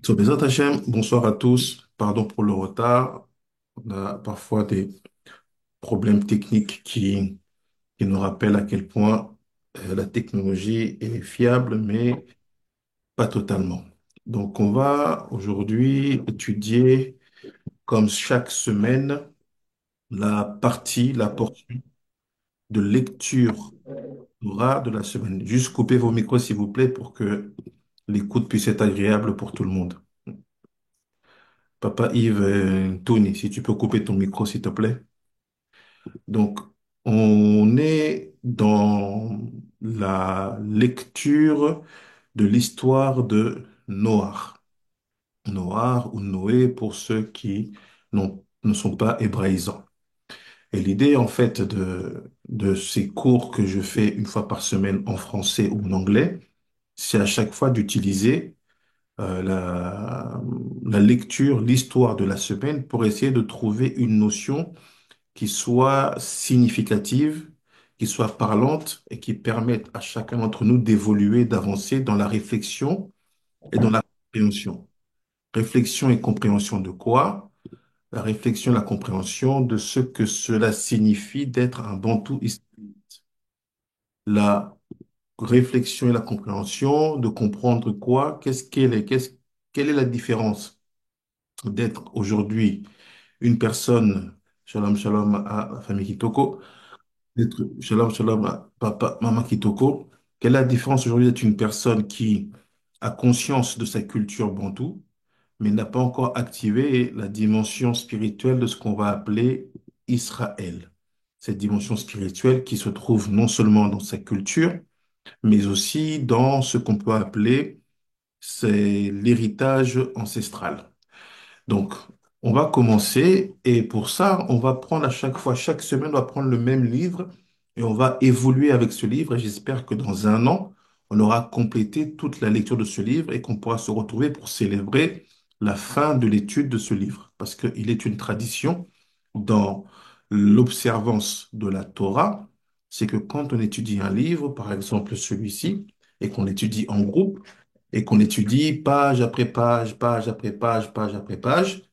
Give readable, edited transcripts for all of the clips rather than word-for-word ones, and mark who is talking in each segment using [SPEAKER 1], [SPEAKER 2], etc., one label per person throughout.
[SPEAKER 1] So, Bezat Hachem, bonsoir à tous. Pardon pour le retard. On a parfois des problèmes techniques qui nous rappellent à quel point la technologie est fiable, mais pas totalement. Donc, on va aujourd'hui étudier, comme chaque semaine, la portion de lecture Torah de la semaine. Juste coupez vos micros, s'il vous plaît, pour que l'écoute puisse être agréable pour tout le monde. Papa Yves, Tony, si tu peux couper ton micro, s'il te plaît. Donc, on est dans la lecture de l'histoire de Noah. Noah ou Noé pour ceux qui ne sont pas hébraïsants. Et l'idée, en fait, de ces cours que je fais une fois par semaine en français ou en anglais, c'est à chaque fois d'utiliser la lecture, l'histoire de la semaine pour essayer de trouver une notion qui soit significative, qui soit parlante et qui permette à chacun d'entre nous d'évoluer, d'avancer dans la réflexion et dans la compréhension. Réflexion et compréhension de quoi? La réflexion et la compréhension de ce que cela signifie d'être un Bantou israélite. La réflexion et la compréhension de comprendre quoi? Quelle est la différence d'être aujourd'hui une personne, shalom shalom à la famille Kitoko, shalom, shalom, papa, maman Kitoko. Quelle est la différence aujourd'hui d'être une personne qui a conscience de sa culture bantoue, mais n'a pas encore activé la dimension spirituelle de ce qu'on va appeler Israël. Cette dimension spirituelle qui se trouve non seulement dans sa culture, mais aussi dans ce qu'on peut appeler c'est l'héritage ancestral. Donc, on va commencer et pour ça, on va prendre à chaque fois, chaque semaine, on va prendre le même livre et on va évoluer avec ce livre. Et j'espère que dans un an, on aura complété toute la lecture de ce livre et qu'on pourra se retrouver pour célébrer la fin de l'étude de ce livre. Parce qu'il est une tradition dans l'observance de la Torah, c'est que quand on étudie un livre, par exemple celui-ci, et qu'on l'étudie en groupe, et qu'on étudie page après page, page après page, page après page,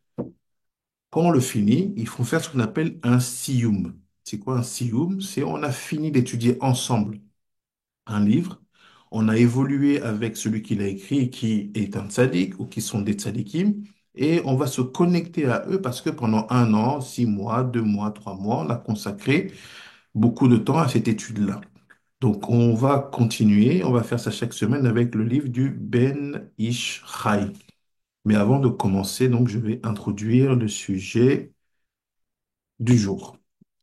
[SPEAKER 1] quand on le finit, il faut faire ce qu'on appelle un siyum. C'est quoi un siyum? C'est on a fini d'étudier ensemble un livre, on a évolué avec celui qui l'a écrit, qui est un tzaddik ou qui sont des tzaddikim, et on va se connecter à eux parce que pendant un an, 6 mois, 2 mois, 3 mois, on a consacré beaucoup de temps à cette étude-là. Donc, on va continuer, on va faire ça chaque semaine avec le livre du Ben Ish Chai. Mais avant de commencer, donc, je vais introduire le sujet du jour,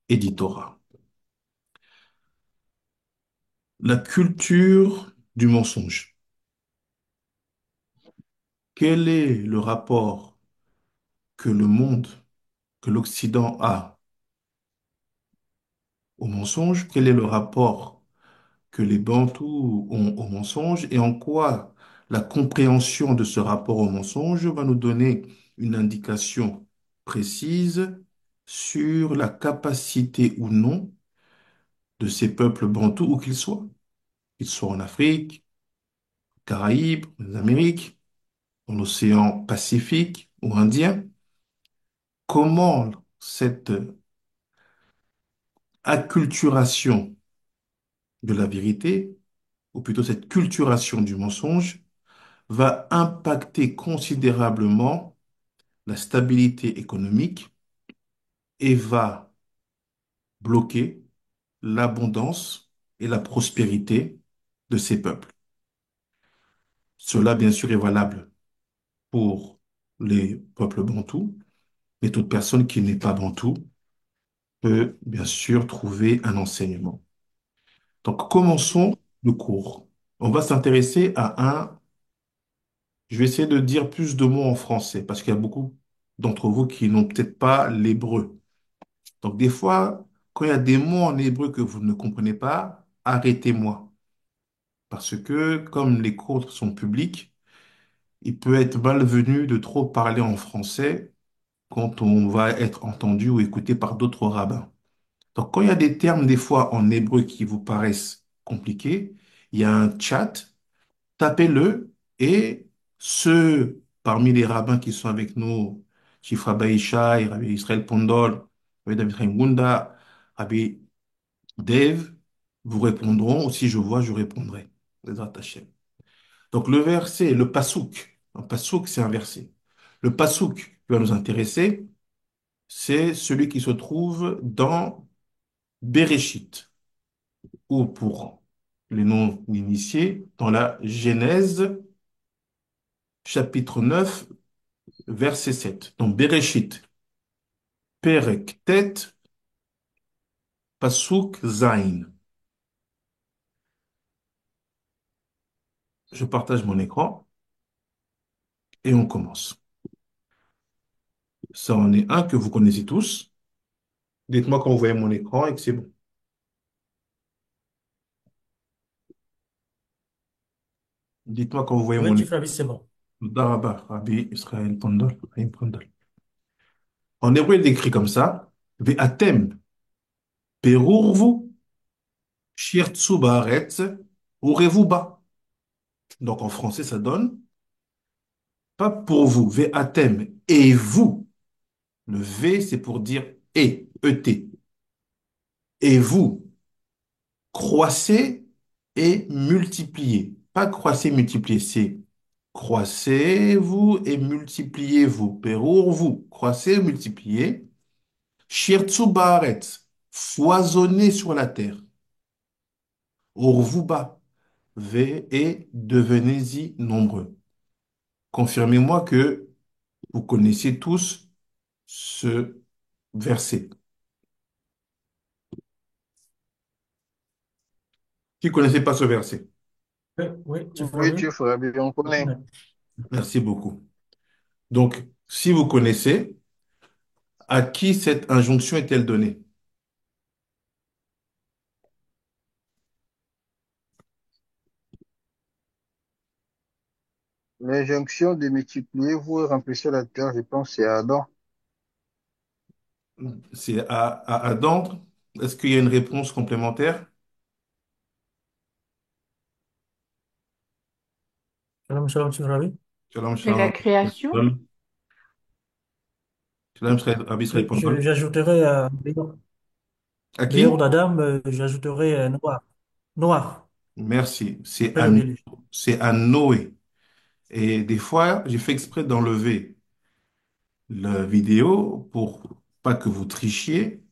[SPEAKER 1] éditorat. La culture du mensonge. Quel est le rapport que le monde, que l'Occident a au mensonge? Quel est le rapport que les Bantous ont au mensonge et en quoi la compréhension de ce rapport au mensonge va nous donner une indication précise sur la capacité ou non de ces peuples bantous, où qu'ils soient en Afrique, aux Caraïbes, aux Amériques, dans l'océan Pacifique ou Indien, comment cette acculturation de la vérité, ou plutôt cette culturation du mensonge, va impacter considérablement la stabilité économique et va bloquer l'abondance et la prospérité de ces peuples. Cela, bien sûr, est valable pour les peuples bantous, mais toute personne qui n'est pas bantou peut, bien sûr, trouver un enseignement. Donc, commençons le cours. On va s'intéresser à un. Je vais essayer de dire plus de mots en français parce qu'il y a beaucoup d'entre vous qui n'ont peut-être pas l'hébreu. Donc, des fois, quand il y a des mots en hébreu que vous ne comprenez pas, arrêtez-moi. Parce que, comme les cours sont publics, il peut être malvenu de trop parler en français quand on va être entendu ou écouté par d'autres rabbins. Donc, quand il y a des termes, des fois, en hébreu qui vous paraissent compliqués, il y a un chat, tapez-le et ce parmi les rabbins qui sont avec nous, Chief Rabbi Ishai, Rabbi Israël Pondol, Rabbi David Chaim Gunda, Rabbi Dave, vous répondront. Aussi, je vois, je répondrai. Bezrat Hashem. Donc, le verset, le pasouk. Un pasouk, c'est un verset. Le pasouk qui va nous intéresser, c'est celui qui se trouve dans Bereshit, ou pour les non-initiés, dans la Genèse, chapitre 9, verset 7. Donc, Bereshit, Perek, Tet, Pasuk, Zain. Je partage mon écran et on commence. Ça en est un que vous connaissez tous. Dites-moi quand vous voyez mon écran et que c'est bon. Dites-moi quand vous voyez
[SPEAKER 2] Oui,
[SPEAKER 1] mon
[SPEAKER 2] tu
[SPEAKER 1] écran.
[SPEAKER 2] fais c'est bon.
[SPEAKER 1] Daraba, Rabbi Israël Pondol, Chaim Pondol. En hébreu, il est écrit comme ça. Ve'atem, perurvu, shirtsu ba'aretz, urevu ba. Donc en français, ça donne pas pour vous, ve'atem, et vous. Le V, c'est pour dire et, et. Et vous, croissez et multipliez. Pas croissez, multipliez, c'est croissez-vous et multipliez-vous. Pérour, vous, croissez, multipliez. Shirtsu baaretz, foisonnez sur la terre. Urvuba, ve et devenez-y nombreux. Confirmez-moi que vous connaissez tous ce verset. Qui ne connaissait pas ce verset?
[SPEAKER 2] Oui, oui, tu fais
[SPEAKER 3] Oui, tu feras bien, on connaît.
[SPEAKER 1] Merci beaucoup. Donc, si vous connaissez, à qui cette injonction est-elle donnée?
[SPEAKER 3] L'injonction de multiplier, vous remplissez la terre, je pense, c'est Adam.
[SPEAKER 1] C'est à Adam. Est-ce qu'il y a une réponse complémentaire?
[SPEAKER 2] Shalom, shalom, tu fais
[SPEAKER 1] Shalom,
[SPEAKER 4] C'est la
[SPEAKER 1] shalom.
[SPEAKER 4] création?
[SPEAKER 1] Shalom, shalom, Rabbi Israël
[SPEAKER 2] Oui,
[SPEAKER 1] Pondol.
[SPEAKER 2] j'ajouterai,
[SPEAKER 1] À
[SPEAKER 2] dehors
[SPEAKER 1] qui?
[SPEAKER 2] d'Adam, j'ajouterai Noir. Noir,
[SPEAKER 1] Merci.
[SPEAKER 2] le père de lui.
[SPEAKER 1] C'est à Noé. Et des fois, j'ai fait exprès d'enlever la vidéo pour pas que vous trichiez,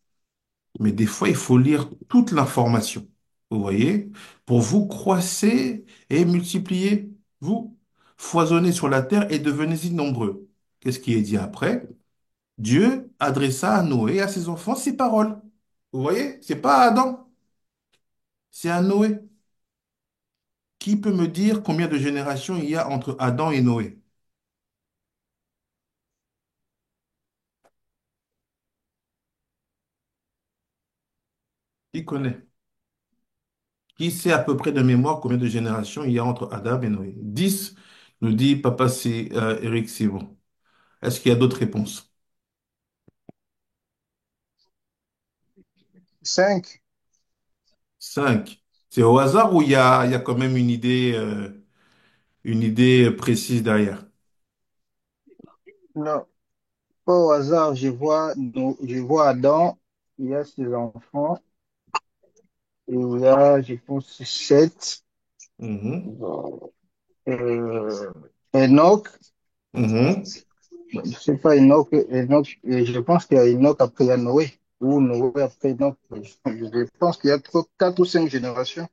[SPEAKER 1] mais des fois, il faut lire toute l'information. Vous voyez? Pour vous croissez et multipliez, vous foisonnez sur la terre et devenez-y nombreux. Qu'est-ce qui est dit après? Dieu adressa à Noé et à ses enfants ces paroles. Vous voyez? C'est pas à Adam, c'est à Noé. Qui peut me dire combien de générations il y a entre Adam et Noé? Qui connaît? Qui sait à peu près de mémoire combien de générations il y a entre Adam et Noé? 10, nous dit papa, c'est Eric, c'est bon. Est-ce qu'il y a d'autres réponses?
[SPEAKER 3] 5.
[SPEAKER 1] 5. C'est au hasard ou il y a quand même une idée précise derrière?
[SPEAKER 3] Non, pas au hasard, je vois Adam, il y a ses enfants, et il y a, je pense, 7.
[SPEAKER 1] Mhm.
[SPEAKER 3] Euh, Enoch,
[SPEAKER 1] Mhm.
[SPEAKER 3] je sais pas, Enoch, et je pense qu'il y a Enoch après il y a Noé, ou Noé après Enoch. Je pense qu'il y a 4 ou 5 générations.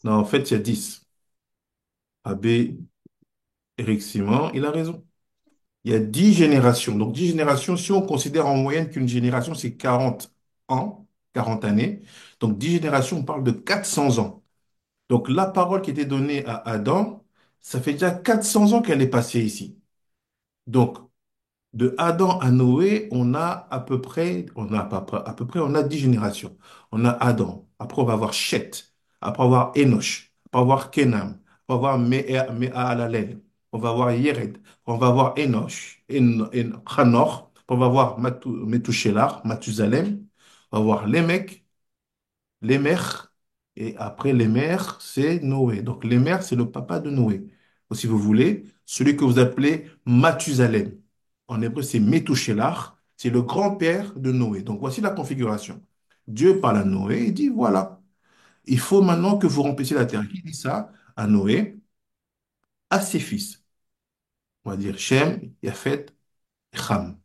[SPEAKER 1] Non, en fait, il y a 10. Abbé Eric Simon, il a raison. Il y a 10 générations. Donc 10 générations, si on considère en moyenne qu'une génération, c'est 40 ans, 40 années. Donc 10 générations, on parle de 400 ans. Donc la parole qui était donnée à Adam, ça fait déjà 400 ans qu'elle est passée ici. Donc de Adam à Noé, on a à peu près, on a 10 générations. On a Adam. Après, on va avoir Shet. Après, on va avoir Enoch. Après, on va avoir Kenam. On va avoir Me'alalel. On va avoir Yered. On va avoir Enoch. Hanor. On va avoir Metushelar, Mathusalem. On va avoir Lémec, Lémer. Et après Lémer, c'est Noé. Donc Lémer, c'est le papa de Noé. ou si vous voulez, celui que vous appelez Mathusalem. En hébreu, c'est Methuselah, c'est le grand-père de Noé. Donc voici la configuration. Dieu parle à Noé et dit, voilà, il faut maintenant que vous remplissiez la terre. Qui dit ça à Noé, à ses fils? On va dire Shem, Yafet, Ham.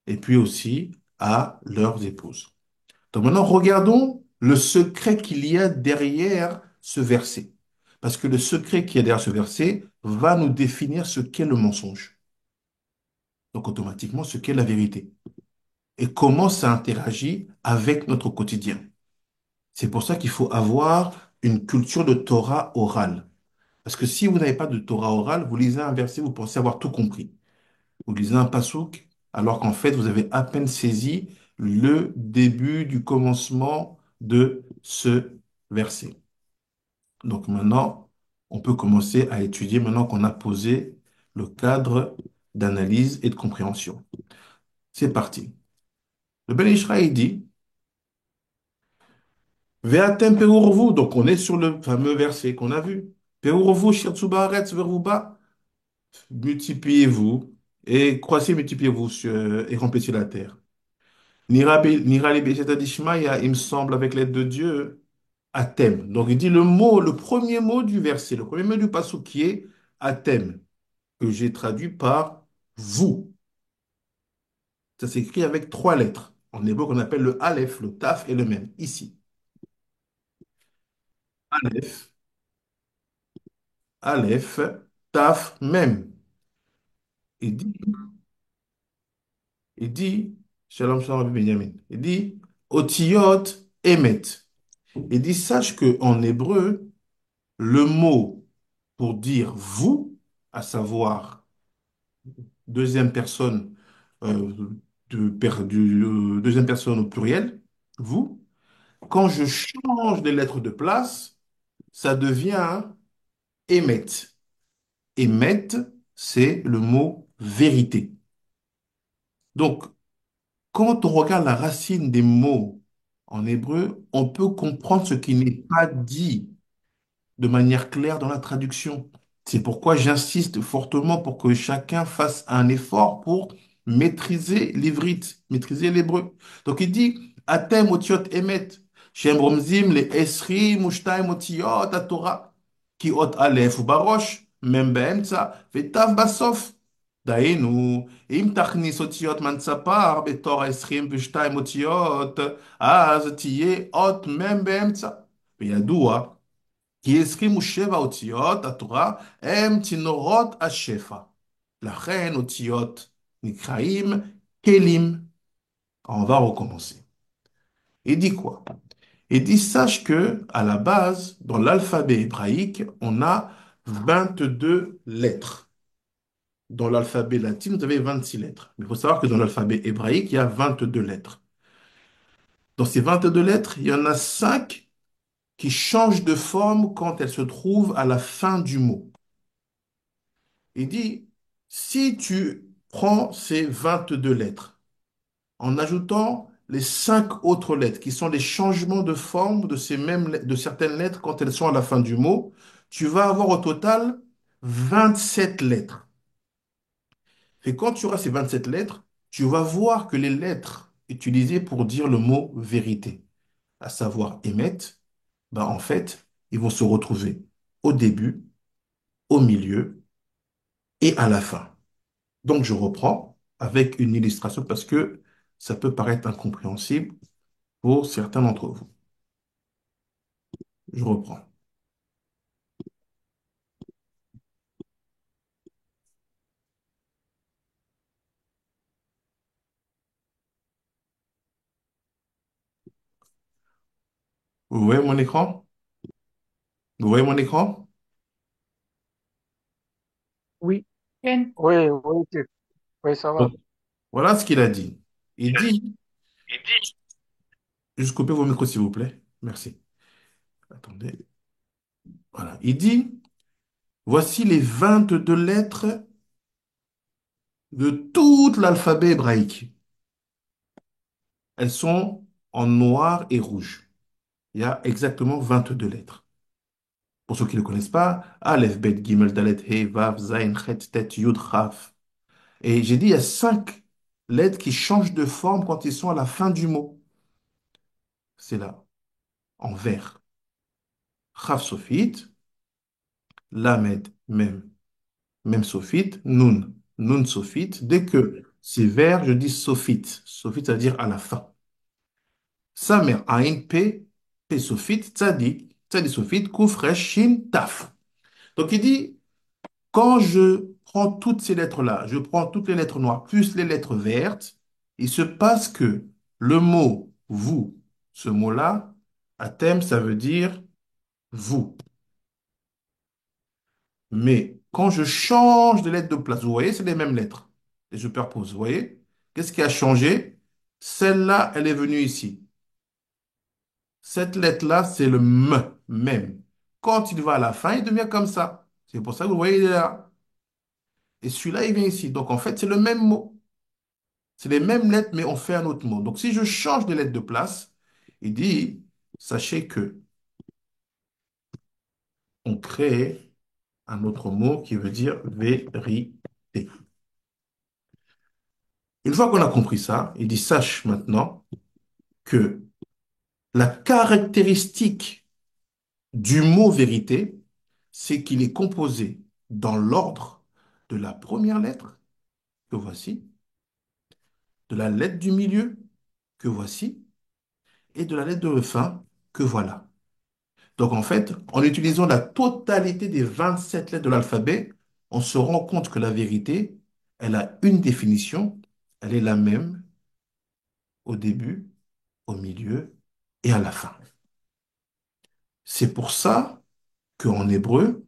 [SPEAKER 1] Et puis aussi à leurs épouses. Donc maintenant, regardons le secret qu'il y a derrière ce verset. Parce que le secret qu'il y a derrière ce verset va nous définir ce qu'est le mensonge. Donc automatiquement, ce qu'est la vérité. Et comment ça interagit avec notre quotidien. C'est pour ça qu'il faut avoir une culture de Torah orale. Parce que si vous n'avez pas de Torah orale, vous lisez un verset, vous pensez avoir tout compris. Vous lisez un passouk, alors qu'en fait, vous avez à peine saisi le début du commencement de ce verset. Donc maintenant, on peut commencer à étudier maintenant qu'on a posé le cadre d'analyse et de compréhension. C'est parti. Le Ben Israël dit, Ve'atem peurvu, donc on est sur le fameux verset qu'on a vu. Peurvu shirtzu ba'aretz veruba, multipliez-vous et croissez, multipliez-vous et remplissez la terre. Nira li Beshet Adishmaya, il me semble, avec l'aide de Dieu, Atem. Donc il dit le mot, le premier mot du verset, le premier mot du passage qui est Atem, que j'ai traduit par vous. Ça s'écrit avec trois lettres. En hébreu, qu'on appelle le Aleph, le Taf et le Mem. Ici. Aleph, Aleph, Taf, Mem. Il dit, il dit, Shalom, Shalom, Rabbi Benjamin. Il dit, Otiyot, Emet. Il dit, sache que en hébreu, le mot pour dire vous, à savoir deuxième personne, deuxième personne au pluriel, vous, quand je change les lettres de place, ça devient émet. Émet, c'est le mot vérité. Donc, quand on regarde la racine des mots en hébreu, on peut comprendre ce qui n'est pas dit de manière claire dans la traduction. C'est pourquoi j'insiste fortement pour que chacun fasse un effort pour maîtriser l'ivrite, maîtriser l'hébreu. Donc il dit, Atem otiot emet, shem romzim le esrim ushtaim otiot Torah, ki ot alef ou barosh, mem beemtza, vetav basof. דהיינו, אם תכניס אותיות מנצפר בתור 22 אותיות, אז תהיה אות מ' באמצע. וידוע כי 27 אותיות התורה הם צינורות השפע. לכן אותיות נקראים כלים. On va recommencer. Il dit quoi? Il dit, sache que, à la base, dans l'alphabet hébraïque, on a 22 lettres. Dans l'alphabet latin, vous avez 26 lettres. Mais il faut savoir que dans l'alphabet hébraïque, il y a 22 lettres. Dans ces 22 lettres, il y en a 5 qui changent de forme quand elles se trouvent à la fin du mot. Il dit, si tu prends ces 22 lettres, en ajoutant les 5 autres lettres, qui sont les changements de forme de de certaines lettres quand elles sont à la fin du mot, tu vas avoir au total 27 lettres. Et quand tu auras ces 27 lettres, tu vas voir que les lettres utilisées pour dire le mot vérité, à savoir émettre, ben en fait, ils vont se retrouver au début, au milieu et à la fin. Donc, je reprends avec une illustration parce que ça peut paraître incompréhensible pour certains d'entre vous. Je reprends. Vous voyez mon écran? Vous voyez mon écran?
[SPEAKER 2] Oui.
[SPEAKER 3] Oui, oui, oui, ça va.
[SPEAKER 1] Donc, voilà ce qu'il a dit. Il dit, juste coupez vos micros s'il vous plaît. Merci. Attendez. Voilà. Il dit, voici les 22 lettres de tout l'alphabet hébraïque. Elles sont en noir et rouge. Il y a exactement 22 lettres. Pour ceux qui ne le connaissent pas, Aleph, Bet, Gimel, Dalet, He, Vav, Zayin, Chet, Tet, Yud, Chaf. Et j'ai dit, il y a 5 lettres qui changent de forme quand ils sont à la fin du mot. C'est là, en vert. Chaf sophite, Lamed, même sophite, Nun, Nun sophite. Dès que c'est vert, je dis sophite. Sophite, c'est-à-dire à la fin. Samer, Ain, P sophite, Tzadik, Tzadik sophite, Kouf, Resh, Shin, Taf. Donc il dit, quand je prends toutes ces lettres-là, je prends toutes les lettres noires plus les lettres vertes, il se passe que le mot vous, ce mot-là, à thème, ça veut dire vous. Mais quand je change de lettre de place, vous voyez, c'est les mêmes lettres. Et je superpose, vous voyez? Qu'est-ce qui a changé? Celle-là, elle est venue ici. Cette lettre-là, c'est le M, même. Quand il va à la fin, il devient comme ça. C'est pour ça que vous voyez, il est là. Et celui-là, il vient ici. Donc, en fait, c'est le même mot. C'est les mêmes lettres, mais on fait un autre mot. Donc, si je change de lettre de place, il dit, sachez que on crée un autre mot qui veut dire vérité. Une fois qu'on a compris ça, il dit, sache maintenant que la caractéristique du mot vérité, c'est qu'il est composé dans l'ordre de la première lettre, que voici, de la lettre du milieu, que voici, et de la lettre de fin, que voilà. Donc en fait, en utilisant la totalité des 27 lettres de l'alphabet, on se rend compte que la vérité, elle a une définition, elle est la même au début, au milieu et à la fin. C'est pour ça qu'en hébreu,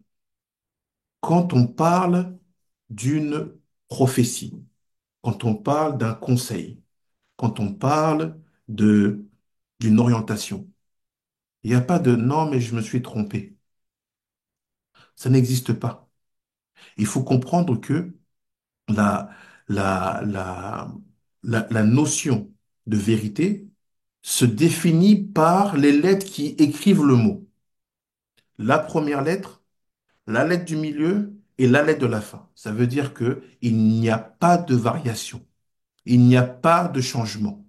[SPEAKER 1] quand on parle d'une prophétie, quand on parle d'un conseil, quand on parle de d'une orientation, il n'y a pas de non, mais je me suis trompé. Ça n'existe pas. Il faut comprendre que la, la, la, la notion de vérité se définit par les lettres qui écrivent le mot. La première lettre, la lettre du milieu et la lettre de la fin. Ça veut dire que il n'y a pas de variation. Il n'y a pas de changement.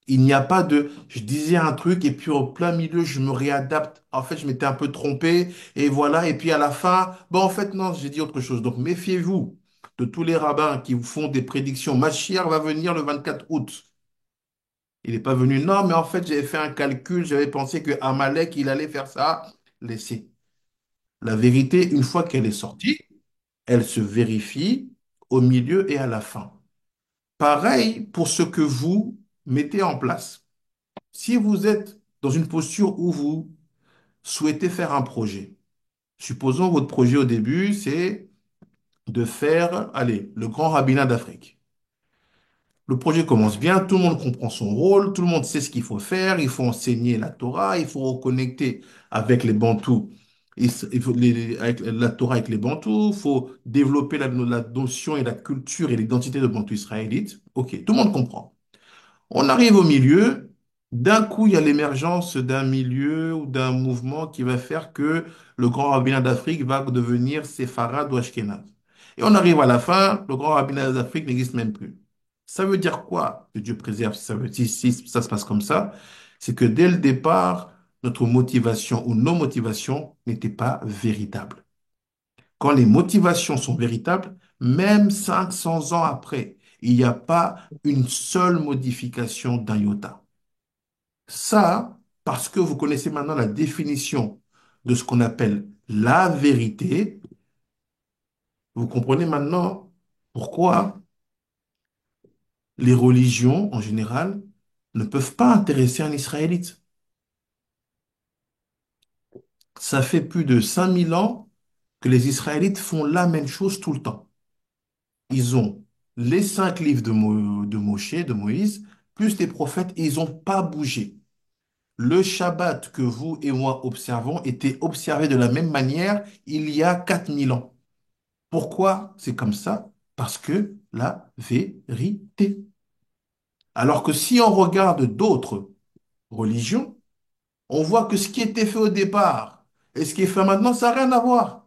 [SPEAKER 1] Il n'y a pas de, je disais un truc et puis au plein milieu, je me réadapte. En fait, je m'étais un peu trompé et voilà. Et puis à la fin, bon, en fait, non, j'ai dit autre chose. Donc, méfiez-vous de tous les rabbins qui vous font des prédictions. Mashiach va venir le 24 août. Il n'est pas venu. Non, mais en fait, j'avais fait un calcul. J'avais pensé que Amalek, il allait faire ça. Laissez. La vérité, une fois qu'elle est sortie, elle se vérifie au milieu et à la fin. Pareil pour ce que vous mettez en place. Si vous êtes dans une posture où vous souhaitez faire un projet, supposons votre projet au début, c'est de faire, allez, le grand rabbinat d'Afrique. Le projet commence bien, tout le monde comprend son rôle, tout le monde sait ce qu'il faut faire, il faut enseigner la Torah, il faut reconnecter avec les Bantous, il faut avec la Torah avec les Bantous, il faut développer la notion et la culture et l'identité de Bantou israélite. Ok, tout le monde comprend. On arrive au milieu, d'un coup, il y a l'émergence d'un milieu ou d'un mouvement qui va faire que le grand rabbinat d'Afrique va devenir séfarade ou ashkénaze. Et on arrive à la fin, le grand rabbinat d'Afrique n'existe même plus. Ça veut dire quoi? Que Dieu préserve, si ça se passe comme ça, c'est que dès le départ, notre motivation ou nos motivations n'étaient pas véritables. Quand les motivations sont véritables, même 500 ans après, il n'y a pas une seule modification d'un iota. Ça, parce que vous connaissez maintenant la définition de ce qu'on appelle la vérité, vous comprenez maintenant pourquoi les religions, en général, ne peuvent pas intéresser un Israélite. Ça fait plus de 5000 ans que les Israélites font la même chose tout le temps. Ils ont les 5 livres de Moshe, de Moïse, plus les prophètes, et ils n'ont pas bougé. Le Shabbat que vous et moi observons était observé de la même manière il y a 4000 ans. Pourquoi c'est comme ça? Parce que la vérité. Alors que si on regarde d'autres religions, on voit que ce qui était fait au départ Et ce qui est fait maintenant, ça n'a rien à voir.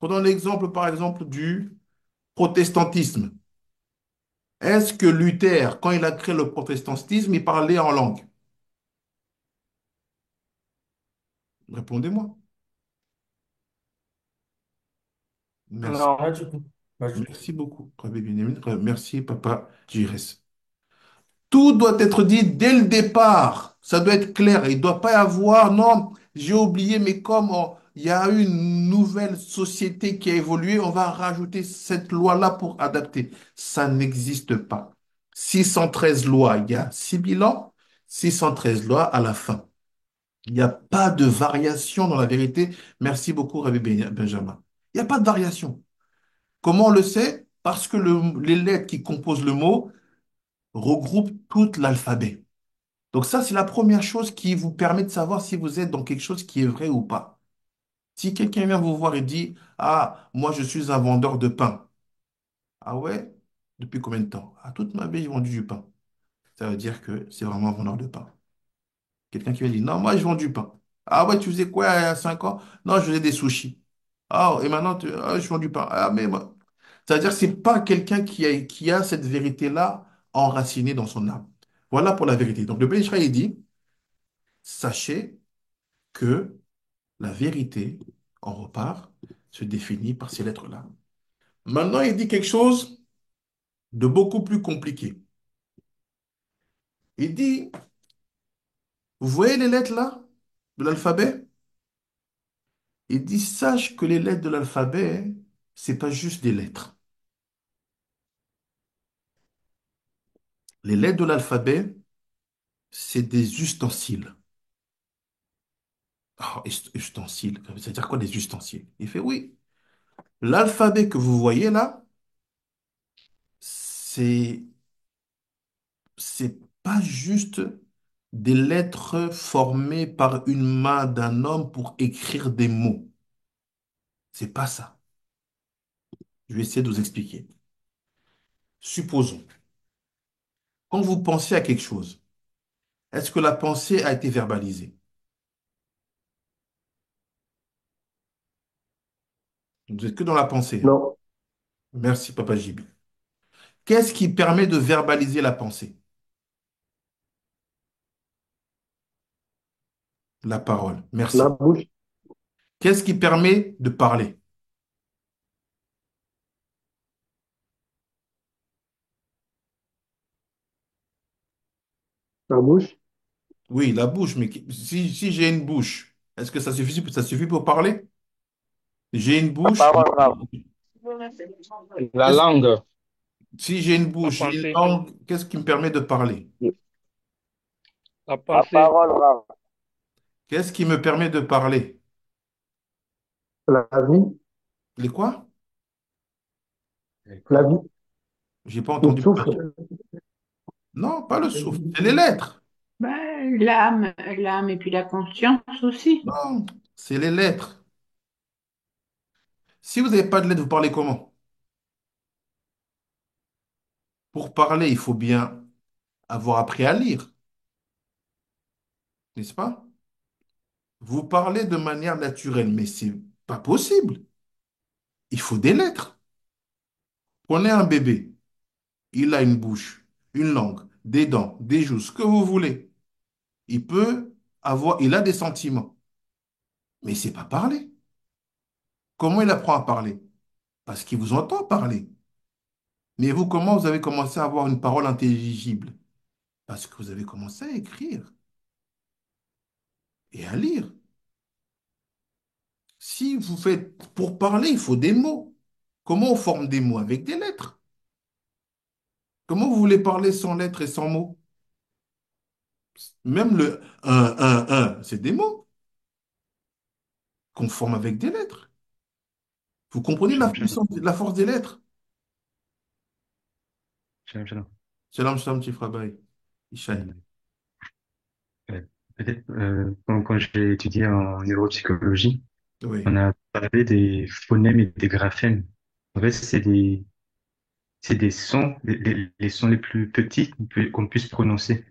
[SPEAKER 1] Prenons l'exemple, par exemple, du protestantisme. Est-ce que Luther, quand il a créé le protestantisme, il parlait en langue? Répondez-moi. Merci.
[SPEAKER 3] Non.
[SPEAKER 2] Pas du tout. Pas du tout.
[SPEAKER 1] Merci beaucoup, Rabbi Binyamin. Merci, Papa Jires. Tout doit être dit dès le départ. Ça doit être clair. Il ne doit pas y avoir, non, j'ai oublié, mais comme il y a eu une nouvelle société qui a évolué, on va rajouter cette loi-là pour adapter. Ça n'existe pas. 613 lois, il y a 6 000 ans, 613 lois à la fin. Il n'y a pas de variation dans la vérité. Merci beaucoup, Rabbi Benjamin. Il n'y a pas de variation. Comment on le sait? Parce que les lettres qui composent le mot regroupent tout l'alphabet. Donc ça, c'est la première chose qui vous permet de savoir si vous êtes dans quelque chose qui est vrai ou pas. Si quelqu'un vient vous voir et dit, ah, moi je suis un vendeur de pain. Ah ouais? Depuis combien de temps? Ah, toute ma vie, j'ai vendu du pain. Ça veut dire que c'est vraiment un vendeur de pain. Quelqu'un qui va dire, non, moi je vends du pain. Ah ouais, tu faisais quoi il y a 5 ans? Non, je faisais des sushis. Ah, et maintenant, je vends du pain. Ah, mais moi. Ça veut dire que c'est pas quelqu'un qui a cette vérité-là enracinée dans son âme. Voilà pour la vérité. Donc le Ben Israël il dit, sachez que la vérité, on repart, se définit par ces lettres-là. Maintenant, il dit quelque chose de beaucoup plus compliqué. Il dit, vous voyez les lettres là de l'alphabet? Il dit, sache que les lettres de l'alphabet, c'est pas juste des lettres. Les lettres de l'alphabet, c'est des ustensiles. Ah, ustensiles, ça veut dire quoi des ustensiles? Il fait oui. L'alphabet que vous voyez là, c'est c'est pas juste des lettres formées par une main d'un homme pour écrire des mots. C'est pas ça. Je vais essayer de vous expliquer. Supposons, quand vous pensez à quelque chose, est-ce que la pensée a été verbalisée? Vous n'êtes que dans la pensée, hein.
[SPEAKER 3] Non.
[SPEAKER 1] Merci, Papa Jibi. Qu'est-ce qui permet de verbaliser la pensée? La parole.
[SPEAKER 3] La
[SPEAKER 1] Merci.
[SPEAKER 3] bouche.
[SPEAKER 1] Qu'est-ce qui permet de parler?
[SPEAKER 3] La bouche.
[SPEAKER 1] Oui, la bouche, mais si j'ai une bouche, est-ce que ça suffit pour parler? J'ai une
[SPEAKER 3] La
[SPEAKER 1] bouche.
[SPEAKER 3] parole, la langue.
[SPEAKER 1] Si j'ai une
[SPEAKER 4] La
[SPEAKER 1] bouche, j'ai une
[SPEAKER 4] pensée,
[SPEAKER 1] langue, qu'est-ce qui me permet de parler?
[SPEAKER 4] la
[SPEAKER 3] La
[SPEAKER 4] pensée,
[SPEAKER 3] parole,
[SPEAKER 1] Qu'est-ce qui me permet de parler?
[SPEAKER 3] la vie.
[SPEAKER 1] Les quoi?
[SPEAKER 3] La vie.
[SPEAKER 1] J'ai pas
[SPEAKER 3] Le
[SPEAKER 1] entendu la question.
[SPEAKER 3] souffle.
[SPEAKER 1] Non, pas le souffle, c'est les lettres.
[SPEAKER 5] L'âme et puis la conscience aussi.
[SPEAKER 1] Non, c'est les lettres. Si vous n'avez pas de lettres, vous parlez comment? Pour parler, il faut bien avoir appris à lire, n'est-ce pas? Vous parlez de manière naturelle, mais c'est pas possible. Il faut des lettres. Prenez un bébé, il a une bouche, une langue, des dents, des joues, ce que vous voulez. Il a des sentiments, mais il ne sait pas parler. Comment il apprend à parler? Parce qu'il vous entend parler. Mais vous, comment vous avez commencé à avoir une parole intelligible? Parce que vous avez commencé à écrire et à lire. Si vous faites pour parler, il faut des mots. Comment on forme des mots? Avec des lettres. Comment vous voulez parler sans lettres et sans mots? Même le un, c'est des mots qu'on forme avec des lettres. Vous comprenez la
[SPEAKER 6] Shalom, shalom.
[SPEAKER 1] puissance, la force des lettres?
[SPEAKER 6] Shalom, shalom.
[SPEAKER 1] Shalom, shalom, petit frère Baye.
[SPEAKER 6] Euh,
[SPEAKER 1] Ishaï.
[SPEAKER 6] Peut-être quand j'ai étudié en neuropsychologie,
[SPEAKER 1] Oui.
[SPEAKER 6] on a parlé des phonèmes et des graphèmes. En fait, c'est des sons, les sons les plus petits qu'on puisse prononcer.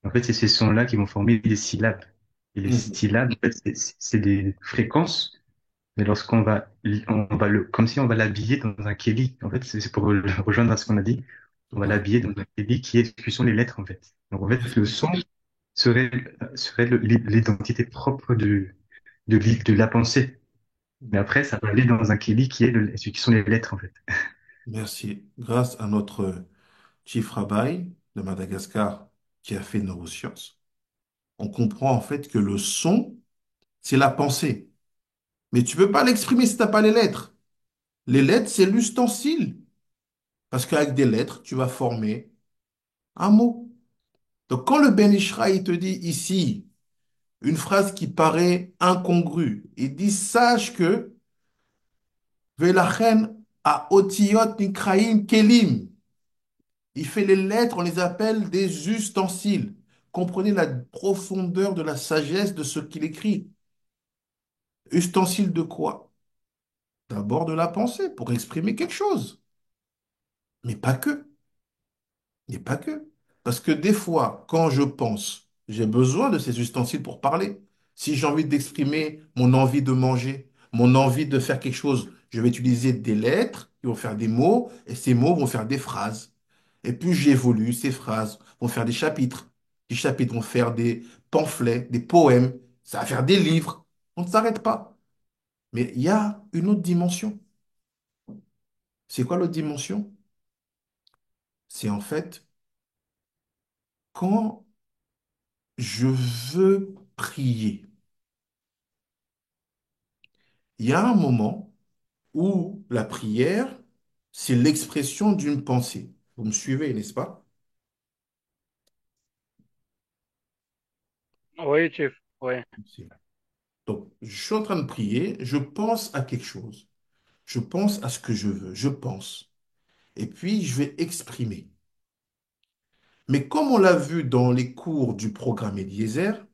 [SPEAKER 6] En fait, c'est ces sons-là qui vont former des syllabes. Et les
[SPEAKER 1] Mhm.
[SPEAKER 6] syllabes, en fait, c'est des fréquences, mais lorsqu'on va, comme si on va l'habiller dans un kéli. En fait, c'est pour rejoindre à ce qu'on a dit. On
[SPEAKER 1] Tout
[SPEAKER 6] va
[SPEAKER 1] à fait.
[SPEAKER 6] l'habiller dans un kéli qui sont les lettres, en fait. Donc, en fait, le son serait, serait l'identité propre de la pensée. Mais après, ça va aller dans un kéli qui sont les lettres, en fait.
[SPEAKER 1] Merci. Grâce à notre chief rabbi de Madagascar qui a fait neurosciences, on comprend en fait que le son, c'est la pensée. Mais tu peux pas l'exprimer si t'as pas les lettres. Les lettres, c'est l'ustensile. Parce qu'avec des lettres, tu vas former un mot. Donc quand le Ben Ishra, il te dit ici une phrase qui paraît incongrue, il dit sache que Velachen a otiyot nikraim kelim. Il fait les lettres, on les appelle des ustensiles. Comprenez la profondeur de la sagesse de ce qu'il écrit. Ustensile de quoi? D'abord de la pensée, pour exprimer quelque chose. Mais pas que. Mais pas que. Parce que des fois, quand je pense, j'ai besoin de ces ustensiles pour parler. Si j'ai envie d'exprimer mon envie de manger, mon envie de faire quelque chose, je vais utiliser des lettres qui vont faire des mots, et ces mots vont faire des phrases. Et plus j'évolue, ces phrases vont faire des chapitres. Les chapitres vont faire des pamphlets, des poèmes, ça va faire des livres. On ne s'arrête pas. Mais il y a une autre dimension. C'est quoi l'autre dimension? C'est en fait quand je veux prier. Il y a un moment où la prière, c'est l'expression d'une pensée. Vous me suivez, n'est-ce pas?
[SPEAKER 4] Oui, chef. Oui.
[SPEAKER 1] C'est- Donc, je suis en train de prier, je pense à quelque chose. Je pense à ce que je veux, je pense. Et puis, je vais exprimer. Mais comme on l'a vu dans les cours du programme Eliezer,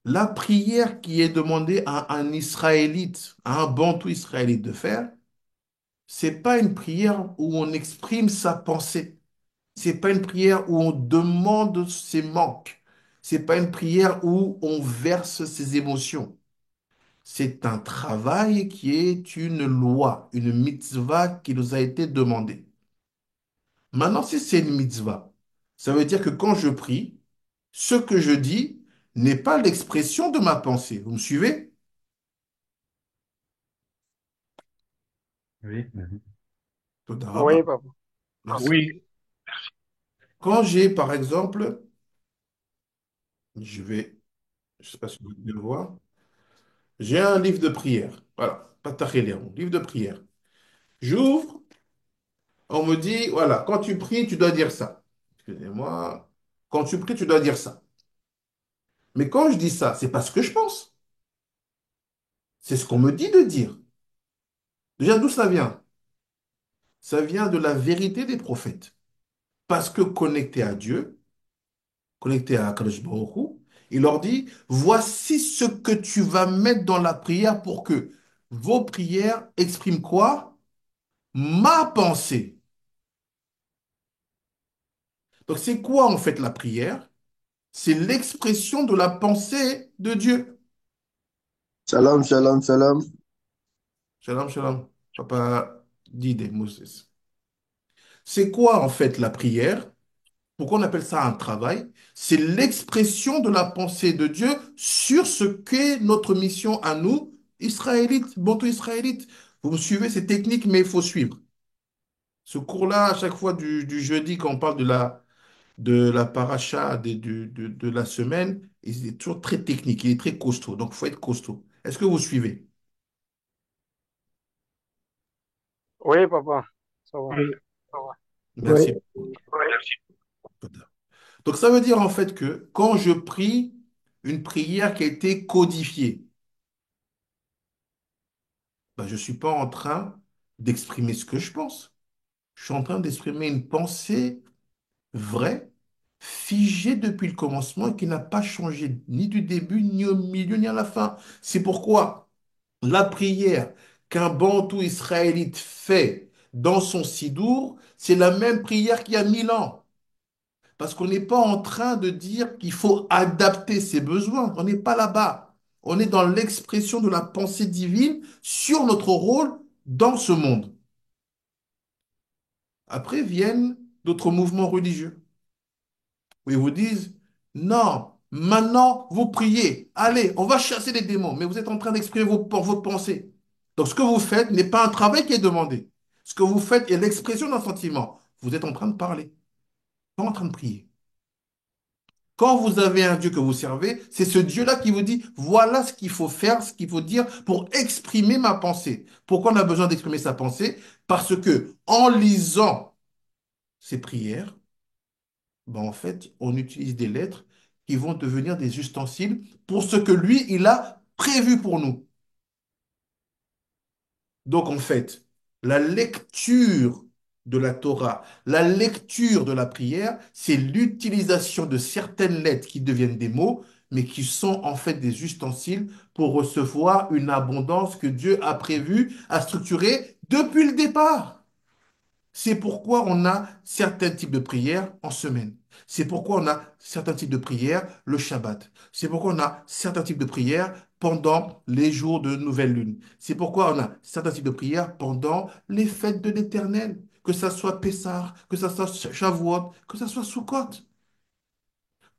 [SPEAKER 1] la prière qui est demandée à un Israélite, à un bantou israélite de faire, c'est pas une prière où on exprime sa pensée. C'est pas une prière où on demande ses manques. C'est pas une prière où on verse ses émotions. C'est un travail qui est une loi, une mitzvah qui nous a été demandée. Maintenant, si c'est une mitzvah, ça veut dire que quand je prie, ce que je dis n'est pas l'expression de ma pensée. Vous me suivez?
[SPEAKER 6] Oui, oui.
[SPEAKER 1] Toda
[SPEAKER 4] Oui,
[SPEAKER 1] rabba.
[SPEAKER 4] papa.
[SPEAKER 1] Merci.
[SPEAKER 2] Oui,
[SPEAKER 1] Quand j'ai, par exemple, je vais, je sais pas si vous le voir, j'ai un livre de prière. Voilà, Patachelion, livre de prière. J'ouvre, on me dit, voilà, quand tu pries, tu dois dire ça. Excusez-moi, quand tu pries, tu dois dire ça. Mais quand je dis ça, c'est pas ce que je pense. C'est ce qu'on me dit de dire. Déjà, d'où ça vient? Ça vient de la vérité des prophètes. Parce que connecté à Dieu, connecté à Kadosh Baruch Hu, il leur dit, voici ce que tu vas mettre dans la prière pour que vos prières expriment quoi? Ma pensée. Donc, c'est quoi en fait la prière? C'est l'expression de la pensée de Dieu.
[SPEAKER 3] Shalom, shalom, shalom.
[SPEAKER 1] Shalom, shalom. Papa dit des Moses. C'est quoi en fait la prière? Pourquoi on appelle ça un travail? C'est l'expression de la pensée de Dieu sur ce qu'est notre mission à nous, Israélites, Bantou Israélites. Vous me suivez, c'est technique, mais il faut suivre. Ce cours-là, à chaque fois du jeudi, quand on parle de la paracha de la semaine, il est toujours très technique, il est très costaud. Donc, il faut être costaud. Est-ce que vous suivez?
[SPEAKER 4] Oui, papa. Ça va.
[SPEAKER 2] oui,
[SPEAKER 1] Merci.
[SPEAKER 2] oui.
[SPEAKER 1] Donc, ça veut dire en fait que quand je prie une prière qui a été codifiée, ben, je ne suis pas en train d'exprimer ce que je pense. Je suis en train d'exprimer une pensée vraie, figée depuis le commencement et qui n'a pas changé ni du début, ni au milieu, ni à la fin. C'est pourquoi la prière qu'un bantou israélite fait dans son sidour, c'est la même prière qu'il y a 1000 ans. Parce qu'on n'est pas en train de dire qu'il faut adapter ses besoins. On n'est pas là-bas. On est dans l'expression de la pensée divine sur notre rôle dans ce monde. Après viennent d'autres mouvements religieux où ils vous disent, non, maintenant vous priez, allez, on va chasser les démons, mais vous êtes en train d'exprimer vos pensées. Donc ce que vous faites n'est pas un travail qui est demandé. Ce que vous faites est l'expression d'un sentiment. Vous êtes en train de parler, pas en train de prier. Quand vous avez un Dieu que vous servez, c'est ce Dieu-là qui vous dit, voilà ce qu'il faut faire, ce qu'il faut dire pour exprimer ma pensée. Pourquoi on a besoin d'exprimer sa pensée? Parce que en lisant ces prières, ben en fait, on utilise des lettres qui vont devenir des ustensiles pour ce que lui, il a prévu pour nous. Donc, en fait, la lecture de la Torah, la lecture de la prière, c'est l'utilisation de certaines lettres qui deviennent des mots, mais qui sont en fait des ustensiles pour recevoir une abondance que Dieu a prévue, a structurée depuis le départ. C'est pourquoi on a certains types de prières en semaine. C'est pourquoi on a certains types de prières le Shabbat. C'est pourquoi on a certains types de prières pendant les jours de nouvelle lune. C'est pourquoi on a certains types de prières pendant les fêtes de l'Éternel. Que ça soit Pessah, que ça soit Shavuot, que ça soit Sukkot.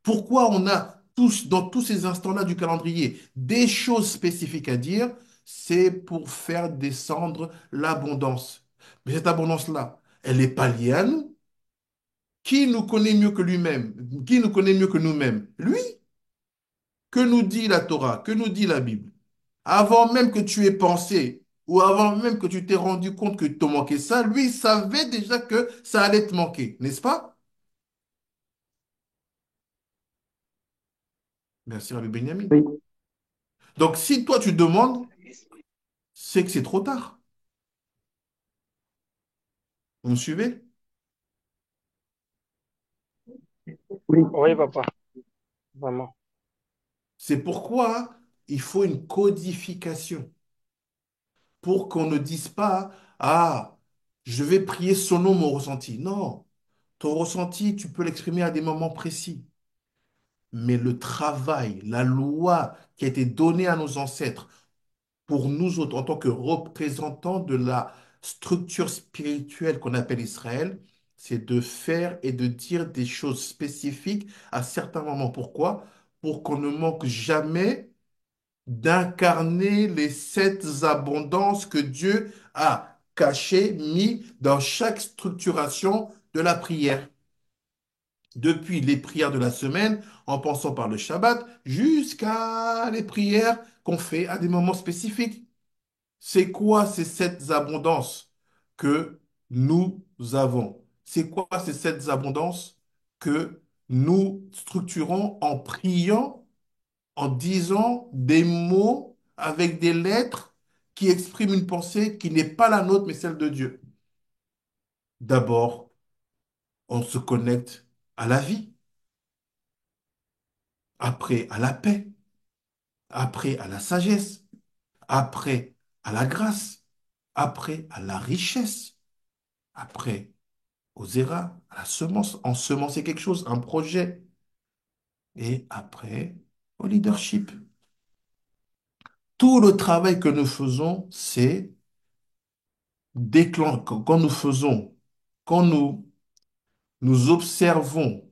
[SPEAKER 1] Pourquoi on a tous, dans tous ces instants-là du calendrier, des choses spécifiques à dire? C'est pour faire descendre l'abondance. Mais cette abondance-là, elle n'est pas liée à nous. Qui nous connaît mieux que lui-même? Qui nous connaît mieux que nous-mêmes? Lui. Que nous dit la Torah? Que nous dit la Bible? Avant même que tu aies pensé, ou avant même que tu t'aies rendu compte que te manquait ça, lui il savait déjà que ça allait te manquer, n'est-ce pas? Merci, Rabbi Benjamin.
[SPEAKER 3] Oui,
[SPEAKER 1] Donc, si toi tu demandes, c'est que c'est trop tard. Vous me suivez?
[SPEAKER 3] oui,
[SPEAKER 4] Oui, papa, vraiment.
[SPEAKER 1] C'est pourquoi il faut une codification pour qu'on ne dise pas, ah, je vais prier selon mon ressenti. Non, ton ressenti, tu peux l'exprimer à des moments précis. Mais le travail, la loi qui a été donnée à nos ancêtres pour nous autres, en tant que représentants de la structure spirituelle qu'on appelle Israël, c'est de faire et de dire des choses spécifiques à certains moments. Pourquoi? Pour qu'on ne manque jamais d'incarner les sept abondances que Dieu a cachées, mis dans chaque structuration de la prière. Depuis les prières de la semaine, en passant par le Shabbat, jusqu'à les prières qu'on fait à des moments spécifiques. C'est quoi ces sept abondances que nous avons? C'est quoi ces sept abondances que nous structurons en priant, en disant des mots avec des lettres qui expriment une pensée qui n'est pas la nôtre, mais celle de Dieu? D'abord, on se connecte à la vie, après à la paix, après à la sagesse, après à la grâce, après à la richesse, après aux erreurs, à la semence, ensemencer quelque chose, un projet, et après au leadership. Tout le travail que nous faisons, c'est quand nous faisons, quand nous observons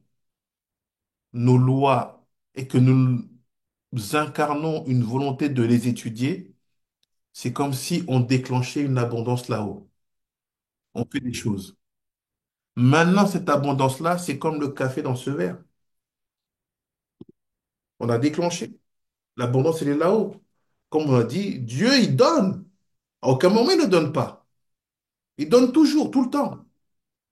[SPEAKER 1] nos lois et que nous incarnons une volonté de les étudier, c'est comme si on déclenchait une abondance là-haut. On fait des choses. Maintenant, cette abondance-là, c'est comme le café dans ce verre. On a déclenché. L'abondance, elle est là-haut. Comme on a dit, Dieu, il donne. À aucun moment, il ne donne pas. Il donne toujours, tout le temps.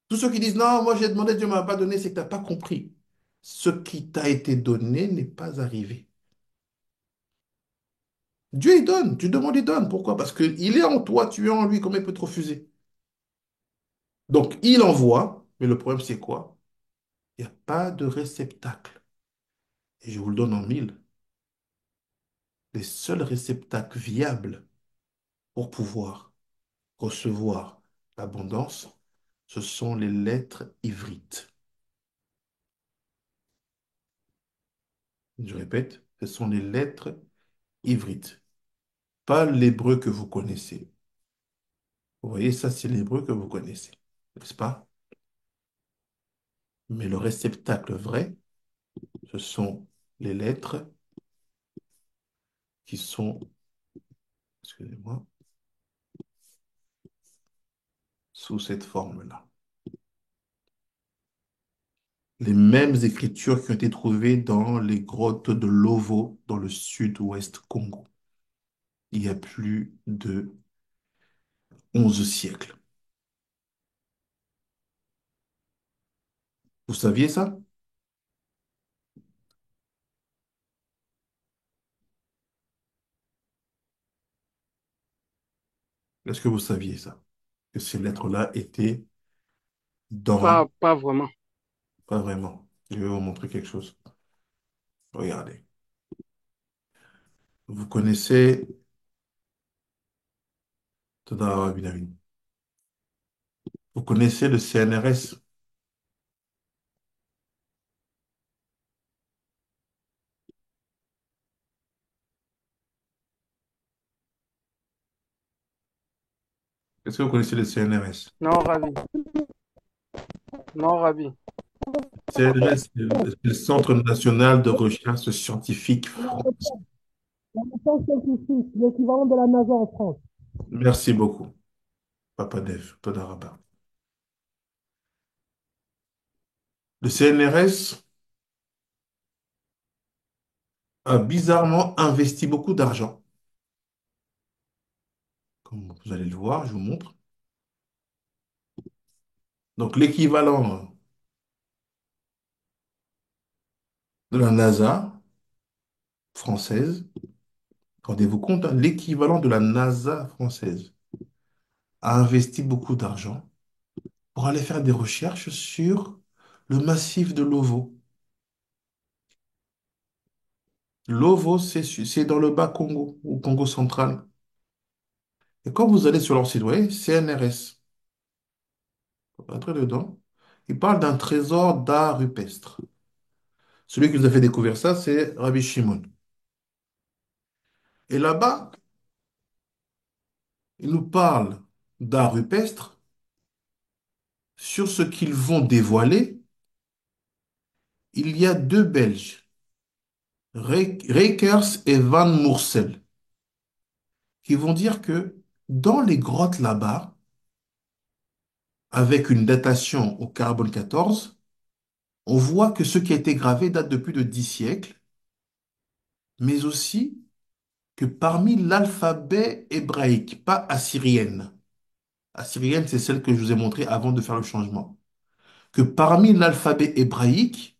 [SPEAKER 1] Tous ceux qui disent, non, moi j'ai demandé, Dieu ne m'a pas donné, c'est que tu n'as pas compris. Ce qui t'a été donné n'est pas arrivé. Dieu, il donne. Tu demandes, il donne. Pourquoi? Parce qu'il est en toi, tu es en lui. Comment il peut te refuser? Donc, il envoie. Mais le problème, c'est quoi? Il n'y a pas de réceptacle. Et je vous le donne en mille. Les seuls réceptacles viables pour pouvoir recevoir l'abondance, ce sont les lettres ivrites. Je répète, ce sont les lettres ivrites, pas l'hébreu que vous connaissez. Vous voyez, ça, c'est l'hébreu que vous connaissez, n'est-ce pas? Mais le réceptacle vrai, ce sont les lettres qui sont, excusez-moi, sous cette forme-là. Les mêmes écritures qui ont été trouvées dans les grottes de Lovo, dans le sud-ouest Congo, il y a plus de 11 siècles. Vous saviez ça? Est-ce que vous saviez ça? Que ces lettres-là étaient dans...
[SPEAKER 4] Pas vraiment.
[SPEAKER 1] Pas vraiment. Je vais vous montrer quelque chose. Regardez. Vous connaissez... Tada, Binyamin. Vous connaissez le CNRS? Est-ce que vous connaissez le CNRS?
[SPEAKER 4] Non, Ravi. Non, Ravi.
[SPEAKER 1] CNRS, c'est le Centre national de recherche scientifique France.
[SPEAKER 7] La mission scientifique, l'équivalent de la NASA en France.
[SPEAKER 1] Merci beaucoup, Papa Dev, Todaraba. Le CNRS a bizarrement investi beaucoup d'argent. Comme vous allez le voir, je vous montre. Donc, l'équivalent de la NASA française, rendez-vous compte, hein, l'équivalent de la NASA française a investi beaucoup d'argent pour aller faire des recherches sur le massif de Lovo. Lovo, c'est dans le bas Congo, au Congo central. Et quand vous allez sur leur site web, CNRS, vous entrez dedans, il parle d'un trésor d'art rupestre. Celui qui nous a fait découvrir ça, c'est Rabbi Shimon. Et là-bas, il nous parle d'art rupestre sur ce qu'ils vont dévoiler. Il y a deux Belges, Rekers et Van Moorsel, qui vont dire que dans les grottes là-bas, avec une datation au carbone 14, on voit que ce qui a été gravé date de plus de 10 siècles, mais aussi que parmi l'alphabet hébraïque, pas assyrienne. Assyrienne, c'est celle que je vous ai montrée avant de faire le changement. Que parmi l'alphabet hébraïque,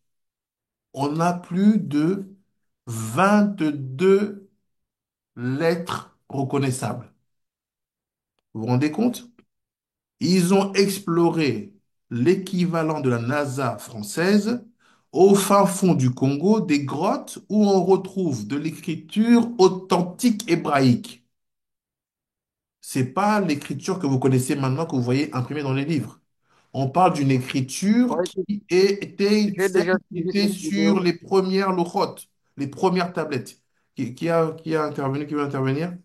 [SPEAKER 1] on a plus de 22 lettres reconnaissables. Vous vous rendez compte? Ils ont exploré l'équivalent de la NASA française au fin fond du Congo, des grottes où on retrouve de l'écriture authentique hébraïque. C'est pas l'écriture que vous connaissez maintenant, que vous voyez imprimée dans les livres. On parle d'une écriture
[SPEAKER 4] Ouais,
[SPEAKER 1] qui était
[SPEAKER 4] j'ai
[SPEAKER 1] celle
[SPEAKER 4] déjà
[SPEAKER 1] qui
[SPEAKER 4] suivi
[SPEAKER 1] était
[SPEAKER 4] cette vidéo.
[SPEAKER 1] sur les premières lochotes, les premières tablettes. Qui a intervenu, qui veut intervenir?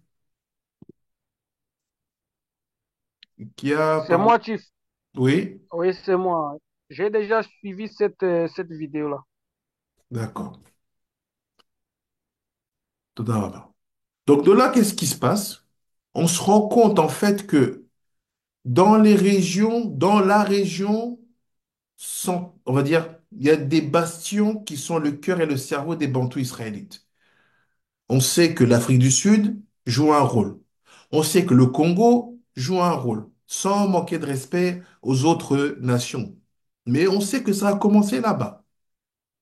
[SPEAKER 1] Qui a
[SPEAKER 4] C'est
[SPEAKER 1] parlé?
[SPEAKER 4] moi, Chief.
[SPEAKER 1] Oui,
[SPEAKER 4] Oui, c'est moi. J'ai déjà suivi cette vidéo-là.
[SPEAKER 1] d'accord. Tout d'abord. Donc de là, qu'est-ce qui se passe? On se rend compte en fait que dans les régions, dans la région, on va dire, il y a des bastions qui sont le cœur et le cerveau des Bantous israélites. On sait que l'Afrique du Sud joue un rôle. On sait que le Congo joue un rôle, sans manquer de respect aux autres nations. Mais on sait que ça a commencé là-bas.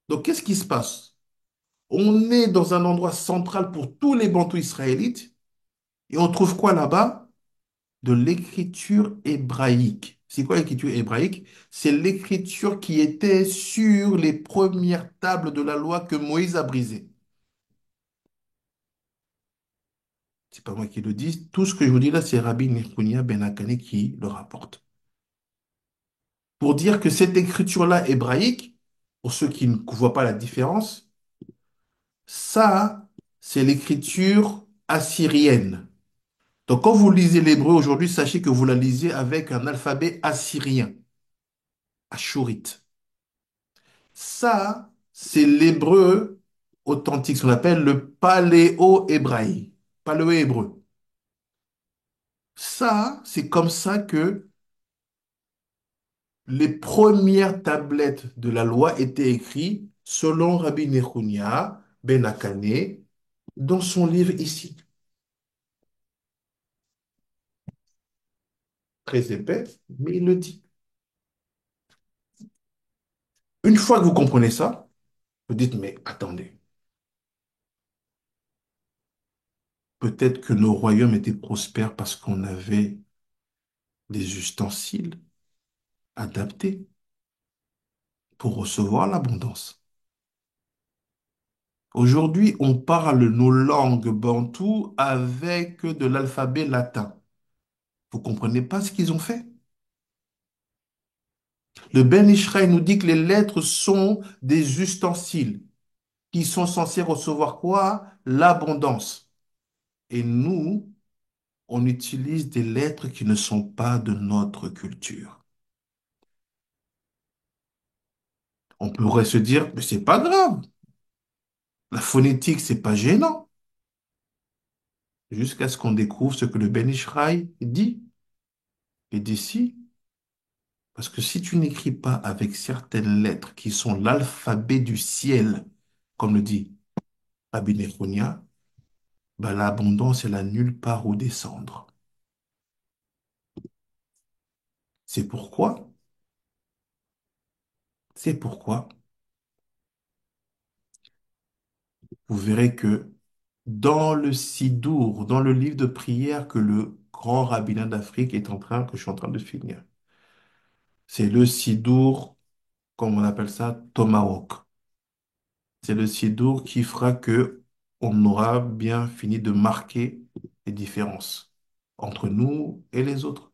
[SPEAKER 1] Donc qu'est-ce qui se passe? On est dans un endroit central pour tous les Bantous israélites et on trouve quoi là-bas? De l'écriture hébraïque. C'est quoi l'écriture hébraïque? C'est l'écriture qui était sur les premières tables de la loi que Moïse a brisées. C'est pas moi qui le dis. Tout ce que je vous dis là, c'est Rabbi Nechounia Ben Akane qui le rapporte. Pour dire que cette écriture-là hébraïque, pour ceux qui ne voient pas la différence, Ça, c'est l'écriture assyrienne. Donc, quand vous lisez l'hébreu aujourd'hui, sachez que vous la lisez avec un alphabet assyrien, ashurite. Ça, c'est l'hébreu authentique, ce qu'on appelle le paléo-hébraïque, paléo-hébreu. Ça, c'est comme ça que les premières tablettes de la loi étaient écrites selon Rabbi Nechunya ben Akane dans son livre ici. Très épais, mais il le dit. Une fois que vous comprenez ça, vous dites, mais attendez, peut-être que nos royaumes étaient prospères parce qu'on avait des ustensiles adaptés pour recevoir l'abondance. Aujourd'hui, on parle nos langues bantoues avec de l'alphabet latin. Vous comprenez pas ce qu'ils ont fait? Le Ben Israël nous dit que les lettres sont des ustensiles qui sont censés recevoir quoi? L'abondance. Et nous, on utilise des lettres qui ne sont pas de notre culture. On pourrait se dire, mais c'est pas grave. La phonétique, c'est pas gênant. Jusqu'à ce qu'on découvre ce que le Ben Ishraï dit. Et d'ici, parce que si tu n'écris pas avec certaines lettres qui sont l'alphabet du ciel, comme le dit Rabbi Nechunya, ben l'abondance, elle a nulle part où descendre. C'est pourquoi, c'est pourquoi, vous verrez que dans le Sidour, dans le livre de prière que le grand rabbinat d'Afrique que je suis en train de finir, c'est le Sidour, comme on appelle ça, Tomahawk. C'est le Sidour qui fera que on aura bien fini de marquer les différences entre nous et les autres.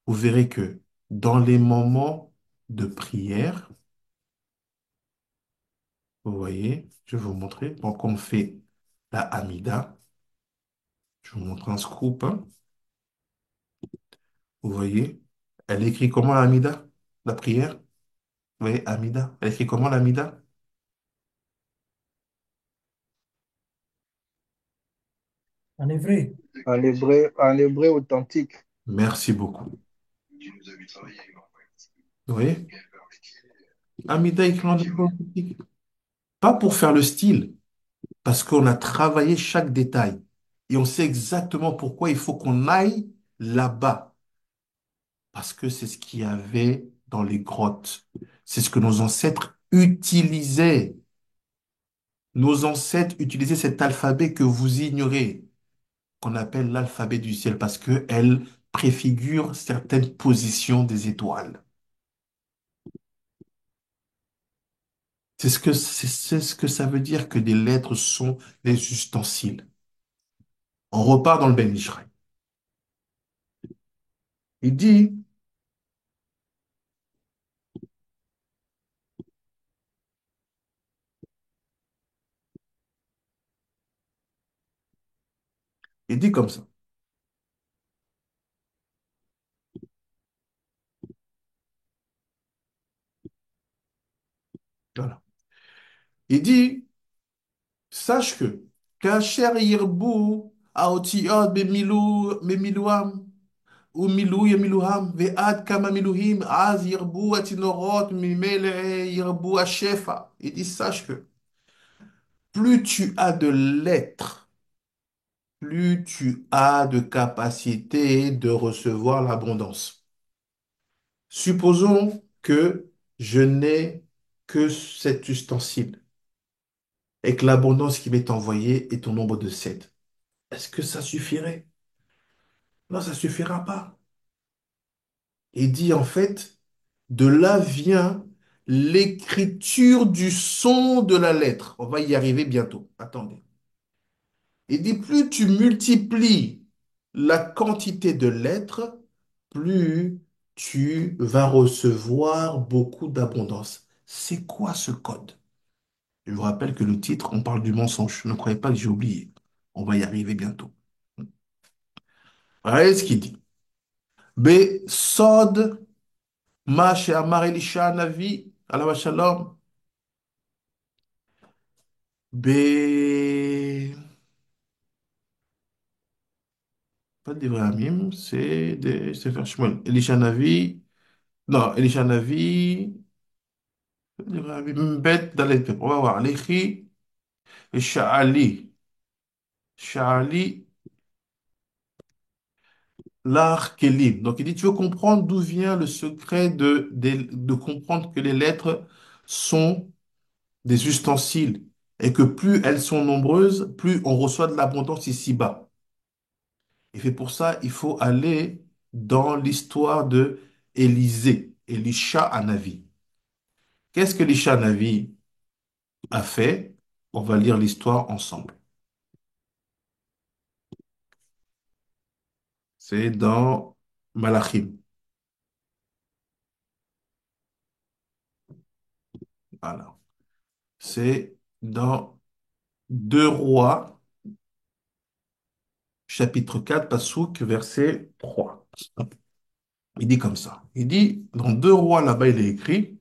[SPEAKER 1] Vous verrez que dans les moments de prière, vous voyez, je vais vous montrer, donc on fait la Hamida, je vous montre un scoop, hein. Vous voyez, elle écrit comment la Hamida, la prière? Vous voyez, Hamida, elle écrit comment la Hamida?
[SPEAKER 2] En hébreu.
[SPEAKER 3] En hébreu authentique.
[SPEAKER 1] Merci beaucoup. Vous voyez, Hamida écrit en hébreu authentique. Pas pour faire le style, parce qu'on a travaillé chaque détail et on sait exactement pourquoi il faut qu'on aille là-bas, parce que c'est ce qu'il y avait dans les grottes. C'est ce que nos ancêtres utilisaient. Nos ancêtres utilisaient cet alphabet que vous ignorez, qu'on appelle l'alphabet du ciel, parce que elle préfigure certaines positions des étoiles. C'est ce que ça veut dire que des lettres sont des ustensiles. On repart dans le Ben Mishraï. Il dit, il dit comme ça. Voilà. Il dit, sache que, Kacher yirbu aotiot bemiluam, ou milou yemiluham, ve'ad kama miluhim, az yirbu atinorot, mimele yirbu ashefa. Il dit, sache que, plus tu as de lettres, plus tu as de capacité de recevoir l'abondance. Supposons que je n'ai que cet ustensile et que l'abondance qui m'est envoyée est au nombre de 7. Est-ce que ça suffirait? Non, ça suffira pas. Il dit en fait, de là vient l'écriture du son de la lettre. On va y arriver bientôt. Attendez. Il dit, plus tu multiplies la quantité de lettres, plus tu vas recevoir beaucoup d'abondance. C'est quoi ce code? Je vous rappelle que le titre, on parle du mensonge. Ne croyez pas que j'ai oublié. On va y arriver bientôt. Regardez ce qu'il dit. B. Sod, ma Amar Elisha Navi, Allah Shalom. B. Pas des vrais Amim, c'est des Sefer Shmuel. Elisha Navi. Non, Elisha Navi. Des vrais Amim. Bet Dalet Pep. On va voir. L'écrit. Et Sha'ali. Sha'ali. L'art Kélim. Donc il dit, tu veux comprendre d'où vient le secret de comprendre que les lettres sont des ustensiles et que plus elles sont nombreuses, plus on reçoit de l'abondance ici-bas. Et fait pour ça, il faut aller dans l'histoire de Élisée, Elisha Hanavi. Qu'est-ce que Elisha Hanavi a fait? On va lire l'histoire ensemble. C'est dans Malachim. Voilà. C'est dans Deux Rois, chapitre 4, Passouk, verset 3. Il dit comme ça. Il dit, dans Deux Rois, là-bas, il est écrit,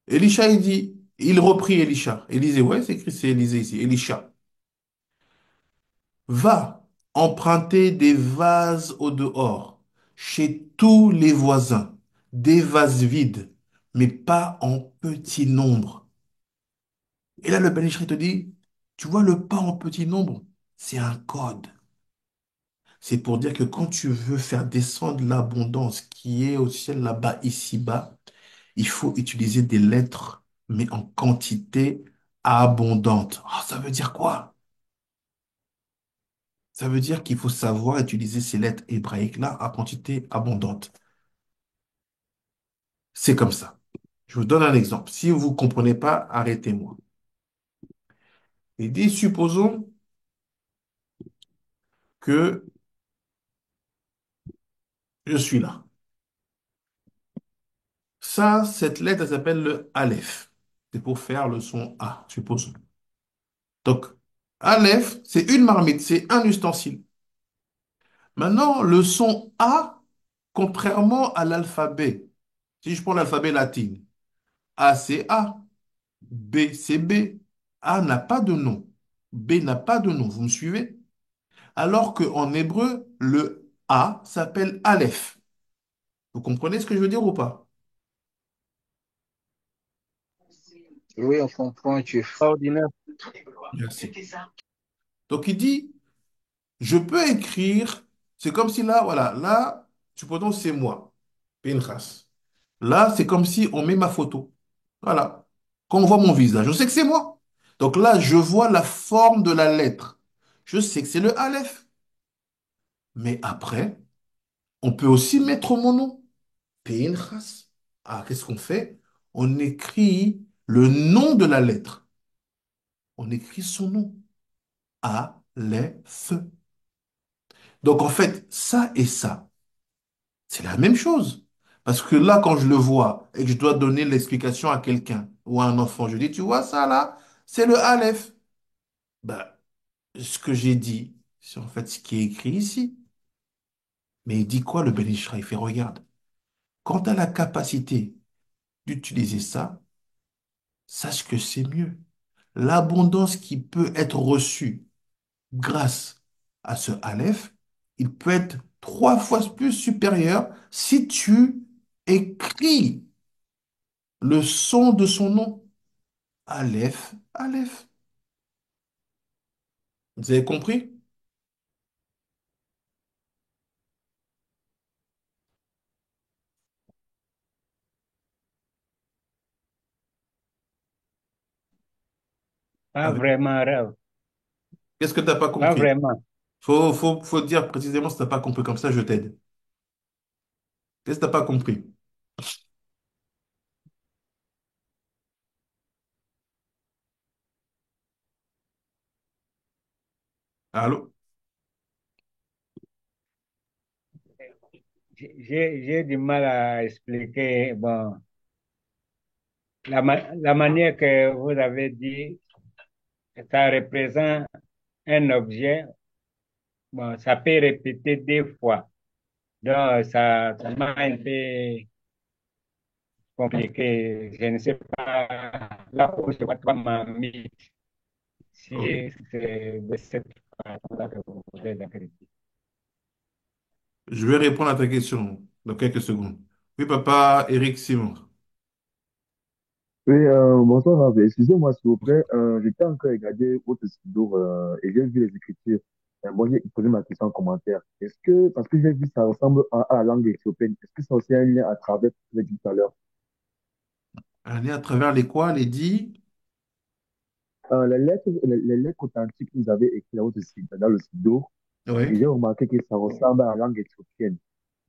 [SPEAKER 1] Elisha, il dit, il reprit Elisha. Élisée, ouais, c'est écrit, c'est Élisée ici. Elisha, va emprunter des vases au dehors, chez tous les voisins, des vases vides, mais pas en petit nombre. Et là, le Ben Ishai te dit, tu vois, le pas en petit nombre, c'est un code. C'est pour dire que quand tu veux faire descendre l'abondance qui est au ciel là-bas, ici-bas, il faut utiliser des lettres, mais en quantité abondante. Ah, ça veut dire quoi? Ça veut dire qu'il faut savoir utiliser ces lettres hébraïques-là à quantité abondante. C'est comme ça. Je vous donne un exemple. Si vous ne comprenez pas, arrêtez-moi. Il dit, supposons que je suis là. Ça, cette lettre, elle s'appelle le Aleph. C'est pour faire le son A, supposons. Donc, Aleph, c'est une marmite, c'est un ustensile. Maintenant, le son A, contrairement à l'alphabet, si je prends l'alphabet latin, A c'est A, B c'est B, A n'a pas de nom, B n'a pas de nom, vous me suivez? Alors qu'en hébreu, le A s'appelle Aleph. Vous comprenez ce que je veux dire ou pas?
[SPEAKER 3] Oui, on comprend, tu
[SPEAKER 4] Extraordinaire.
[SPEAKER 1] Merci. Donc il dit, je peux écrire, c'est comme si là, voilà, là, supposons c'est moi, Pinchas. Là, c'est comme si on met ma photo. Voilà. Quand on voit mon visage, je sais que c'est moi. Donc là, je vois la forme de la lettre. Je sais que c'est le Aleph. Mais après, on peut aussi mettre mon nom. Pinchas. Ah, qu'est-ce qu'on fait? On écrit le nom de la lettre. On écrit son nom. Aleph. Donc en fait, ça et ça, c'est la même chose. Parce que là, quand je le vois et que je dois donner l'explication à quelqu'un ou à un enfant, je dis, tu vois ça là, c'est le Aleph. Ben, ce que j'ai dit, c'est en fait ce qui est écrit ici. Mais il dit quoi le Ben Ishra? Il fait, regarde, quand tu as la capacité d'utiliser ça, sache que c'est mieux. L'abondance qui peut être reçue grâce à ce Aleph, il peut être 3 fois plus supérieur si tu écris le son de son nom. Aleph, Aleph. Vous avez compris?
[SPEAKER 8] Pas
[SPEAKER 1] Avec-
[SPEAKER 8] vraiment rêve.
[SPEAKER 1] Qu'est-ce que tu n'as pas
[SPEAKER 8] Pas
[SPEAKER 1] compris?
[SPEAKER 8] vraiment.
[SPEAKER 1] Faut dire précisément si tu n'as pas compris. Comme ça, je t'aide. Qu'est-ce que tu n'as pas compris? Allô?
[SPEAKER 8] J'ai du mal à expliquer. Bon, la manière que vous avez dit, ça représente un objet, bon, ça peut répéter deux fois. Donc, ça m'a un peu compliqué. Je ne sais pas là où je vois ma mis.
[SPEAKER 1] Ok.
[SPEAKER 8] Si c'est de cette façon-là que vous posez la question.
[SPEAKER 1] Je vais répondre à ta question dans quelques secondes. Oui, papa, Eric Simon.
[SPEAKER 9] Oui, bonsoir, Ravé. Excusez-moi, s'il vous plaît. J'étais en train de regarder votre site et j'ai vu les écritures. Moi, j'ai posé ma question en commentaire. Parce que j'ai vu ça ressemble à la langue éthiopienne, est-ce que ça a aussi un lien à travers ce que vous avez dit tout à l'heure?
[SPEAKER 1] Aller à travers les quoi, les dix?
[SPEAKER 9] Les lettres authentiques que vous avez écrites dans votre site, dans le site et
[SPEAKER 1] Oui.
[SPEAKER 9] j'ai remarqué que ça ressemble à la langue éthiopienne.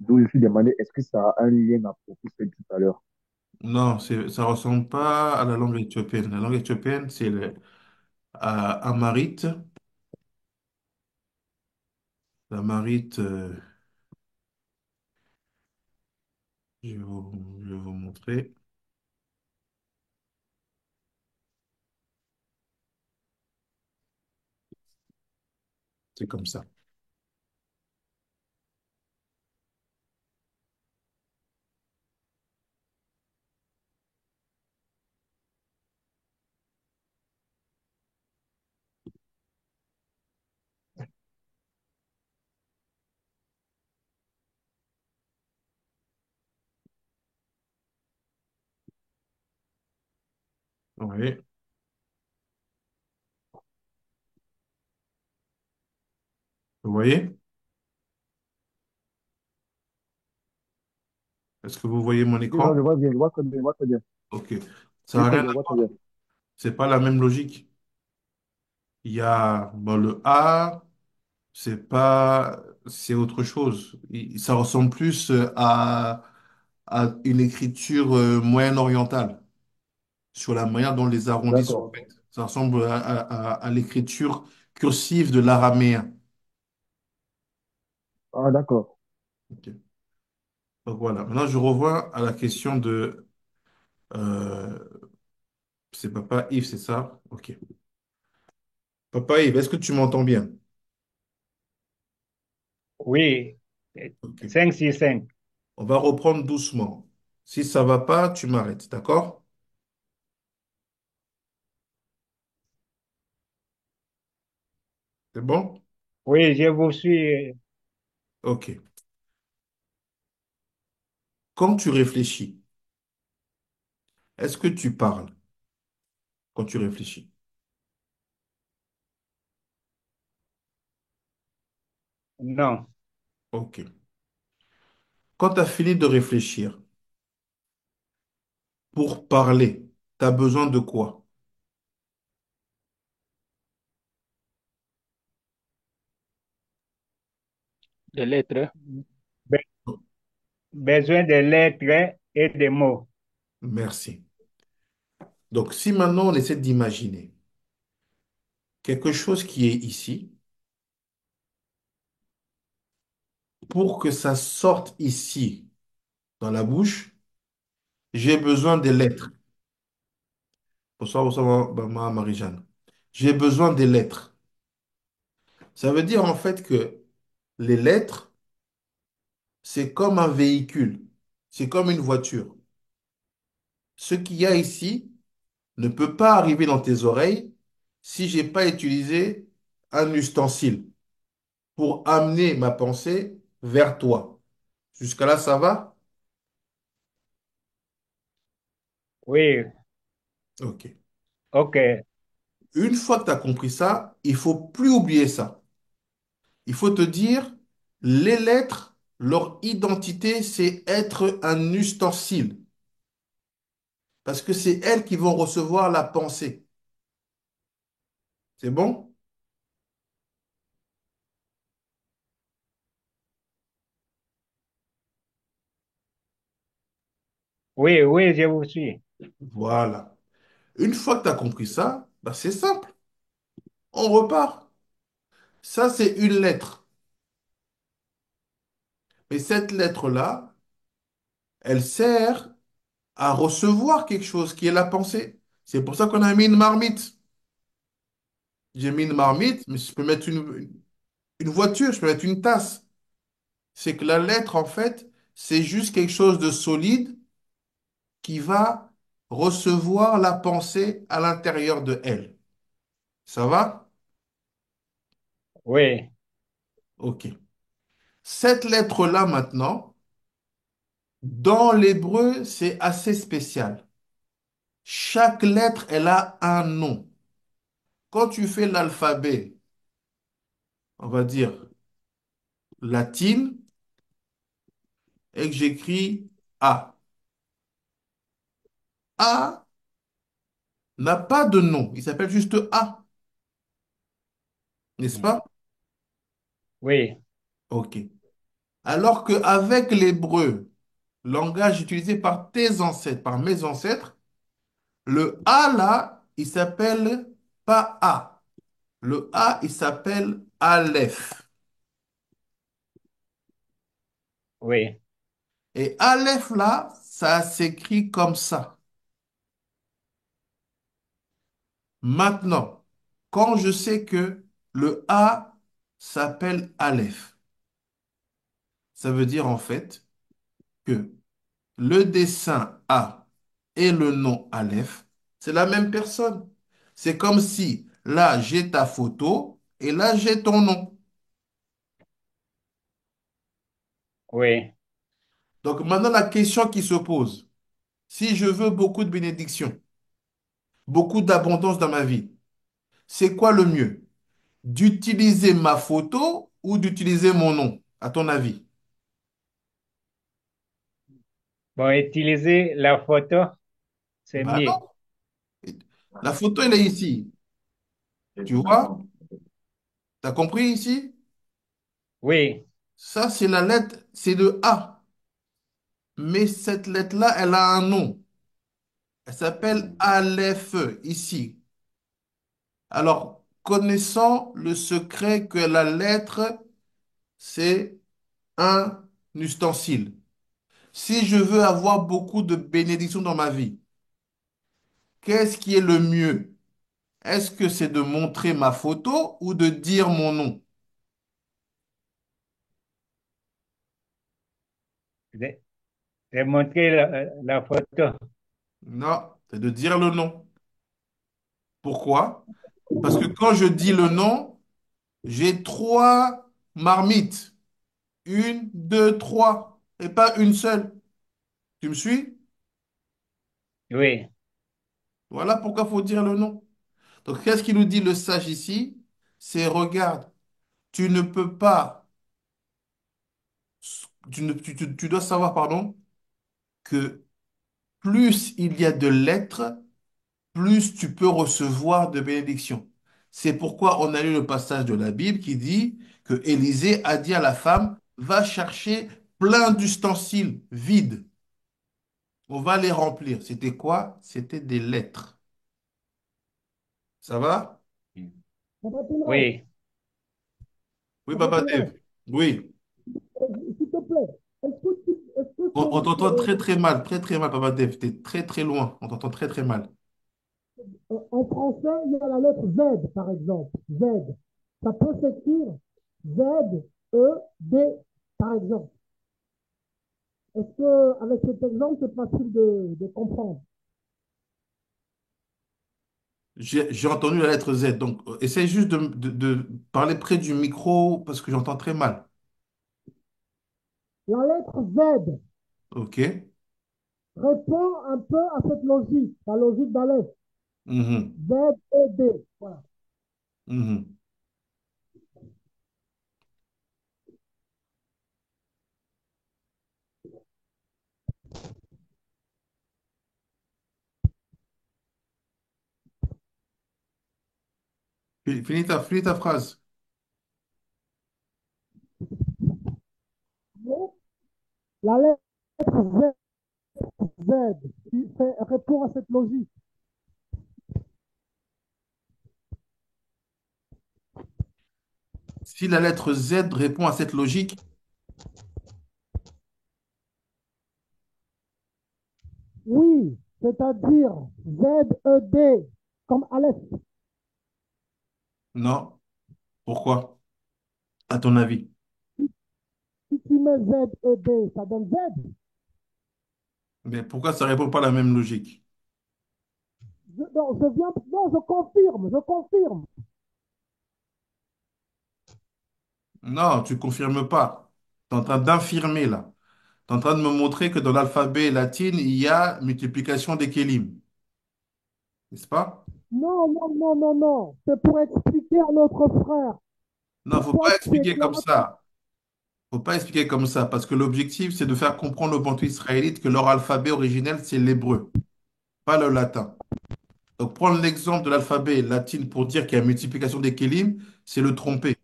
[SPEAKER 9] D'où je me suis demandé, est-ce que ça a un lien à propos de ce que vous avez dit tout à l'heure?
[SPEAKER 1] Non, ça ressemble pas à la langue éthiopienne. La langue éthiopienne, c'est le Amharite. L'Amharite, je vais vous montrer. C'est comme ça. Oui. Vous voyez? Est-ce que vous voyez mon
[SPEAKER 9] Oui, non, je
[SPEAKER 1] écran?
[SPEAKER 9] vois bien, je vois très bien, je vois très bien.
[SPEAKER 1] Ok. Ça
[SPEAKER 9] Oui,
[SPEAKER 1] n'a
[SPEAKER 9] très
[SPEAKER 1] rien
[SPEAKER 9] bien, je
[SPEAKER 1] à
[SPEAKER 9] vois très
[SPEAKER 1] voir.
[SPEAKER 9] bien.
[SPEAKER 1] C'est pas la même logique. Il y a bon, le A, c'est pas, c'est autre chose. Ça ressemble plus à une écriture moyenne-orientale sur la manière dont les arrondis sont
[SPEAKER 9] D'accord.
[SPEAKER 1] faits. Ça ressemble à l'écriture cursive de l'araméen.
[SPEAKER 9] Ah, d'accord.
[SPEAKER 1] Ok. Donc voilà. Maintenant, je reviens à la question de. euh, c'est Papa Yves, c'est ça? Ok. Papa Yves, est-ce que tu m'entends bien?
[SPEAKER 8] Oui,
[SPEAKER 1] Ok.
[SPEAKER 8] 565.
[SPEAKER 1] On va reprendre doucement. Si ça va pas, tu m'arrêtes, d'accord? C'est bon?
[SPEAKER 8] Oui, je vous suis.
[SPEAKER 1] Ok. Quand tu réfléchis, est-ce que tu parles quand tu réfléchis?
[SPEAKER 8] Non,
[SPEAKER 1] Ok. Quand tu as fini de réfléchir, pour parler, tu as besoin de quoi?
[SPEAKER 4] Des lettres.
[SPEAKER 8] Be- besoin de lettres et de mots.
[SPEAKER 1] Merci. Donc, si maintenant on essaie d'imaginer quelque chose qui est ici, pour que ça sorte ici dans la bouche, j'ai besoin des lettres. Bonsoir, bonsoir, maman Marie-Jeanne. J'ai besoin des lettres. Ça veut dire en fait que les lettres, c'est comme un véhicule, c'est comme une voiture. Ce qu'il y a ici ne peut pas arriver dans tes oreilles si j'ai pas utilisé un ustensile pour amener ma pensée vers toi. Jusqu'à là, ça va?
[SPEAKER 8] Oui,
[SPEAKER 1] Ok.
[SPEAKER 8] ok.
[SPEAKER 1] Une fois que tu as compris ça, il faut plus oublier ça. Il faut te dire, les lettres, leur identité, c'est être un ustensile. Parce que c'est elles qui vont recevoir la pensée. C'est bon?
[SPEAKER 8] Oui, oui, je vous suis.
[SPEAKER 1] Voilà. Une fois que tu as compris ça, bah, c'est simple. On repart. Ça, c'est une lettre. Mais cette lettre-là, elle sert à recevoir quelque chose qui est la pensée. C'est pour ça qu'on a mis une marmite. J'ai mis une marmite, mais je peux mettre une voiture, je peux mettre une tasse. C'est que la lettre, en fait, c'est juste quelque chose de solide qui va recevoir la pensée à l'intérieur de elle. Ça va?
[SPEAKER 8] Oui,
[SPEAKER 1] OK. Cette lettre-là, maintenant, dans l'hébreu, c'est assez spécial. Chaque lettre, elle a un nom. Quand tu fais l'alphabet, on va dire latine, et que j'écris A. A n'a pas de nom, il s'appelle juste A, n'est-ce pas?
[SPEAKER 8] oui,
[SPEAKER 1] OK. Alors qu'avec l'hébreu, langage utilisé par tes ancêtres, par mes ancêtres, le A là, il s'appelle pas A. Le A, il s'appelle Aleph.
[SPEAKER 8] oui,
[SPEAKER 1] Et Aleph là, ça s'écrit comme ça. Maintenant, quand je sais que le A s'appelle Aleph, ça veut dire en fait que le dessin A et le nom Aleph, c'est la même personne. C'est comme si là, j'ai ta photo et là, j'ai ton nom.
[SPEAKER 8] oui.
[SPEAKER 1] Donc maintenant, la question qui se pose, si je veux beaucoup de bénédictions, beaucoup d'abondance dans ma vie, c'est quoi le mieux? D'utiliser ma photo ou d'utiliser mon nom, à ton avis?
[SPEAKER 8] Bon, utiliser la photo, c'est
[SPEAKER 1] Bah
[SPEAKER 8] mieux.
[SPEAKER 1] non. La photo, elle est ici. Tu vois? Tu as compris ici?
[SPEAKER 8] Oui,
[SPEAKER 1] Ça, c'est la lettre, c'est le A. Mais cette lettre-là, elle a un nom. Elle s'appelle Aleph ici. Alors, connaissant le secret que la lettre, c'est un ustensile. Si je veux avoir beaucoup de bénédictions dans ma vie, qu'est-ce qui est le mieux? Est-ce que c'est de montrer ma photo ou de dire mon nom?
[SPEAKER 8] j'ai j'ai montré la photo.
[SPEAKER 1] Non, c'est de dire le nom. Pourquoi? Parce que quand je dis le nom, j'ai trois marmites. Une, deux, trois, et pas une seule. Tu me suis?
[SPEAKER 8] Oui,
[SPEAKER 1] Voilà pourquoi il faut dire le nom. Donc, qu'est-ce qu'il nous dit le sage ici? C'est, regarde, tu ne peux pas, tu dois savoir, pardon, que plus il y a de lettres, plus tu peux recevoir de bénédictions. C'est pourquoi on a lu le passage de la Bible qui dit que Élisée a dit à la femme, va chercher plein d'ustensiles vides. On va les remplir. C'était quoi? C'était des lettres. Ça va?
[SPEAKER 7] Papa Touré,
[SPEAKER 8] oui.
[SPEAKER 1] Oui,
[SPEAKER 7] Papa
[SPEAKER 1] Papa
[SPEAKER 7] Touré,
[SPEAKER 1] Dave. Oui.
[SPEAKER 7] s'il te plaît, est-ce que
[SPEAKER 1] On t'entend très très mal, Papa Dave. T'es très très loin. On t'entend très très mal.
[SPEAKER 7] en français, il y a la lettre Z, par exemple. Z. Ça peut s'écrire Z, E, D, par exemple. Est-ce que, avec cet exemple, c'est facile de comprendre?
[SPEAKER 1] J'ai entendu la lettre Z. Donc, essaye juste de parler près du micro parce que j'entends très mal.
[SPEAKER 7] La lettre Z
[SPEAKER 1] OK?
[SPEAKER 7] répond un peu à cette logique, la logique d'Aleph.
[SPEAKER 1] Mhm.
[SPEAKER 7] Z, E, D. Voilà.
[SPEAKER 1] Mhm. Finis ta phrase.
[SPEAKER 7] Mais la lettre Z répond à cette logique.
[SPEAKER 1] Si la lettre Z répond à cette logique,
[SPEAKER 7] Oui, c'est-à-dire Z-E-D, comme Aleph.
[SPEAKER 1] Non. Pourquoi? À ton avis?
[SPEAKER 7] Si tu mets Z-E-D, ça donne Z.
[SPEAKER 1] Mais pourquoi ça répond pas à la même logique?
[SPEAKER 7] Non, je confirme.
[SPEAKER 1] Non, tu confirmes pas. Tu es en train d'infirmer là. Tu es en train de me montrer que dans l'alphabet latin, il y a multiplication des kélim. N'est-ce pas?
[SPEAKER 7] Non, non, non, non, non. C'est pour expliquer à notre frère
[SPEAKER 1] Non, faut
[SPEAKER 7] pourquoi
[SPEAKER 1] pas
[SPEAKER 7] tu
[SPEAKER 1] expliquer comme
[SPEAKER 7] éclates.
[SPEAKER 1] ça. Faut pas expliquer comme ça, parce que l'objectif, c'est de faire comprendre aux bantous israélites que leur alphabet originel, c'est l'hébreu, pas le latin. Donc, prendre l'exemple de l'alphabet latin pour dire qu'il y a multiplication des kélim, c'est le tromper.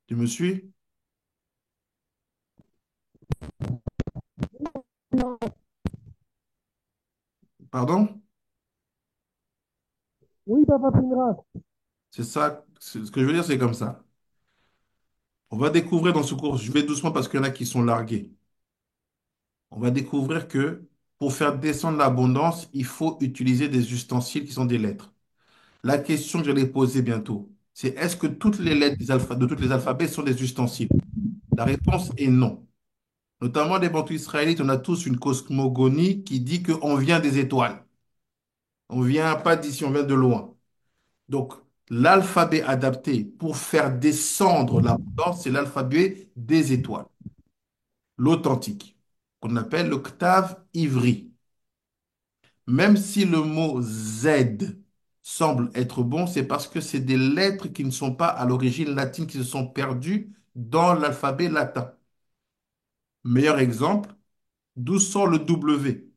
[SPEAKER 1] Tu me suis? Pardon?
[SPEAKER 7] Oui, Papa Pingras.
[SPEAKER 1] C'est ça, ce que je veux dire, c'est comme ça. On va découvrir dans ce cours, je vais doucement parce qu'il y en a qui sont largués. On va découvrir que pour faire descendre l'abondance, il faut utiliser des ustensiles qui sont des lettres. La question que j'allais poser bientôt, c'est est-ce que toutes les lettres de tous les alphabets sont des ustensiles? La réponse est non. Notamment les bantous israélites, on a tous une cosmogonie qui dit qu'on vient des étoiles. On vient pas d'ici, on vient de loin. Donc, l'alphabet adapté pour faire descendre l'abondance, c'est l'alphabet des étoiles, l'authentique, qu'on appelle l'octave ivri. Même si le mot Z semble être bon, c'est parce que c'est des lettres qui ne sont pas à l'origine latine, qui se sont perdues dans l'alphabet latin. Meilleur exemple, d'où sort le W?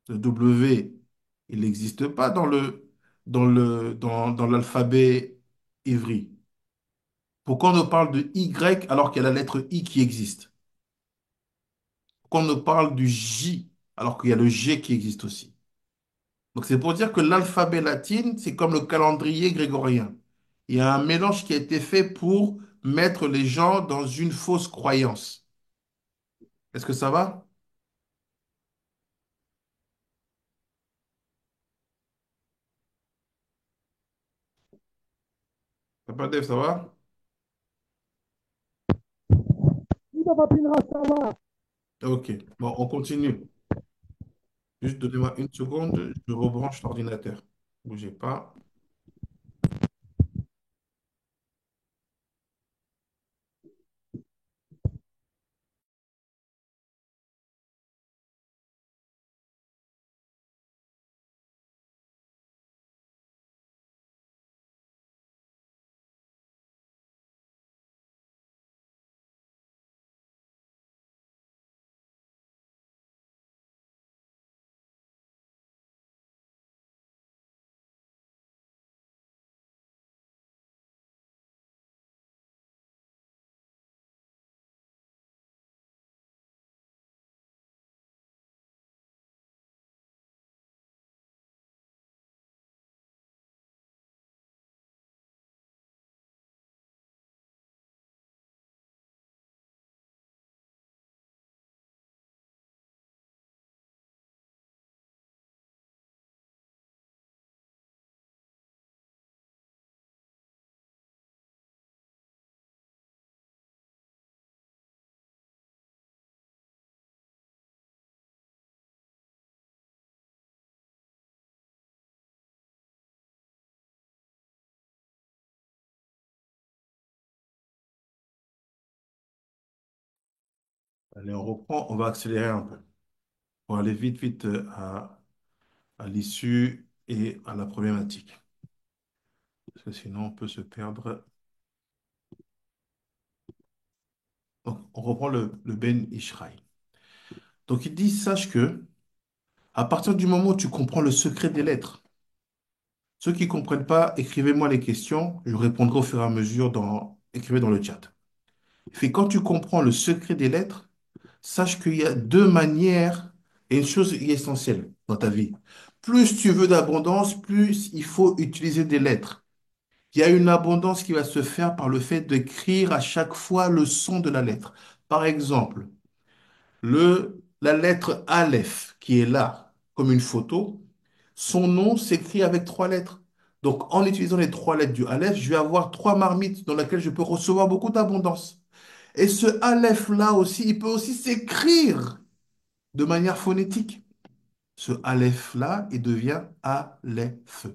[SPEAKER 1] Le W, il n'existe pas dans l'alphabet ivri. Pourquoi on nous parle de Y alors qu'il y a la lettre I qui existe? Pourquoi on nous parle du J alors qu'il y a le G qui existe aussi? Donc c'est pour dire que l'alphabet latin, c'est comme le calendrier grégorien. Il y a un mélange qui a été fait pour mettre les gens dans une fausse croyance. Est-ce que ça va? Papa Dev, ça va?
[SPEAKER 7] Oui, Papa Pingras, ça va.
[SPEAKER 1] Ok, bon, on continue. Juste donnez-moi une seconde, je rebranche l'ordinateur. Bougez pas. Allez, on reprend, on va accélérer un peu pour aller vite, vite à l'issue et à la problématique. Parce que sinon, on peut se perdre. Donc, on reprend le Ben Ishraï. Donc, il dit, sache que à partir du moment où tu comprends le secret des lettres, ceux qui ne comprennent pas, écrivez-moi les questions, je répondrai au fur et à mesure écrivez dans le chat. Il fait, quand tu comprends le secret des lettres, sache qu'il y a deux manières et une chose essentielle dans ta vie. Plus tu veux d'abondance, plus il faut utiliser des lettres. Il y a une abondance qui va se faire par le fait d'écrire à chaque fois le son de la lettre. Par exemple, la lettre Aleph, qui est là, comme une photo, son nom s'écrit avec trois lettres. Donc, en utilisant les trois lettres du Aleph, je vais avoir trois marmites dans lesquelles je peux recevoir beaucoup d'abondance. Et ce Aleph-là aussi, il peut aussi s'écrire de manière phonétique. Ce Aleph-là, il devient Aleph.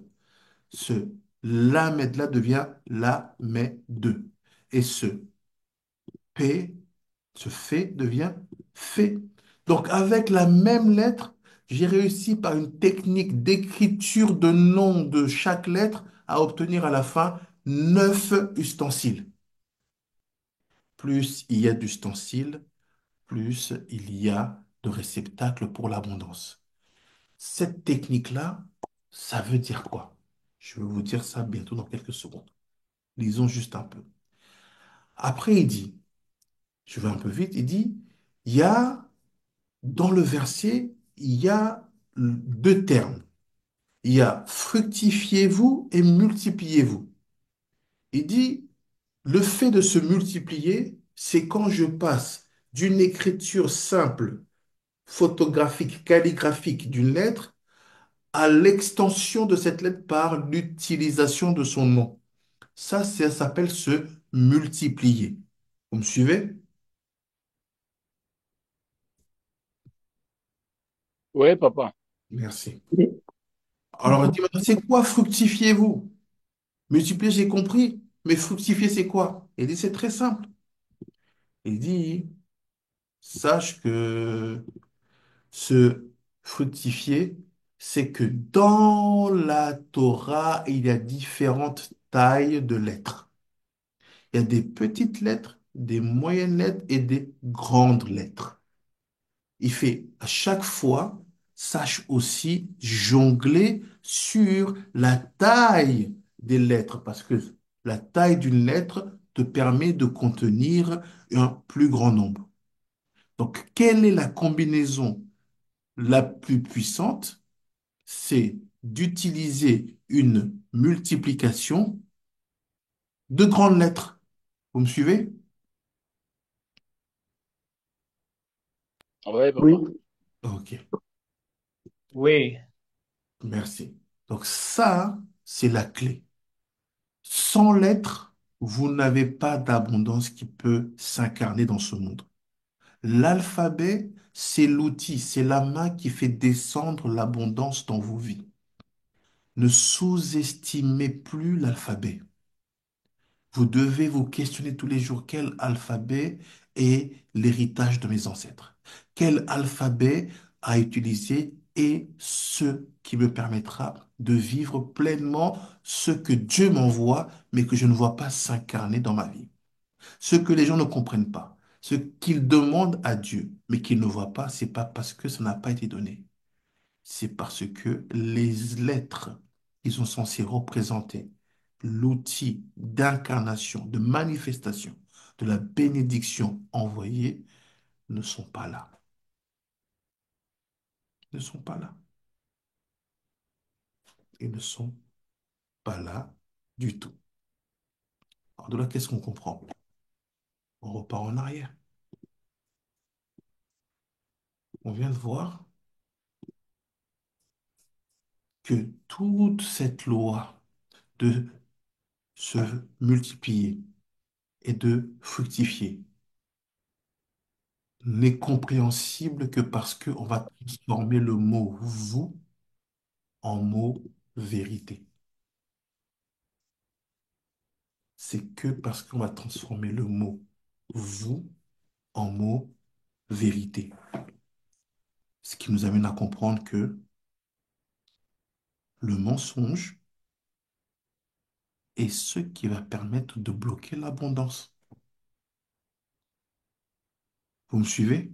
[SPEAKER 1] Ce Lamed-là devient Lamed. Et ce P, ce fait devient fait. Donc, avec la même lettre, j'ai réussi par une technique d'écriture de nom de chaque lettre à obtenir à la fin 9 ustensiles. Plus il y a d'ustensiles, plus il y a de réceptacles pour l'abondance. Cette technique-là, ça veut dire quoi? Je vais vous dire ça bientôt dans quelques secondes. Lisons juste un peu. Après, il dit, je vais un peu vite, il dit, il y a, dans le verset, il y a deux termes. Il y a fructifiez-vous et multipliez-vous. Il dit, le fait de se multiplier, c'est quand je passe d'une écriture simple, photographique, calligraphique d'une lettre, à l'extension de cette lettre par l'utilisation de son nom. Ça s'appelle se multiplier. Vous me suivez?
[SPEAKER 4] Oui, papa.
[SPEAKER 1] Merci.
[SPEAKER 7] Oui.
[SPEAKER 1] Alors, il dit, maintenant, c'est quoi fructifiez-vous? Multiplier, j'ai compris. Mais fructifier, c'est quoi? Il dit, c'est très simple. Il dit, sache que se fructifier, c'est que dans la Torah, il y a différentes tailles de lettres. Il y a des petites lettres, des moyennes lettres et des grandes lettres. Il fait à chaque fois, sache aussi jongler sur la taille des lettres, parce que la taille d'une lettre te permet de contenir un plus grand nombre. Donc, quelle est la combinaison la plus puissante? C'est d'utiliser une multiplication de grandes lettres. Vous me suivez?
[SPEAKER 4] Oui,
[SPEAKER 7] Oui.
[SPEAKER 4] papa.
[SPEAKER 1] Ok,
[SPEAKER 8] Oui,
[SPEAKER 1] merci. Donc ça, c'est la clé. Sans l'être, vous n'avez pas d'abondance qui peut s'incarner dans ce monde. L'alphabet, c'est l'outil, c'est la main qui fait descendre l'abondance dans vos vies. Ne sous-estimez plus l'alphabet. Vous devez vous questionner tous les jours quel alphabet est l'héritage de mes ancêtres. Quel alphabet à utiliser est ce qui me permettra de vivre pleinement ce que Dieu m'envoie, mais que je ne vois pas s'incarner dans ma vie. Ce que les gens ne comprennent pas, ce qu'ils demandent à Dieu, mais qu'ils ne voient pas, c'est pas parce que ça n'a pas été donné. C'est parce que les lettres qui sont censées représenter l'outil d'incarnation, de manifestation de la bénédiction envoyée ne sont pas là. Ne sont pas là. Ils ne sont pas là du tout. Alors de là, qu'est-ce qu'on comprend? On repart en arrière. On vient de voir que toute cette loi de se multiplier et de fructifier n'est compréhensible que parce qu'on va transformer le mot vous en mot vérité. C'est que parce qu'on va transformer le mot vous en mot vérité. Ce qui nous amène à comprendre que le mensonge est ce qui va permettre de bloquer l'abondance. Vous me suivez?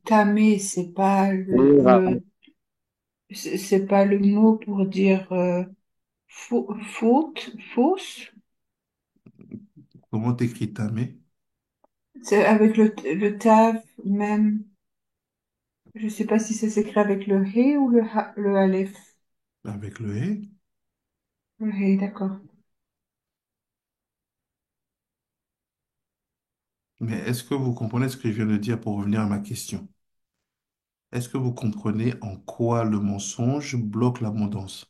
[SPEAKER 5] Tamé, c'est pas
[SPEAKER 3] Oui,
[SPEAKER 5] c'est pas le mot pour dire faute, fausse.
[SPEAKER 1] Comment t'écris tamé?
[SPEAKER 5] C'est avec le tav même. Je sais pas si ça s'écrit avec le he ou le aleph.
[SPEAKER 1] Avec le hé?
[SPEAKER 5] Le he, d'accord.
[SPEAKER 1] Mais est-ce que vous comprenez ce que je viens de dire pour revenir à ma question? Est-ce que vous comprenez en quoi le mensonge bloque l'abondance?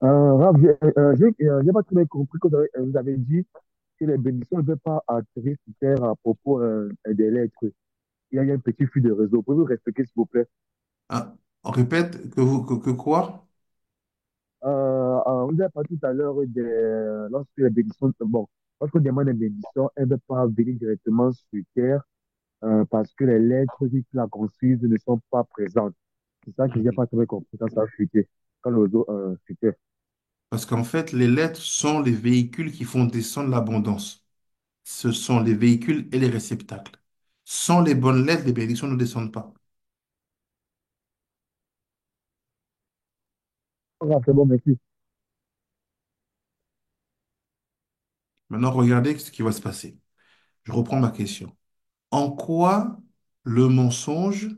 [SPEAKER 9] Raph, j'ai pas très bien compris que vous avez dit que les bénédictions ne peuvent pas atterrir sur terre à propos des lettres. Il y a un petit flux de réseau. Pouvez-vous respecter, s'il vous plaît?
[SPEAKER 1] Ah, on répète que quoi?
[SPEAKER 9] Vous avez parlé tout à l'heure lorsque les bénédictions, bon, lorsqu'on demande des bénédictions, elles ne peuvent pas venir directement sur terre parce que les lettres qui la construisent ne sont pas présentes. C'est ça que j'ai pas très bien compris quand ça a fuité, quand le réseau fuitait.
[SPEAKER 1] Parce qu'en fait, les lettres sont les véhicules qui font descendre l'abondance. Ce sont les véhicules et les réceptacles. Sans les bonnes lettres, les bénédictions ne descendent pas.
[SPEAKER 9] Ah, c'est bon, merci.
[SPEAKER 1] Maintenant, regardez ce qui va se passer. Je reprends ma question. En quoi le mensonge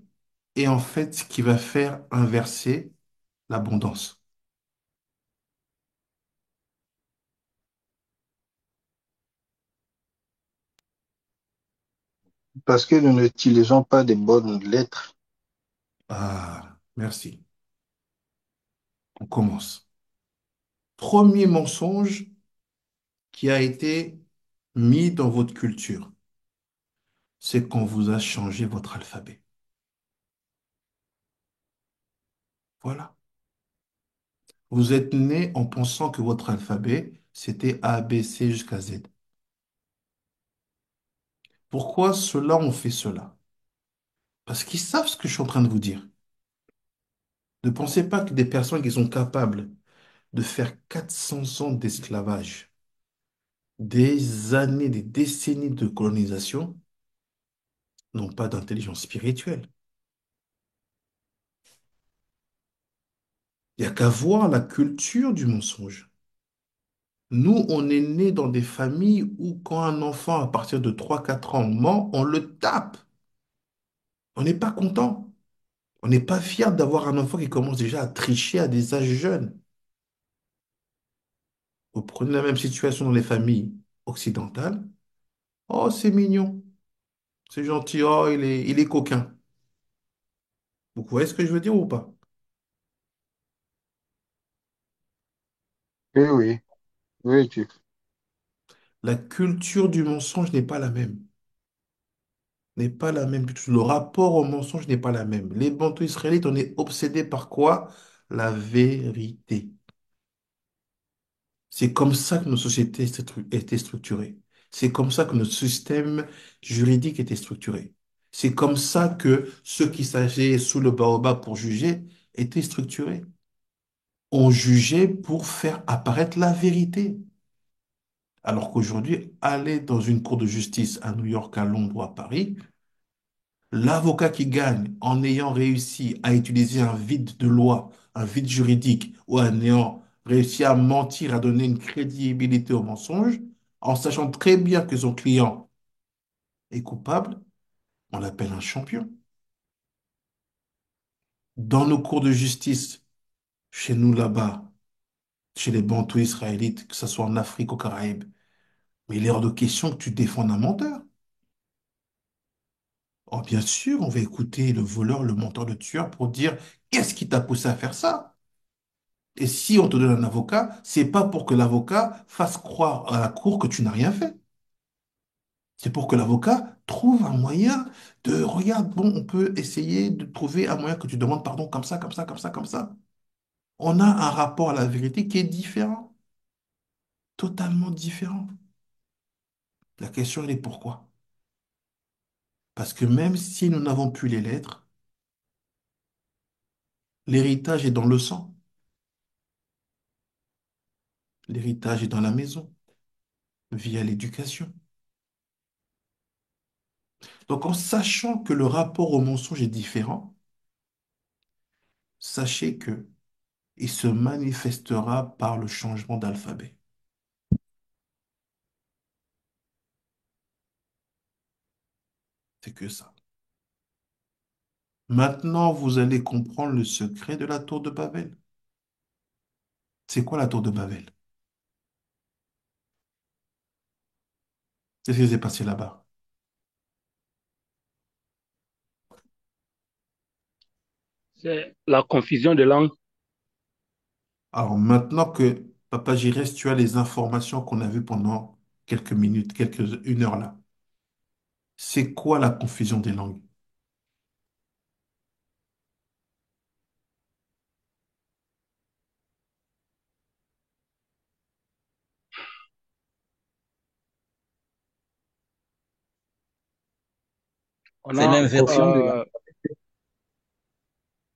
[SPEAKER 1] est en fait ce qui va faire inverser l'abondance?
[SPEAKER 3] Parce que nous n'utilisons pas de bonnes lettres.
[SPEAKER 1] Ah, merci. On commence. Premier mensonge qui a été mis dans votre culture, c'est qu'on vous a changé votre alphabet. Voilà. Vous êtes né en pensant que votre alphabet, c'était A, B, C jusqu'à Z. Pourquoi cela ont fait cela? Parce qu'ils savent ce que je suis en train de vous dire. Ne pensez pas que des personnes qui sont capables de faire 400 ans d'esclavage, des années, des décennies de colonisation, n'ont pas d'intelligence spirituelle. Il n'y a qu'à voir la culture du mensonge. Nous, on est nés dans des familles où quand un enfant, à partir de 3, 4 ans, ment, on le tape. On n'est pas content. On n'est pas fier d'avoir un enfant qui commence déjà à tricher à des âges jeunes. Vous prenez la même situation dans les familles occidentales. Oh, c'est mignon, c'est gentil, oh, il est coquin. Vous voyez ce que je veux dire ou pas?
[SPEAKER 3] Oui, oui, oui,
[SPEAKER 1] La culture du mensonge n'est pas la même. N'est pas la même du tout. Le rapport au mensonge n'est pas la même. Les bantous israélites, on est obsédés par quoi? La vérité. C'est comme ça que nos sociétés étaient structurées. C'est comme ça que notre système juridique était structuré. C'est comme ça que ceux qui s'agisaient sous le baobab pour juger étaient structurés. On jugeait pour faire apparaître la vérité. Alors qu'aujourd'hui, aller dans une cour de justice à New York, à Londres ou à Paris, l'avocat qui gagne en ayant réussi à utiliser un vide de loi, un vide juridique, ou en ayant réussi à mentir, à donner une crédibilité au mensonge, en sachant très bien que son client est coupable, on l'appelle un champion. Dans nos cours de justice, chez nous là-bas, chez les bantous israélites, que ce soit en Afrique, aux Caraïbes, mais il est hors de question que tu défendes un menteur. Oh, bien sûr, on va écouter le voleur, le menteur, le tueur pour dire qu'est-ce qui t'a poussé à faire ça? Et si on te donne un avocat, c'est pas pour que l'avocat fasse croire à la cour que tu n'as rien fait. C'est pour que l'avocat trouve un moyen de, regarde, bon, on peut essayer de trouver un moyen que tu demandes pardon comme ça, comme ça, comme ça, comme ça. On a un rapport à la vérité qui est différent, totalement différent. La question, elle est pourquoi? Parce que même si nous n'avons plus les lettres, l'héritage est dans le sang, l'héritage est dans la maison, via l'éducation. Donc en sachant que le rapport au mensonge est différent, sachez que il se manifestera par le changement d'alphabet. C'est que ça. Maintenant, vous allez comprendre le secret de la tour de Babel. C'est quoi la tour de Babel? Qu'est-ce qui s'est passé là-bas?
[SPEAKER 4] C'est la confusion de langue.
[SPEAKER 1] Alors maintenant que Papa Giresse, tu as les informations qu'on a vues pendant quelques minutes, une heure là, c'est quoi la confusion des langues?
[SPEAKER 4] On
[SPEAKER 2] C'est
[SPEAKER 4] a,
[SPEAKER 2] l'inversion de la...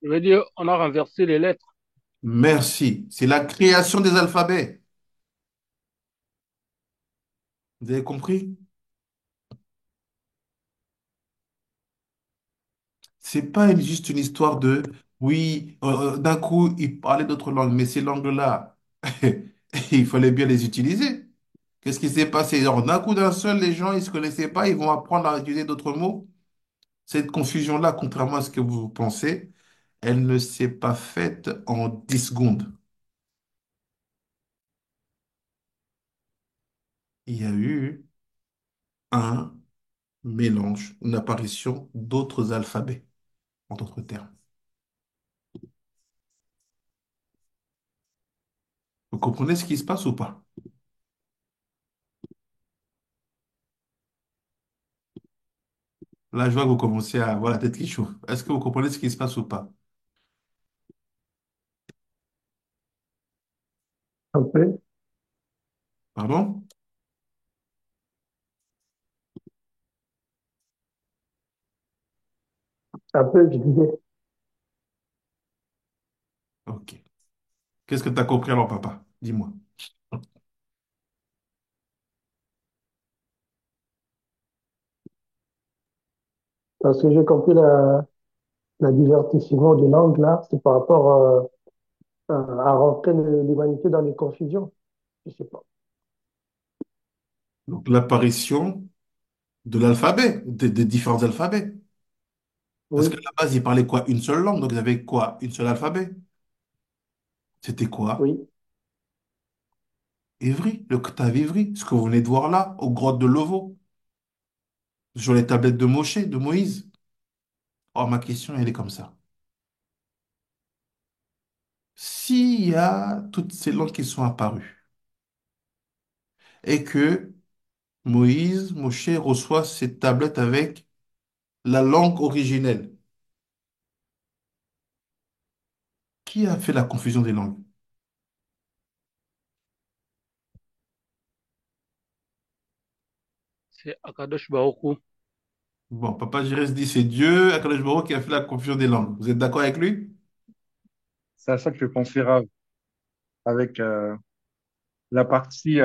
[SPEAKER 4] je veux dire, on a renversé les lettres.
[SPEAKER 1] Merci. C'est la création des alphabets. Vous avez compris? C'est pas juste une histoire de, oui, d'un coup, ils parlaient d'autres langues, mais ces langues-là, il fallait bien les utiliser. Qu'est-ce qui s'est passé? Genre, d'un coup, d'un seul, les gens, ils se connaissaient pas, ils vont apprendre à utiliser d'autres mots. Cette confusion-là, contrairement à ce que vous pensez, elle ne s'est pas faite en 10 secondes. Il y a eu un mélange, une apparition d'autres alphabets, en d'autres termes. Vous comprenez ce qui se passe ou pas? Là, je vois que vous commencez à avoir la tête qui chauffe. Est-ce que vous comprenez ce qui se passe ou pas?
[SPEAKER 7] Un peu,
[SPEAKER 1] Pardon?
[SPEAKER 7] un peu, je disais.
[SPEAKER 1] Ok. Qu'est-ce que tu as compris alors, papa? Dis-moi.
[SPEAKER 7] Parce que j'ai compris la divertissement de langue, là, c'est par rapport à rentrer l'humanité dans les confusions. Je sais pas.
[SPEAKER 1] Donc, l'apparition de l'alphabet, des différents alphabets. Parce
[SPEAKER 7] Oui,
[SPEAKER 1] qu'à la base, ils parlaient quoi? Une seule langue. Donc, ils avaient quoi? Une seule alphabet. C'était quoi?
[SPEAKER 7] oui.
[SPEAKER 1] Évry, le Ktav Ivri, ce que vous venez de voir là, aux grottes de Lovo, sur les tablettes de Moshe, de Moïse. Oh, ma question, elle est comme ça. S'il y a toutes ces langues qui sont apparues et que Moshe reçoit ces tablettes avec la langue originelle, qui a fait la confusion des langues?
[SPEAKER 4] C'est Akadosh Baoku.
[SPEAKER 1] Bon, Papa Giresse dit c'est Dieu, Akadosh Baruch, qui a fait la confusion des langues. Vous êtes d'accord avec lui?
[SPEAKER 6] C'est à ça que je pensais, Rav, avec la partie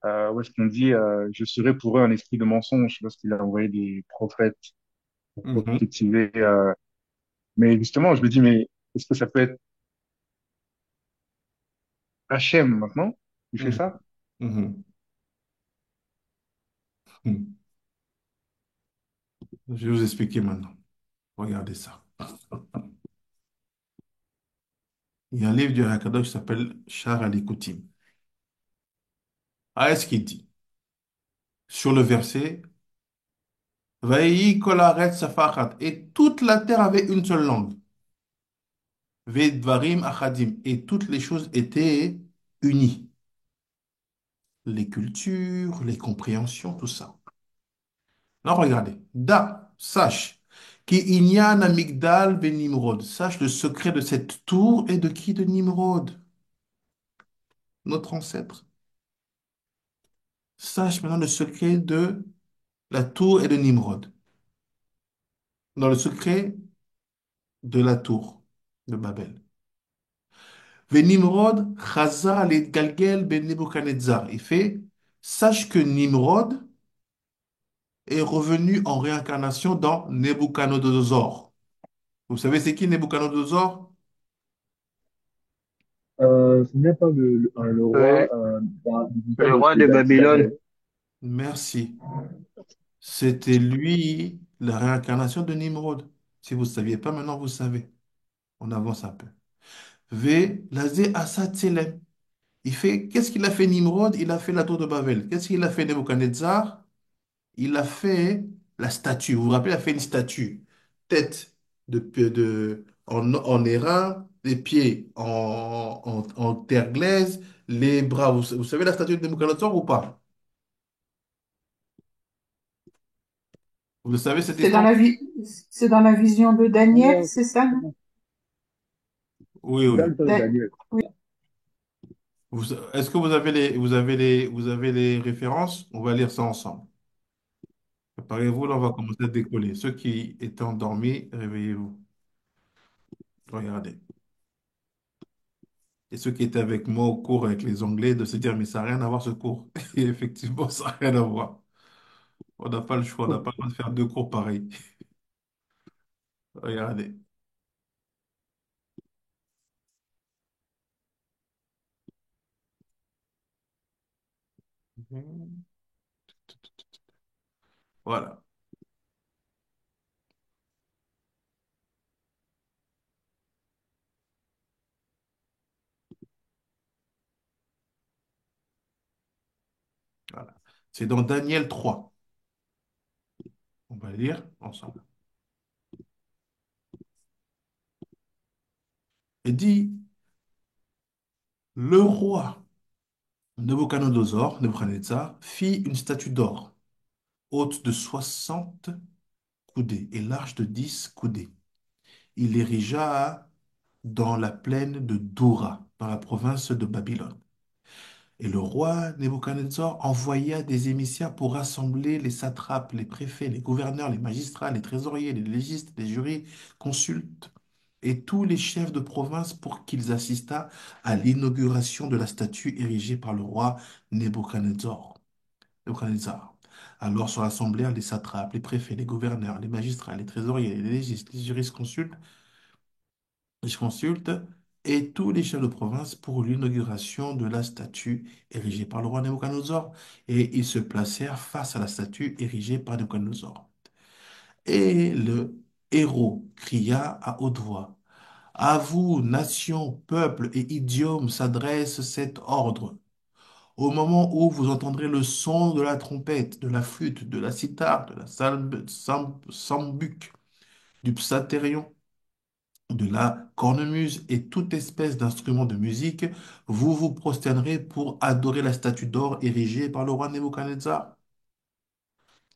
[SPEAKER 6] où est-ce qu'on dit je serai pour eux un esprit de mensonge lorsqu'il a envoyé des prophètes pour
[SPEAKER 1] Mhm,
[SPEAKER 6] prophétiser. Mais justement, je me dis, mais est-ce que ça peut être Hachem maintenant qui fait
[SPEAKER 1] mhm,
[SPEAKER 6] ça?
[SPEAKER 1] mhm, mhm. Je vais vous expliquer maintenant. Regardez ça. Il y a un livre du Hakadosh qui s'appelle Shar Alikoutim. Ah, est-ce qu'il dit sur le verset Vaï kol haaretz safachat, et toute la terre avait une seule langue. Ve'dvarim achadim, et toutes les choses étaient unies. Les cultures, les compréhensions, tout ça. Non, regardez. Da, sache, qui inyan amigdal ben Nimrod. Sache le secret de cette tour et de qui? De Nimrod, notre ancêtre. Sache maintenant le secret de la tour et de Nimrod. Dans le secret de la tour de Babel. Nimrod chazar galgel ben Nebuchadnezzar. Il fait, sache que Nimrod est revenu en réincarnation dans Nebuchadnezzar. Vous savez c'est qui Nebuchadnezzar?
[SPEAKER 9] Ce n'est pas le roi
[SPEAKER 3] Oui,
[SPEAKER 9] du temps
[SPEAKER 3] le roi de
[SPEAKER 9] de
[SPEAKER 3] Babylone.
[SPEAKER 9] Daniel.
[SPEAKER 1] Merci. C'était lui, la réincarnation de Nimrod. Si vous ne saviez pas, maintenant vous savez. On avance un peu. V, Lazé Assa Tselem. Il fait, qu'est-ce qu'il a fait Nimrod? Il a fait la tour de Babel. Qu'est-ce qu'il a fait Nebuchadnezzar? Il a fait la statue. Vous vous rappelez, il a fait une statue. Tête en airain, les pieds en terre glaise, les bras. Vous savez la statue de Nebuchadnezzar ou pas? Vous le savez cette
[SPEAKER 5] C'est dans
[SPEAKER 1] histoire?
[SPEAKER 5] c'est dans la vision de Daniel, c'est ça, non?
[SPEAKER 1] Oui,
[SPEAKER 9] Dans
[SPEAKER 1] oui.
[SPEAKER 9] le temps de
[SPEAKER 5] Da-
[SPEAKER 9] Daniel.
[SPEAKER 5] oui.
[SPEAKER 1] Est-ce que vous avez les références? On va lire ça ensemble. Préparez-vous, là, on va commencer à décoller. Ceux qui étaient endormis, réveillez-vous. Regardez. Et ceux qui étaient avec moi au cours avec les Anglais, de se dire, mais ça n'a rien à voir ce cours. Et effectivement, ça n'a rien à voir. On n'a pas le choix, on n'a pas le droit de faire deux cours pareils. Regardez. Voilà. Voilà. C'est dans Daniel 3. On va lire ensemble. Et dit, le roi Nebuchadnezzar, fit une statue d'or, haute de 60 coudées et large de 10 coudées. Il l'érigea dans la plaine de Doura, dans la province de Babylone. Et le roi Nebuchadnezzar envoya des émissaires pour rassembler les satrapes, les préfets, les gouverneurs, les magistrats, les trésoriers, les légistes, les jurys, consultes et tous les chefs de province pour qu'ils assistât à l'inauguration de la statue érigée par le roi Nebuchadnezzar. Nebuchadnezzar. Alors se rassemblèrent les satrapes, les préfets, les gouverneurs, les magistrats, les trésoriers, les légistes, les jurisconsultes, et tous les chefs de province pour l'inauguration de la statue érigée par le roi Nebuchadnezzar. Et ils se placèrent face à la statue érigée par Nebuchadnezzar. Et le héros cria à haute voix, à vous, nations, peuples et idiomes, s'adresse cet ordre. Au moment où vous entendrez le son de la trompette, de la flûte, de la cithare, de la sambuc, du psalterion, de la cornemuse et toute espèce d'instrument de musique, vous vous prosternerez pour adorer la statue d'or érigée par le roi Nebuchadnezzar.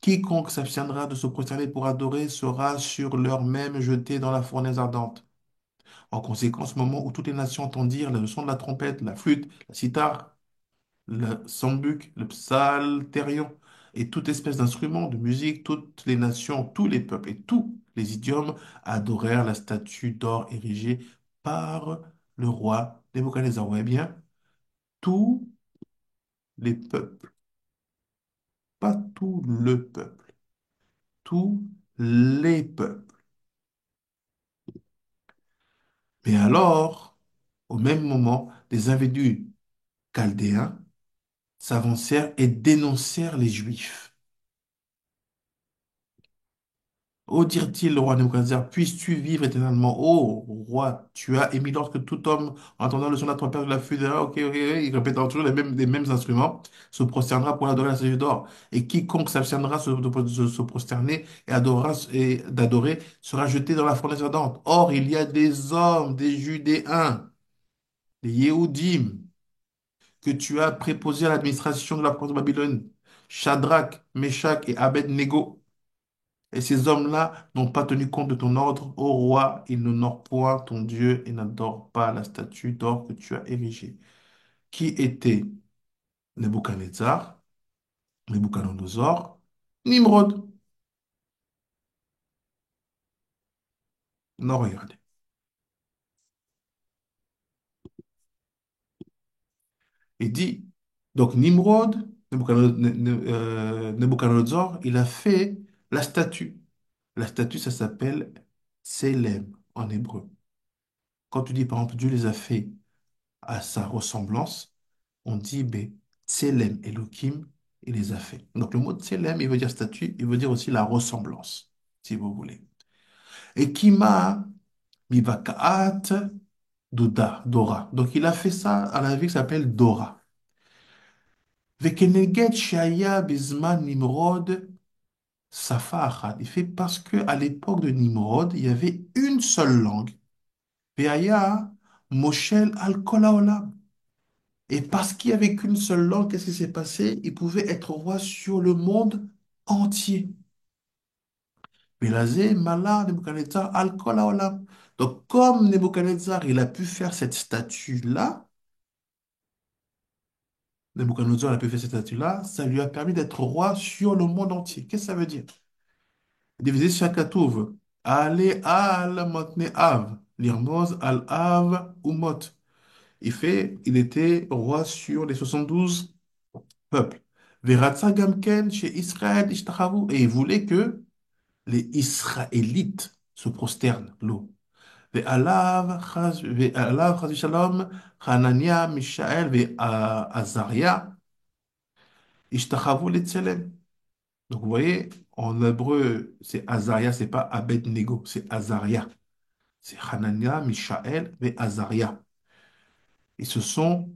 [SPEAKER 1] Quiconque s'abstiendra de se prosterner pour adorer sera sur l'heure même jeté dans la fournaise ardente. En conséquence, au moment où toutes les nations entendirent le son de la trompette, la flûte, la cithare, le sambuc, le psalterion et toute espèce d'instrument de musique, toutes les nations, tous les peuples et tous les idiomes adorèrent la statue d'or érigée par le roi Nebuchadnezzar. Ouais, bien, tous les peuples, pas tout le peuple, tous les peuples. Mais alors, au même moment, les individus chaldéens s'avancèrent et dénoncèrent les Juifs. Ô dirent-ils, le roi Nebuchadnezzar, puisses-tu vivre éternellement? Ô roi, tu as émis l'ordre que tout homme, entendant le son de la trompette de la flûte, ah, ok, ok, ok, il répétera toujours les mêmes instruments, se prosternera pour adorer la statue d'or. Et quiconque s'abstiendra de se prosterner et adorera, et d'adorer sera jeté dans la fournaise ardente. Or, il y a des hommes, des Judéens, des Yéhoudim, que tu as préposés à l'administration de la province de Babylone, Shadrach, Meshach et Abed-Négo. Et ces hommes-là n'ont pas tenu compte de ton ordre. Ô roi, ils n'honorent point ton Dieu et n'adorent pas la statue d'or que tu as érigée. Qui était Nebuchadnezzar, Nebuchadnezzar, Nimrod. Non, regardez. Il dit, donc Nimrod, Nebuchadnezzar, il a fait la statue. La statue, ça s'appelle Tselem en hébreu. Quand tu dis, par exemple, Dieu les a fait à sa ressemblance, on dit Tselem Elohim, il les a fait. Donc le mot Tselem, il veut dire statue, il veut dire aussi la ressemblance, si vous voulez. Et Kima Mivakaat Dora. Donc il a fait ça à la ville qui s'appelle Dora. Vekeneged Shaya Bizman Nimrod Safa Achad. Il fait parce que à l'époque de Nimrod, il y avait une seule langue. Veaya Moshel al Kol Haolam. Et parce qu'il n'y avait qu'une seule langue, qu'est-ce qui s'est passé? Il pouvait être roi sur le monde entier. Belazé, Mala, Nebuchadnezzar, al Kol Haolam. Donc, comme Nebuchadnezzar, il a pu faire cette statue-là, Nebuchadnezzar a pu faire cette statue-là, ça lui a permis d'être roi sur le monde entier. Qu'est-ce que ça veut dire? Divisé Shakatouv. Ale al motne av. Lirmoz al av umot. Il était roi sur les 72 peuples. Veratza gamken chez Israël ishtachavu. Et il voulait que les Israélites se prosternent. L'eau. Ve'alav chas shalom Hanania, Mishaël, Azaria ishtachavu letzelem. Donc vous voyez, en hébreu, c'est Azaria, c'est pas Abed-Nego, c'est Azaria. C'est Hanania, Mishaël et Azaria. Ils se sont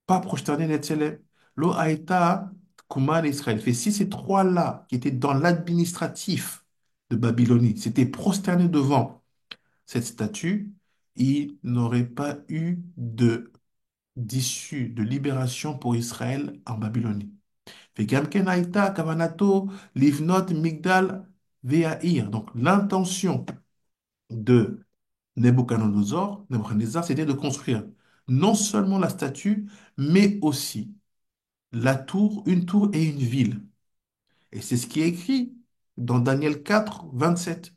[SPEAKER 1] pas prosternés Netzelem. Lo Haïta, Kuman et Israël. Fait si ces trois-là, qui étaient dans l'administratif de Babylonie, s'étaient prosternés devant cette statue, il n'aurait pas eu d'issue, de libération pour Israël en Babylonie. Fait Gamken Haïta, Kavanato, Livnot, Migdal, Ve'aïr. Donc l'intention de Nebuchadnezzar, c'était de construire non seulement la statue, mais aussi la tour, une tour et une ville. Et c'est ce qui est écrit dans Daniel 4, 27.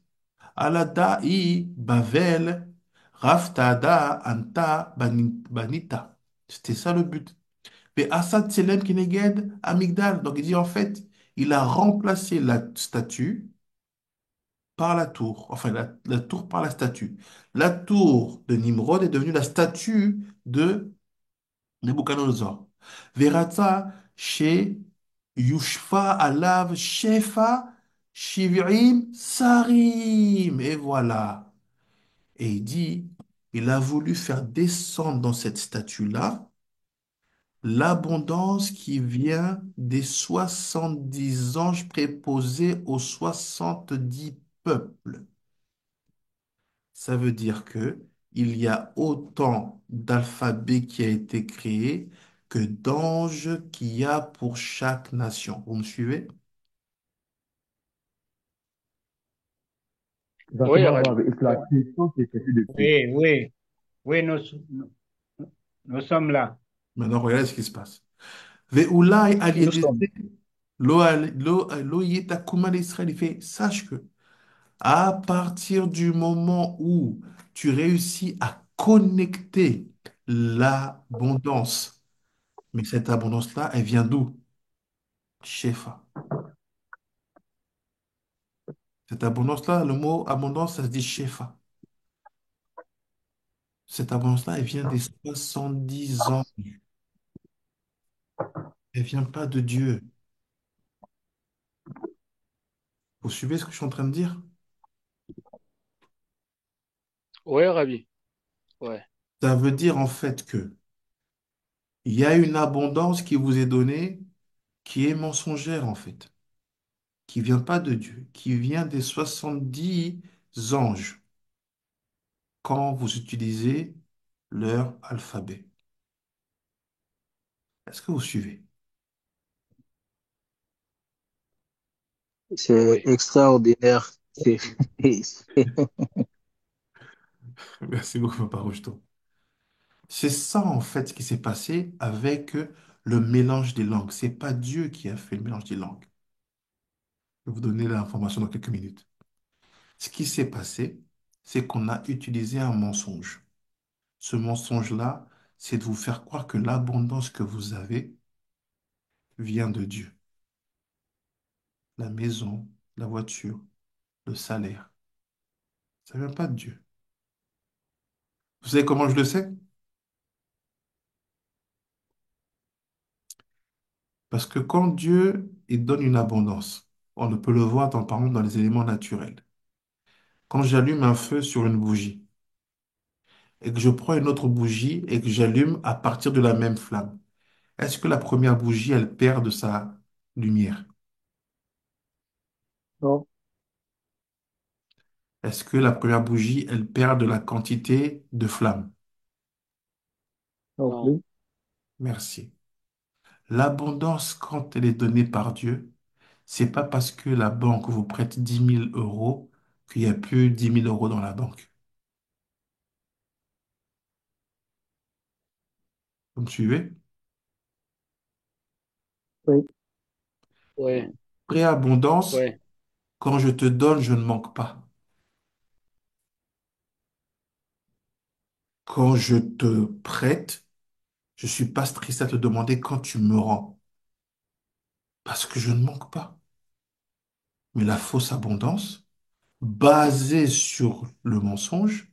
[SPEAKER 1] Alada'i Bavel, Raftada, Anta, Banita. C'était ça le but. Mais Assad Tselem Keneged Amigdal. Donc il dit en fait, il a remplacé la statue par la tour, enfin la tour par la statue. La tour de Nimrod est devenue la statue de Nebuchadnezzar. Verata chez Yushfa Alav Shefa Shivrim Sarim. Et voilà. Et il dit, il a voulu faire descendre dans cette statue-là l'abondance qui vient des 70 anges préposés aux 70 peuples. Ça veut dire que il y a autant d'alphabets qui a été créé que d'anges qu'il y a pour chaque nation. Vous me suivez?
[SPEAKER 4] Oui,
[SPEAKER 9] Exactement,
[SPEAKER 4] Rabbi.
[SPEAKER 9] Rav. Et c'est la question qui est posée depuis.
[SPEAKER 8] Oui, oui, oui, nous sommes là.
[SPEAKER 1] Maintenant, regardez ce qui se passe. Ve'ulai al
[SPEAKER 3] Nous sommes.
[SPEAKER 1] yedese lo yetakuman Israël. Il fait, sache que à partir du moment où tu réussis à connecter l'abondance, mais cette abondance-là, elle vient d'où? Shefa. Cette abondance-là, le mot abondance, ça se dit Shefa. Cette abondance-là, elle vient des 70 ans. Elle vient pas de Dieu. Vous suivez ce que je suis en train de dire?
[SPEAKER 4] Oui, Rabbi. Ouais.
[SPEAKER 1] Ça veut dire en fait que il y a une abondance qui vous est donnée qui est mensongère en fait, qui vient pas de Dieu, qui vient des 70 anges quand vous utilisez leur alphabet. Est-ce que vous suivez?
[SPEAKER 3] C'est
[SPEAKER 4] Oui.
[SPEAKER 3] extraordinaire.
[SPEAKER 1] Merci beaucoup, Papa Rocheteau. C'est ça en fait ce qui s'est passé avec le mélange des langues. C'est pas Dieu qui a fait le mélange des langues. Je vais vous donner l'information dans quelques minutes. Ce qui s'est passé, c'est qu'on a utilisé un mensonge. Ce mensonge-là, c'est de vous faire croire que l'abondance que vous avez vient de Dieu. La maison, la voiture, le salaire, ça vient pas de Dieu. Vous savez comment je le sais? Parce que quand Dieu il donne une abondance, on ne peut le voir par exemple dans les éléments naturels. Quand j'allume un feu sur une bougie, et que je prends une autre bougie et que j'allume à partir de la même flamme, est-ce que la première bougie, elle perd de sa lumière?
[SPEAKER 9] Non,
[SPEAKER 1] Est-ce que la première bougie, elle perd de la quantité de flamme?
[SPEAKER 9] non
[SPEAKER 4] Non.
[SPEAKER 9] plus.
[SPEAKER 1] Merci. L'abondance, quand elle est donnée par Dieu, c'est pas parce que la banque vous prête 10 000 € qu'il n'y a plus 10 000 € dans la banque. Vous me suivez?
[SPEAKER 9] Oui,
[SPEAKER 4] Oui,
[SPEAKER 1] Préabondance,
[SPEAKER 4] oui.
[SPEAKER 1] quand je te donne, je ne manque pas. Quand je te prête, je suis pas stressé à te demander quand tu me rends, parce que je ne manque pas. Mais la fausse abondance, basée sur le mensonge,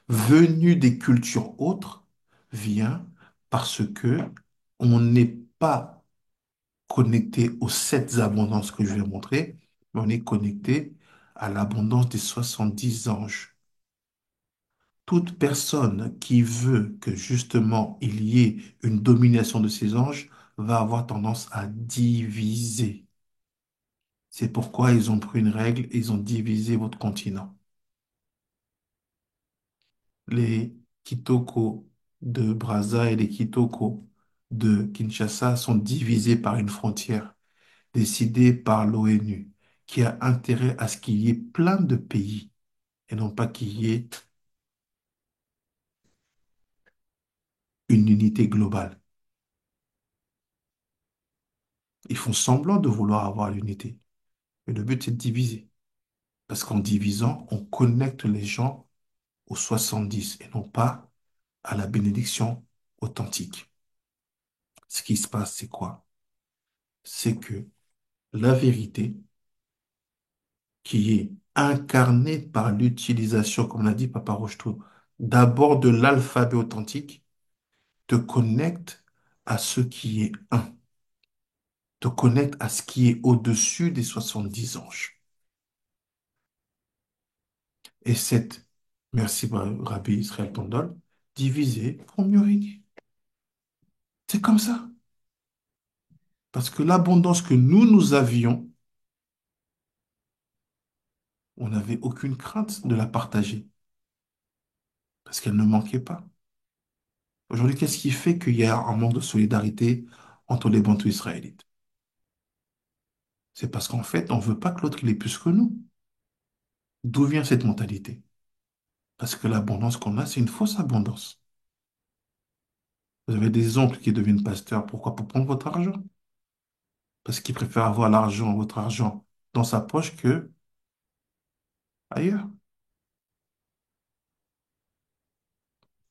[SPEAKER 1] venue des cultures autres, vient parce que on n'est pas connecté aux 7 abondances que je vais montrer, mais on est connecté à l'abondance des 70 anges. Toute personne qui veut que justement il y ait une domination de ces anges va avoir tendance à diviser. C'est pourquoi ils ont pris une règle, ils ont divisé votre continent. Les Kitoko de Brazza et les Kitoko de Kinshasa sont divisés par une frontière décidée par l'ONU, qui a intérêt à ce qu'il y ait plein de pays et non pas qu'il y ait une unité globale. Ils font semblant de vouloir avoir l'unité, mais le but c'est de diviser. Parce qu'en divisant, on connecte les gens aux 70 et non pas à la bénédiction authentique. Ce qui se passe, c'est quoi? C'est que la vérité, qui est incarnée par l'utilisation, comme l'a dit Papa Rocheteau, d'abord de l'alphabet authentique, te connecte à ce qui est un, te connecte à ce qui est au-dessus des 70 anges. Et cette, merci Rabbi Israël Tondol, diviser pour mieux régner. C'est comme ça. Parce que l'abondance que nous avions, on n'avait aucune crainte de la partager. Parce qu'elle ne manquait pas. Aujourd'hui, qu'est-ce qui fait qu'il y a un manque de solidarité entre les bantous israélites? C'est parce qu'en fait, on ne veut pas que l'autre il ait plus que nous. D'où vient cette mentalité? Parce que l'abondance qu'on a, c'est une fausse abondance. Vous avez des oncles qui deviennent pasteurs. Pourquoi? Pour prendre votre argent. Parce qu'ils préfèrent avoir l'argent, votre argent, dans sa poche que ailleurs.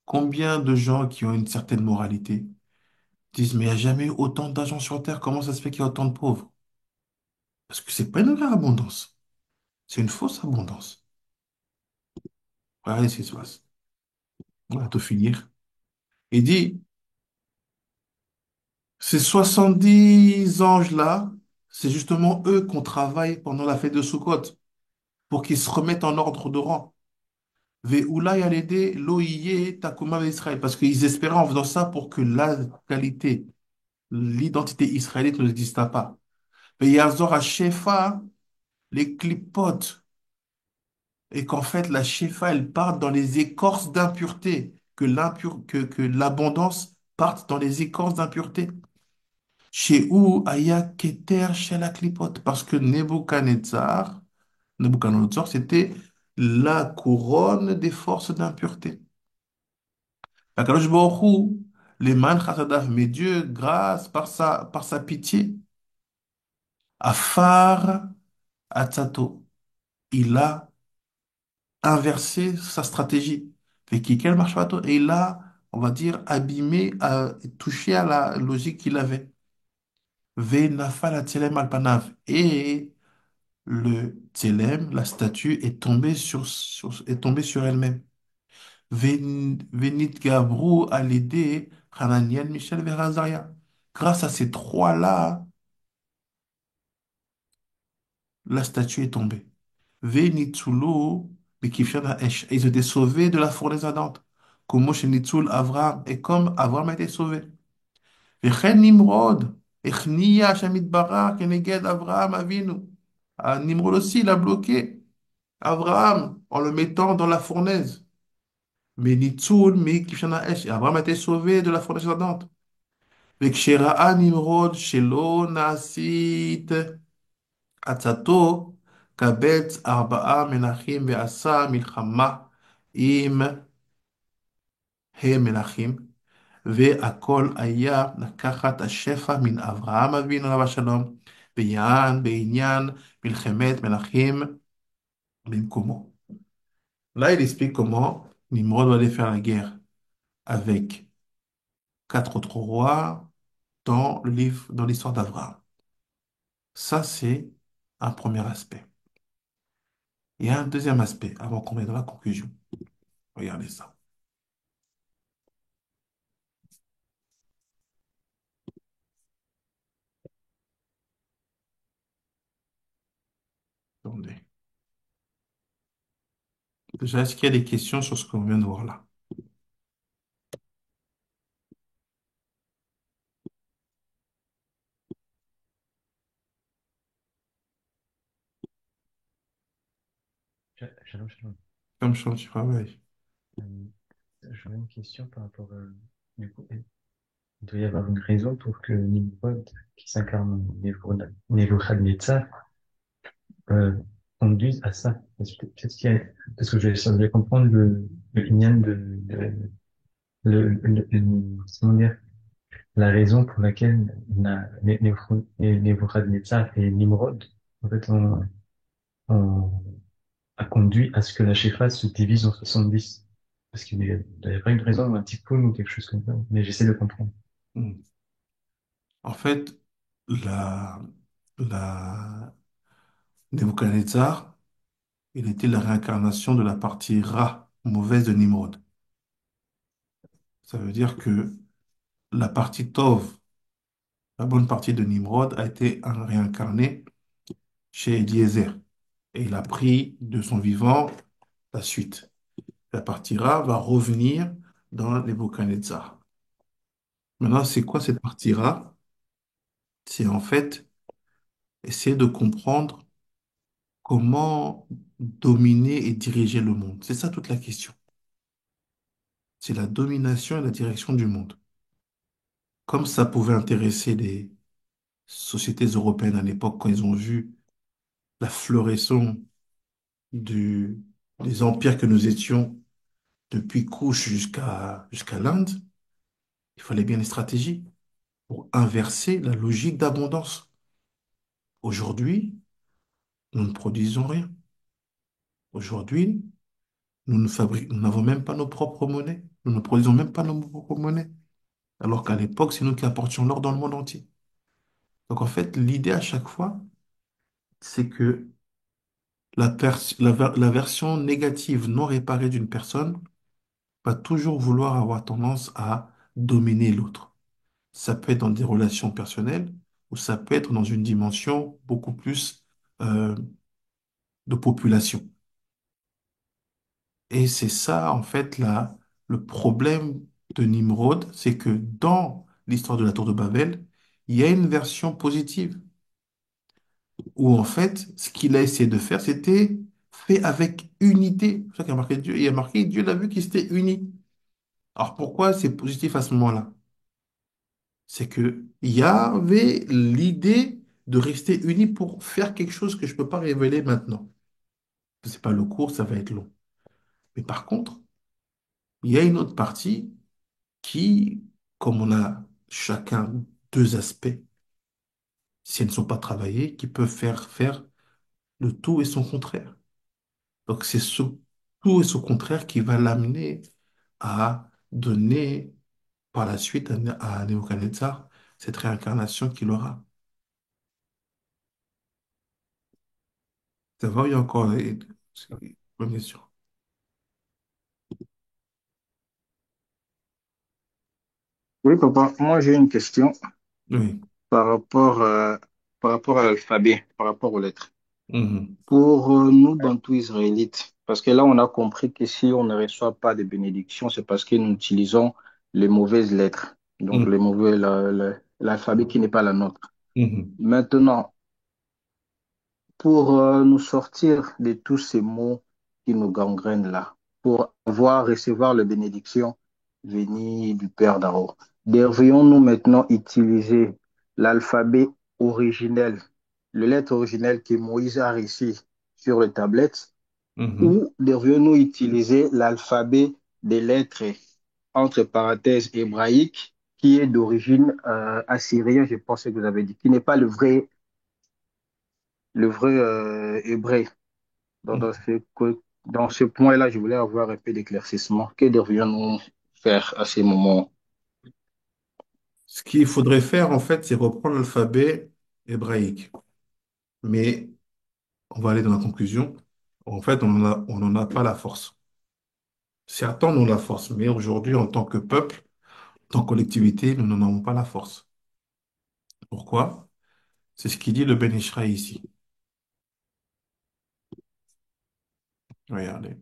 [SPEAKER 1] Combien de gens qui ont une certaine moralité disent, mais il n'y a jamais eu autant d'argent sur Terre, comment ça se fait qu'il y a autant de pauvres? Parce que c'est pas une vraie abondance, c'est une fausse abondance. Regardez ce qui se passe. On va tout finir. Il dit, ces 70 anges-là, c'est justement eux qu'on travaille pendant la fête de Sukkot pour qu'ils se remettent en ordre de rang. Ve'ula yalede lo yeh takuma Israël. Parce qu'ils espéraient en faisant ça pour que la qualité, l'identité israélite ne n'existe pas. Ve'yazor ha-shefa, les clipotes, et qu'en fait la shefa, elle parte dans les écorces d'impureté, que l'abondance parte dans les écorces d'impureté. Chez où Aya Keter chez la clipote, parce que Nebuchadnezzar, c'était la couronne des forces d'impureté. Akadosh Baruch Hu, les man chasadav, mais Dieu, grâce par sa pitié, Afar Atzato, il a inversé sa stratégie. Fait qu'il marche pas et il a, on va dire, abîmé, touché à la logique qu'il avait. Ve nafal tzelem al panav. Et le tzelem, la statue, est tombée sur elle-même. Venit Gabrou à l'aider Hananiel, Michel Verazaria. Grâce à ces trois-là, la statue est tombée. Venit Tsulu, Bekifshana Esh. Ils étaient sauvés de la fournaise ardente. Comment chez Nitzul Avraham, et comme Avraham a été sauvé. וכן נמרוד, הכניע השם יתברך כנגד אברהם אבינו. Nimrod aussi, il a bloqué Abraham en le mettant dans la fournaise. Mais Nitzul, mais Kishana Esh, Abraham a été sauvé de la fournaise ardente. וכשראה נמרוד שלא נעשית עצתו, קבץ 4 מלכים ועשה מלחמה עם המלכים. והכל היה לקחת השפע מן אברהם אבינו עליו השלום, בעניין מלחמת מלכים במקומו. Là, il explique comment Nimrod va aller faire la guerre avec 4 autres rois dans le livre, dans l'histoire d'Abraham. Ça, c'est un premier aspect. Il y a un deuxième aspect avant qu'on aille dans la conclusion. Regardez ça. Attendez. Déjà, est-ce qu'il y a des questions sur ce qu'on vient de voir là?
[SPEAKER 6] Shalom, shalom.
[SPEAKER 1] Comme je tu travailles.
[SPEAKER 6] Euh, J'aurais une question par rapport du coup, il doit y avoir une raison pour que Nimrod, qui s'incarne en Nebuchadnezzar, euh, conduise à ça. Qu'est-ce qu'il y a, parce que ça devait comprendre le inyan comment dire, la raison pour laquelle Nebuchadnezzar et Nimrod, en fait, ont- a conduit à ce que la Shefa se divise en 70. Parce qu'il n'y avait pas une raison, un tikkun ou quelque chose comme ça. Mais j'essaie de comprendre.
[SPEAKER 1] Hmm. En fait, la, la Nebuchadnezzar, il était la réincarnation de la partie Ra, mauvaise de Nimrod. Ça veut dire que la partie Tov, la bonne partie de Nimrod, a été réincarnée chez Eliezer. Et il a pris de son vivant la suite. La partie Ra va revenir dans Nebuchadnezzar. Maintenant, c'est quoi cette partie Ra? C'est en fait essayer de comprendre comment dominer et diriger le monde. C'est ça toute la question. C'est la domination et la direction du monde. Comme ça pouvait intéresser les sociétés européennes à l'époque quand ils ont vu la floraison du, des empires que nous étions depuis Couche jusqu'à l'Inde, il fallait bien des stratégies pour inverser la logique d'abondance. Aujourd'hui, nous ne produisons rien. Aujourd'hui, nous n'avons même pas nos propres monnaies. Nous ne produisons même pas nos propres monnaies. Alors qu'à l'époque, c'est nous qui apportions l'or dans le monde entier. Donc en fait, l'idée à chaque fois, c'est que la version négative non réparée d'une personne va toujours vouloir avoir tendance à dominer l'autre. Ça peut être dans des relations personnelles ou ça peut être dans une dimension beaucoup plus euh, de population. Et c'est ça, en fait, le problème de Nimrod, c'est que dans l'histoire de la tour de Babel, il y a une version positive où, en fait, ce qu'il a essayé de faire, c'était fait avec unité. C'est pour ça qu'il y a marqué Dieu, il y a marqué Dieu l'a vu qu'il s'était uni. Alors pourquoi c'est positif à ce moment-là? C'est que il y avait l'idée de rester unis pour faire quelque chose que je ne peux pas révéler maintenant. C'est pas le cours, ça va être long. Mais par contre, il y a une autre partie qui, comme on a chacun 2 aspects, si elles ne sont pas travaillées, qui peuvent faire le tout et son contraire. Donc c'est ce tout et son contraire qui va l'amener à donner par la suite à Nebuchadnezzar cette réincarnation qu'il aura. Ça va, il y a encore bonne question.
[SPEAKER 3] Oui, papa, moi j'ai une question
[SPEAKER 1] Oui.
[SPEAKER 3] par rapport, par rapport à l'alphabet, par rapport aux lettres.
[SPEAKER 1] Mhm.
[SPEAKER 3] Pour nous, Bantous israélites, Parce que là, on a compris que si on ne reçoit pas de bénédictions, c'est parce que nous utilisons les mauvaises lettres, donc
[SPEAKER 1] Mhm.
[SPEAKER 3] l'alphabet qui n'est pas la nôtre.
[SPEAKER 1] Mhm.
[SPEAKER 3] Maintenant, pour nous sortir de tous ces mots qui nous gangrènent là, pour recevoir les bénédictions venues du Père d'en haut, devrions-nous maintenant utiliser l'alphabet originel, le lettre originelle que Moïse a réussi sur les tablettes,
[SPEAKER 1] Mhm.
[SPEAKER 3] ou devrions-nous utiliser l'alphabet des lettres entre parenthèses hébraïques qui est d'origine assyrienne, je pense que vous avez dit, qui n'est pas le vrai hébreu. Donc, dans ce point-là, je voulais avoir un peu d'éclaircissement. Que devrions-nous faire à ces moments?
[SPEAKER 1] Ce qu'il faudrait faire, en fait, c'est reprendre l'alphabet hébraïque. Mais on va aller dans la conclusion. En fait, on n'en a pas la force. Certains en ont la force, mais aujourd'hui, en tant que peuple, en tant que collectivité, nous n'en avons pas la force. Pourquoi? C'est ce qu'il dit le Ben Ishraï ici. Regardez.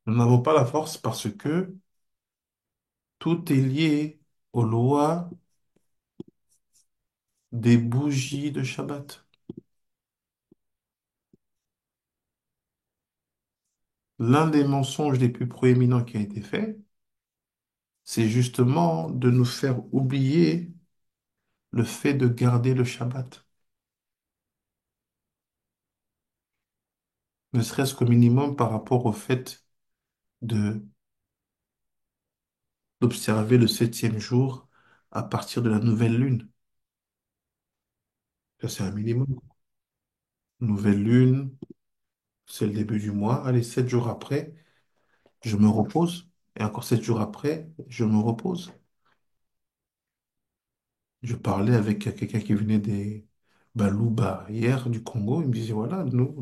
[SPEAKER 1] Nous n'avons pas la force parce que tout est lié aux lois des bougies de Shabbat. L'un des mensonges les plus proéminents qui a été fait, c'est justement de nous faire oublier le fait de garder le Shabbat. Ne serait-ce qu'au minimum par rapport au fait de d'observer le septième jour à partir de la nouvelle lune. Ça, c'est un minimum. Nouvelle lune, c'est le début du mois. Allez, 7 jours après, je me repose. Et encore 7 jours après, je me repose. Je parlais avec quelqu'un qui venait des Balouba hier du Congo. Il me disait, voilà, nous,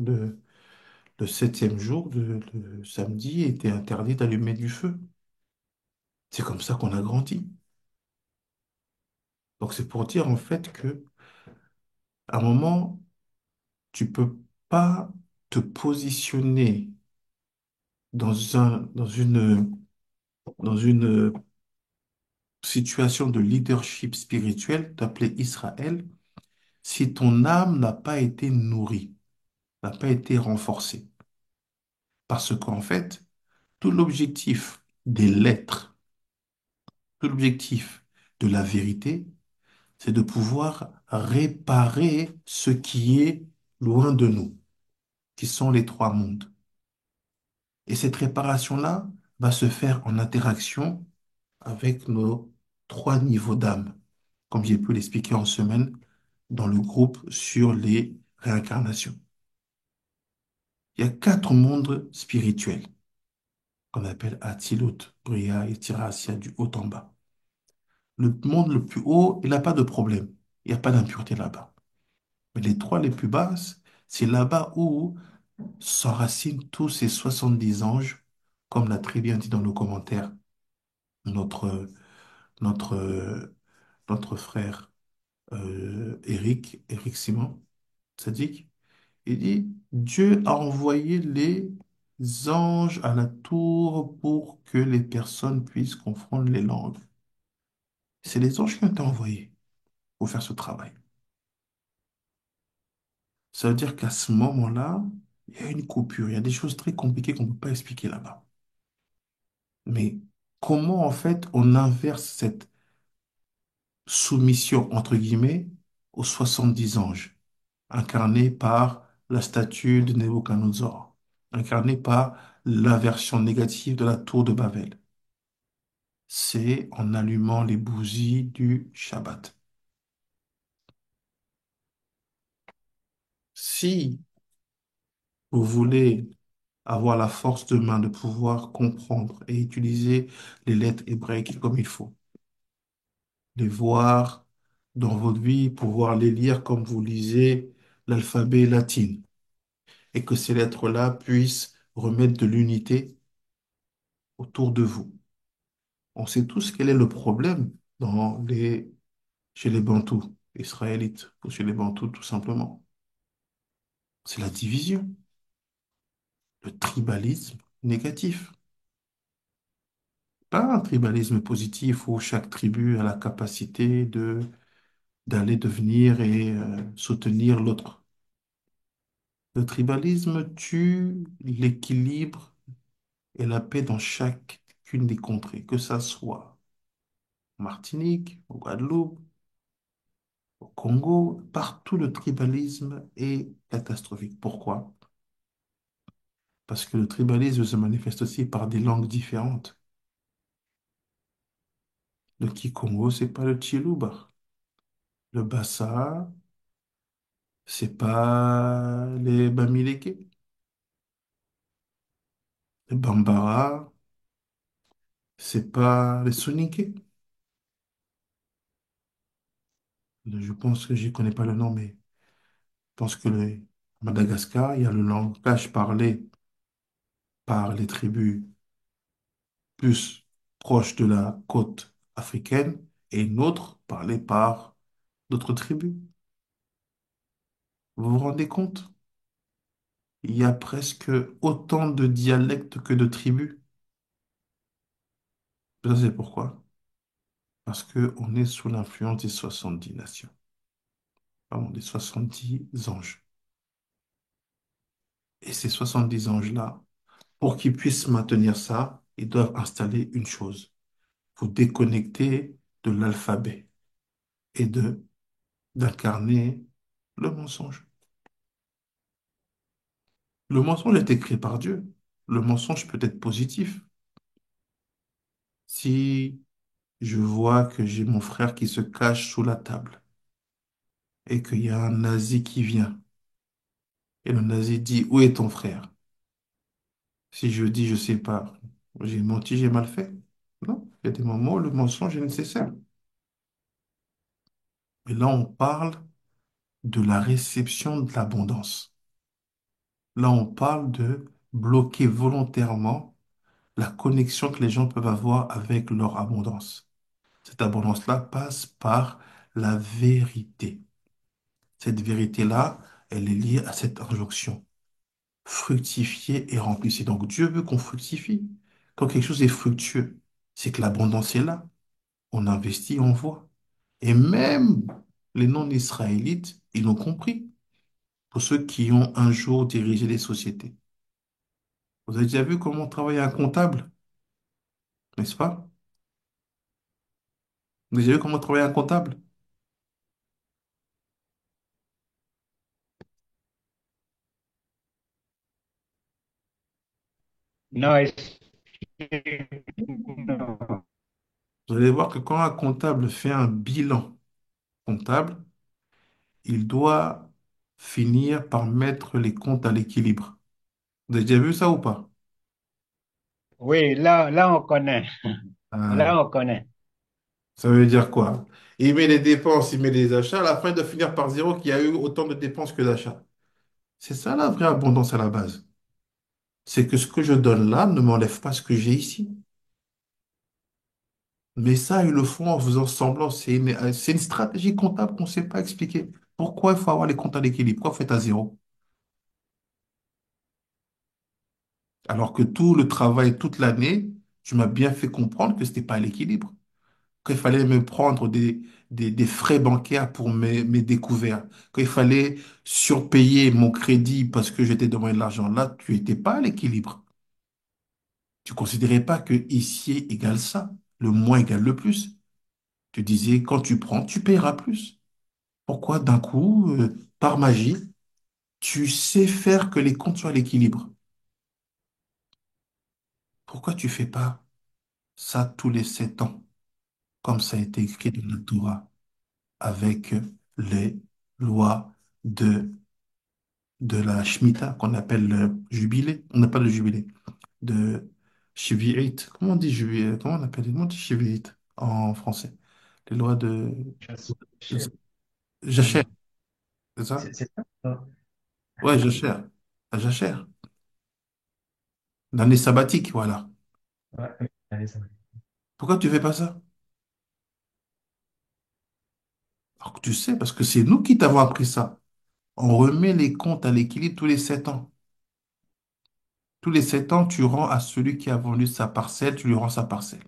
[SPEAKER 1] le septième jour de samedi était interdit d'allumer du feu. C'est comme ça qu'on a grandi. Donc c'est pour dire en fait que à un moment, tu peux pas te positionner dans dans une situation de leadership spirituel, t'appeler Israël, si ton âme n'a pas été nourrie, n'a pas été renforcée. Parce qu'en fait, tout l'objectif des lettres, tout l'objectif de la vérité, c'est de pouvoir réparer ce qui est loin de nous, qui sont les trois mondes. Et cette réparation-là va se faire en interaction avec nos trois niveaux d'âme, comme j'ai pu l'expliquer en semaine dans le groupe sur les réincarnations. Il y a quatre mondes spirituels qu'on appelle Atzilut, Bria et Tirasya du haut en bas. Le monde le plus haut, il n'a pas de problème. Il n'y a pas d'impureté là-bas. Mais les trois les plus basses, c'est là-bas où s'enracinent tous ces 70 anges, comme l'a très bien dit dans nos commentaires notre, notre, notre frère Eric Simon, Sadiq. Il dit, Dieu a envoyé les anges à la tour pour que les personnes puissent confondre les langues. C'est les anges qui ont été envoyés pour faire ce travail. Ça veut dire qu'à ce moment-là, il y a une coupure, il y a des choses très compliquées qu'on ne peut pas expliquer là-bas. Mais comment en fait on inverse cette soumission, entre guillemets, aux 70 anges, incarnés par la statue de Nebuchadnezzar, incarnés par la version négative de la tour de Babel? C'est en allumant les bougies du Shabbat. Si vous voulez avoir la force de main de pouvoir comprendre et utiliser les lettres hébraïques comme il faut, les voir dans votre vie, pouvoir les lire comme vous lisez l'alphabet latin, et que ces lettres-là puissent remettre de l'unité autour de vous. On sait tous quel est le problème dans chez les Bantous israélites, ou chez les Bantous tout simplement. C'est la division, le tribalisme négatif. Pas un tribalisme positif où chaque tribu a la capacité d'aller devenir et soutenir l'autre. Le tribalisme tue l'équilibre et la paix dans chacune des contrées, que ça soit en Martinique, au Guadeloupe, au Congo, partout le tribalisme est catastrophique. Pourquoi? Parce que le tribalisme se manifeste aussi par des langues différentes. Le Kikongo, c'est pas le Tchilouba. Le Bassa, c'est pas les Bamileke. Le Bambara, c'est pas les Soninké. Je pense que je connais pas le nom, mais je pense que Madagascar, il y a le langage parlé par les tribus plus proches de la côte africaine et une autre parlée par d'autres tribus. Vous vous rendez compte? Il y a presque autant de dialectes que de tribus. Ça, c'est pourquoi? Parce qu'on est sous l'influence des 70 nations, pardon, des 70 anges. Et ces 70 anges-là, pour qu'ils puissent maintenir ça, ils doivent installer une chose. Vous déconnecter de l'alphabet et d'incarner le mensonge. Le mensonge est écrit par Dieu. Le mensonge peut être positif. Si je vois que j'ai mon frère qui se cache sous la table et qu'il y a un nazi qui vient et le nazi dit, où est ton frère? Si je dis, je sais pas, j'ai menti, j'ai mal fait. Non, il y a des moments où le mensonge est nécessaire. Mais là, on parle de la réception de l'abondance. Là, on parle de bloquer volontairement la connexion que les gens peuvent avoir avec leur abondance. Cette abondance-là passe par la vérité. Cette vérité-là, elle est liée à cette injonction. Fructifier et remplissez. Donc Dieu veut qu'on fructifie. Quand quelque chose est fructueux, c'est que l'abondance est là. On investit, on voit. Et même les non-israélites, ils l'ont compris. Pour ceux qui ont un jour dirigé les sociétés. Vous avez déjà vu comment travaille un comptable, n'est-ce pas? Vous avez déjà vu comment travaille un comptable?
[SPEAKER 8] Non, non.
[SPEAKER 1] Vous allez voir que quand un comptable fait un bilan comptable, il doit finir par mettre les comptes à l'équilibre. Vous avez déjà vu ça ou pas?
[SPEAKER 8] Oui, là, on connaît.
[SPEAKER 1] Ah,
[SPEAKER 8] Là, on connaît.
[SPEAKER 1] ça veut dire quoi? Il met les dépenses, il met les achats, à la fin, il doit finir par zéro qu'il y a eu autant de dépenses que d'achats. C'est ça la vraie abondance à la base. C'est que ce que je donne là ne m'enlève pas ce que j'ai ici. Mais ça, ils le font en faisant semblant. C'est une stratégie comptable qu'on ne sait pas expliquer. Pourquoi il faut avoir les comptes à l'équilibre? Pourquoi vous faites à zéro? Alors que tout le travail, toute l'année, tu m'as bien fait comprendre que ce n'était pas à l'équilibre. Qu'il fallait me prendre des frais bancaires pour mes découvertes. Qu'il fallait surpayer mon crédit parce que j'étais demandé de l'argent. Là, tu n'étais pas à l'équilibre. Tu ne considérais pas que ici égale ça. Le moins égale le plus. Tu disais, quand tu prends, tu paieras plus. Pourquoi d'un coup, par magie, tu sais faire que les comptes soient à l'équilibre? Pourquoi tu fais pas ça tous les 7 ans, comme ça a été écrit dans la Torah, avec les lois de la Shemitah, qu'on appelle le jubilé? On n'a pas le jubilé, de Shivi'it. Comment on dit jubilé? Comment on appelle? Comment on dit Shivi'it en français? Les lois de
[SPEAKER 6] Cher.
[SPEAKER 1] Jachère, c'est ça?
[SPEAKER 6] C'est ça? Non.
[SPEAKER 1] Ouais, Jachère. La Jachère. L'année sabbatique, voilà.
[SPEAKER 6] Ouais, allez, ça va.
[SPEAKER 1] Pourquoi tu fais pas ça? Alors que tu sais, parce que c'est nous qui t'avons appris ça. On remet les comptes à l'équilibre tous les 7 ans. Tous les 7 ans, tu rends à celui qui a vendu sa parcelle, tu lui rends sa parcelle.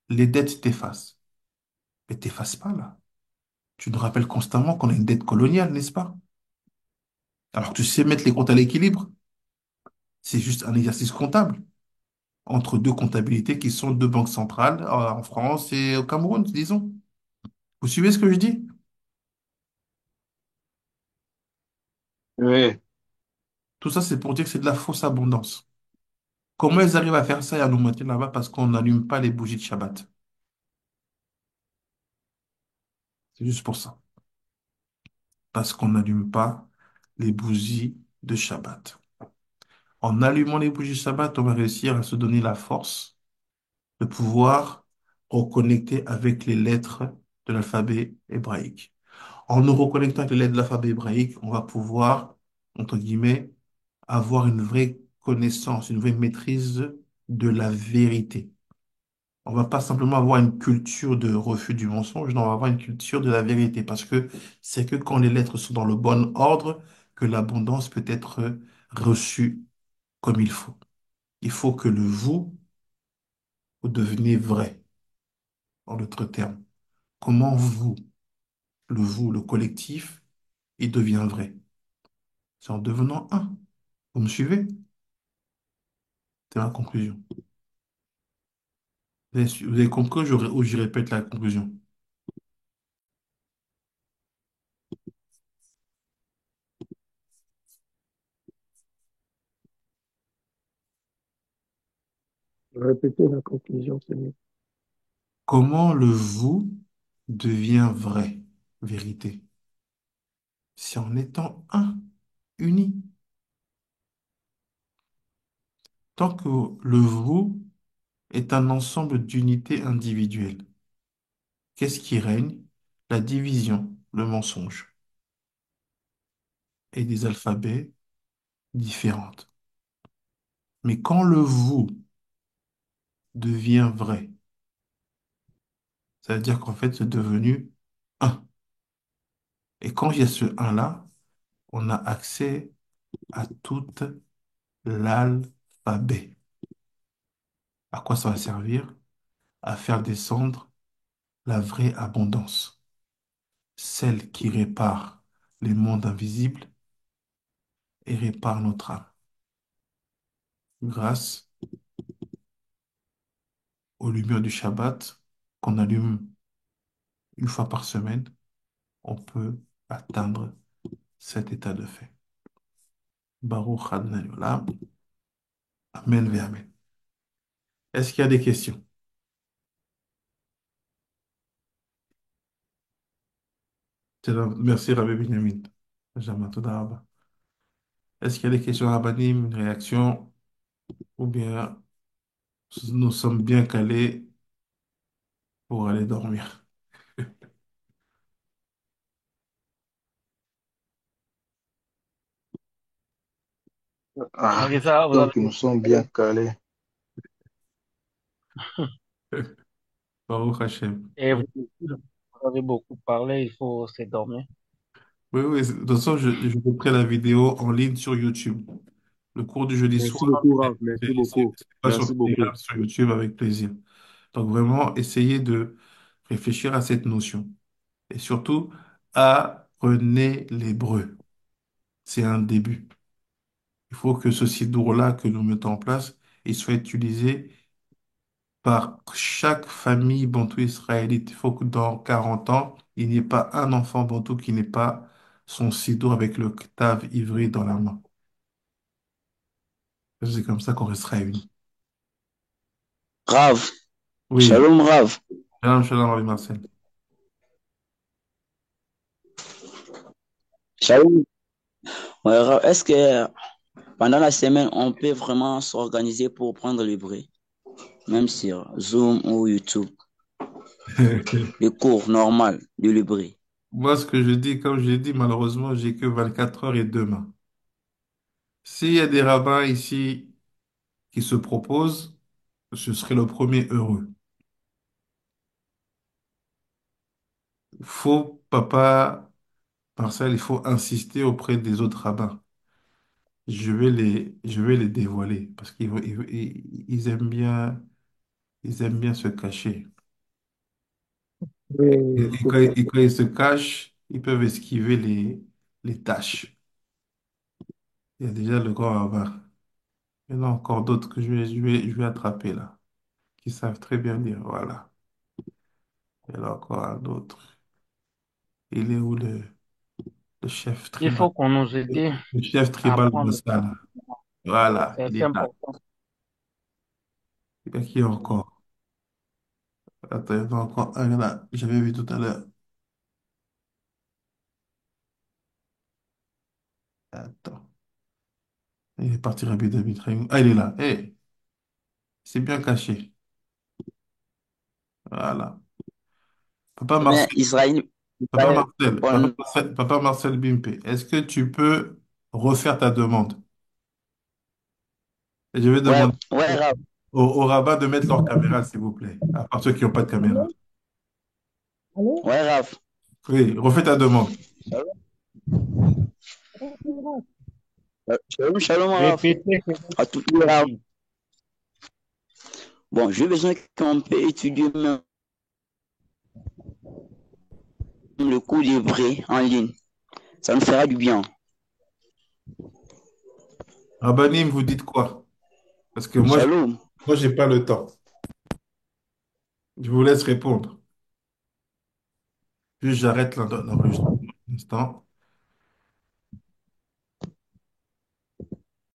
[SPEAKER 1] Les dettes t'effacent. Mais t'effaces pas là. Tu nous rappelles constamment qu'on a une dette coloniale, n'est-ce pas? Alors que tu sais mettre les comptes à l'équilibre. C'est juste un exercice comptable entre deux comptabilités qui sont deux banques centrales en France et au Cameroun, disons. Vous suivez ce que je dis?
[SPEAKER 3] Oui.
[SPEAKER 1] Tout ça, c'est pour dire que c'est de la fausse abondance. Comment ils arrivent à faire ça et à nous maintenir là-bas? Parce qu'on n'allume pas les bougies de Shabbat. C'est juste pour ça. Parce qu'on n'allume pas les bougies de Shabbat. En allumant les bougies de Shabbat, on va réussir à se donner la force de pouvoir reconnecter avec les lettres de l'alphabet hébraïque. En nous reconnectant avec les lettres de l'alphabet hébraïque, on va pouvoir, entre guillemets, avoir une vraie connaissance, une vraie maîtrise de la vérité. On va pas simplement avoir une culture de refus du mensonge, non, on va avoir une culture de la vérité, parce que c'est que quand les lettres sont dans le bon ordre que l'abondance peut être reçue comme il faut. Il faut que vous deveniez vrai, en d'autres termes. Comment vous, le collectif, il devient vrai? C'est en devenant un. Vous me suivez? C'est ma conclusion. Vous avez compris ou j'y répète la conclusion?
[SPEAKER 9] Répétez la conclusion, c'est mieux.
[SPEAKER 1] Comment le vous devient vrai, vérité? C'est en étant un, uni. Tant que le vous est un ensemble d'unités individuelles, qu'est-ce qui règne? La division, le mensonge et des alphabets différents. Mais quand le vous devient vrai, ça veut dire qu'en fait, c'est devenu un. Et quand il y a ce un-là, on a accès à tout l'alphabet. À quoi ça va servir? À faire descendre la vraie abondance, celle qui répare les mondes invisibles et répare notre âme. Grâce aux lumières du Shabbat qu'on allume une fois par semaine, on peut atteindre cet état de fait. Baruch Adonai Olam. Amen ve Amen. Est-ce qu'il y a des questions? Merci Rabbi Binyamin. Jamais tout d'abord. Est-ce qu'il y a des questions à Banim, une réaction, ou bien nous sommes bien calés pour aller dormir?
[SPEAKER 3] Ah,
[SPEAKER 4] Marisa, vous avez
[SPEAKER 3] donc, nous
[SPEAKER 4] beaucoup
[SPEAKER 3] sommes bien
[SPEAKER 4] parlé.
[SPEAKER 3] calés.
[SPEAKER 1] Baruch Hashem.
[SPEAKER 4] Et vous avez beaucoup parlé, il faut se dormir.
[SPEAKER 1] Oui, oui, de toute façon, je mettrai la vidéo en ligne sur YouTube. Le cours du jeudi
[SPEAKER 9] Merci
[SPEAKER 1] soir,
[SPEAKER 9] beaucoup, Raph. Merci beaucoup.
[SPEAKER 1] c'est pas sur
[SPEAKER 9] Merci beaucoup.
[SPEAKER 1] Telegram, sur YouTube avec plaisir. Donc vraiment, essayez de réfléchir à cette notion. Et surtout, apprenez l'hébreu. C'est un début. Il faut que ce sidour-là que nous mettons en place, il soit utilisé par chaque famille bantou israélite. Il faut que dans 40 ans, il n'y ait pas un enfant bantou qui n'ait pas son sidour avec le ktav ivri dans la main. C'est comme ça qu'on restera unis.
[SPEAKER 10] Rav,
[SPEAKER 1] Oui,
[SPEAKER 10] Shalom Rav.
[SPEAKER 1] shalom, shalom, Rabbi Marcel.
[SPEAKER 10] Shalom. Ouais, Rav, est-ce que pendant la semaine, on peut vraiment s'organiser pour prendre le bruit, même sur Zoom ou YouTube, les cours normaux du Libri?
[SPEAKER 1] Moi, ce que je dis, comme je l'ai dit, malheureusement, j'ai que 24 heures et demain. S'il y a des rabbins ici qui se proposent, je serai le premier heureux. Faut papa Marcel, il faut insister auprès des autres rabbins. Je vais les dévoiler parce ils aiment bien se cacher. Et,
[SPEAKER 3] Oui,
[SPEAKER 1] et
[SPEAKER 3] tout
[SPEAKER 1] quand,
[SPEAKER 3] à
[SPEAKER 1] et
[SPEAKER 3] fait.
[SPEAKER 1] quand ils se cachent, ils peuvent esquiver les tâches. Il y a déjà le grand rabbin. Il y en a encore d'autres que je vais attraper là, qui savent très bien dire. Voilà. Il y en a encore un autre. Il est où le chef
[SPEAKER 4] Il
[SPEAKER 1] tribal?
[SPEAKER 4] faut qu'on nous aide
[SPEAKER 1] Le chef
[SPEAKER 4] à
[SPEAKER 1] tribal de
[SPEAKER 4] apprendre.
[SPEAKER 1] Massala. Voilà, il
[SPEAKER 4] C'est
[SPEAKER 1] est là.
[SPEAKER 4] important.
[SPEAKER 1] Il y a qui encore? Attends, il y en a encore un là. J'avais vu tout à l'heure. Attends. Il est parti rapide, Abid. Ah, il est là. Eh, c'est bien caché. Voilà. Papa
[SPEAKER 10] Eh bien,
[SPEAKER 1] Marcel, Papa
[SPEAKER 10] Israël,
[SPEAKER 1] Marcel, Papa
[SPEAKER 10] on...
[SPEAKER 1] Marcel, Papa Marcel Bimpe, est-ce que tu peux refaire ta demande? Et je vais
[SPEAKER 10] Ouais,
[SPEAKER 1] demander
[SPEAKER 10] ouais, Raph.
[SPEAKER 1] au rabbin de mettre leur caméra, s'il vous plaît, à part ceux qui n'ont pas de caméra.
[SPEAKER 7] Allô? Allô?
[SPEAKER 10] Ouais, Raph.
[SPEAKER 1] Oui, refais ta demande.
[SPEAKER 10] Shalom, shalom, Raph.
[SPEAKER 8] Répétez ce que
[SPEAKER 10] À tous
[SPEAKER 8] vous
[SPEAKER 10] les
[SPEAKER 8] avez
[SPEAKER 10] Raph.
[SPEAKER 8] dit.
[SPEAKER 10] Bon, j'ai besoin qu'on peut étudier même le cours d'hébreu en ligne. Ça nous fera du bien.
[SPEAKER 1] Rabbanim, vous dites quoi? Parce que moi,
[SPEAKER 10] Shalom.
[SPEAKER 1] moi, j'ai pas le temps. Je vous laisse répondre. Juste, j'arrête l'enregistrement un instant.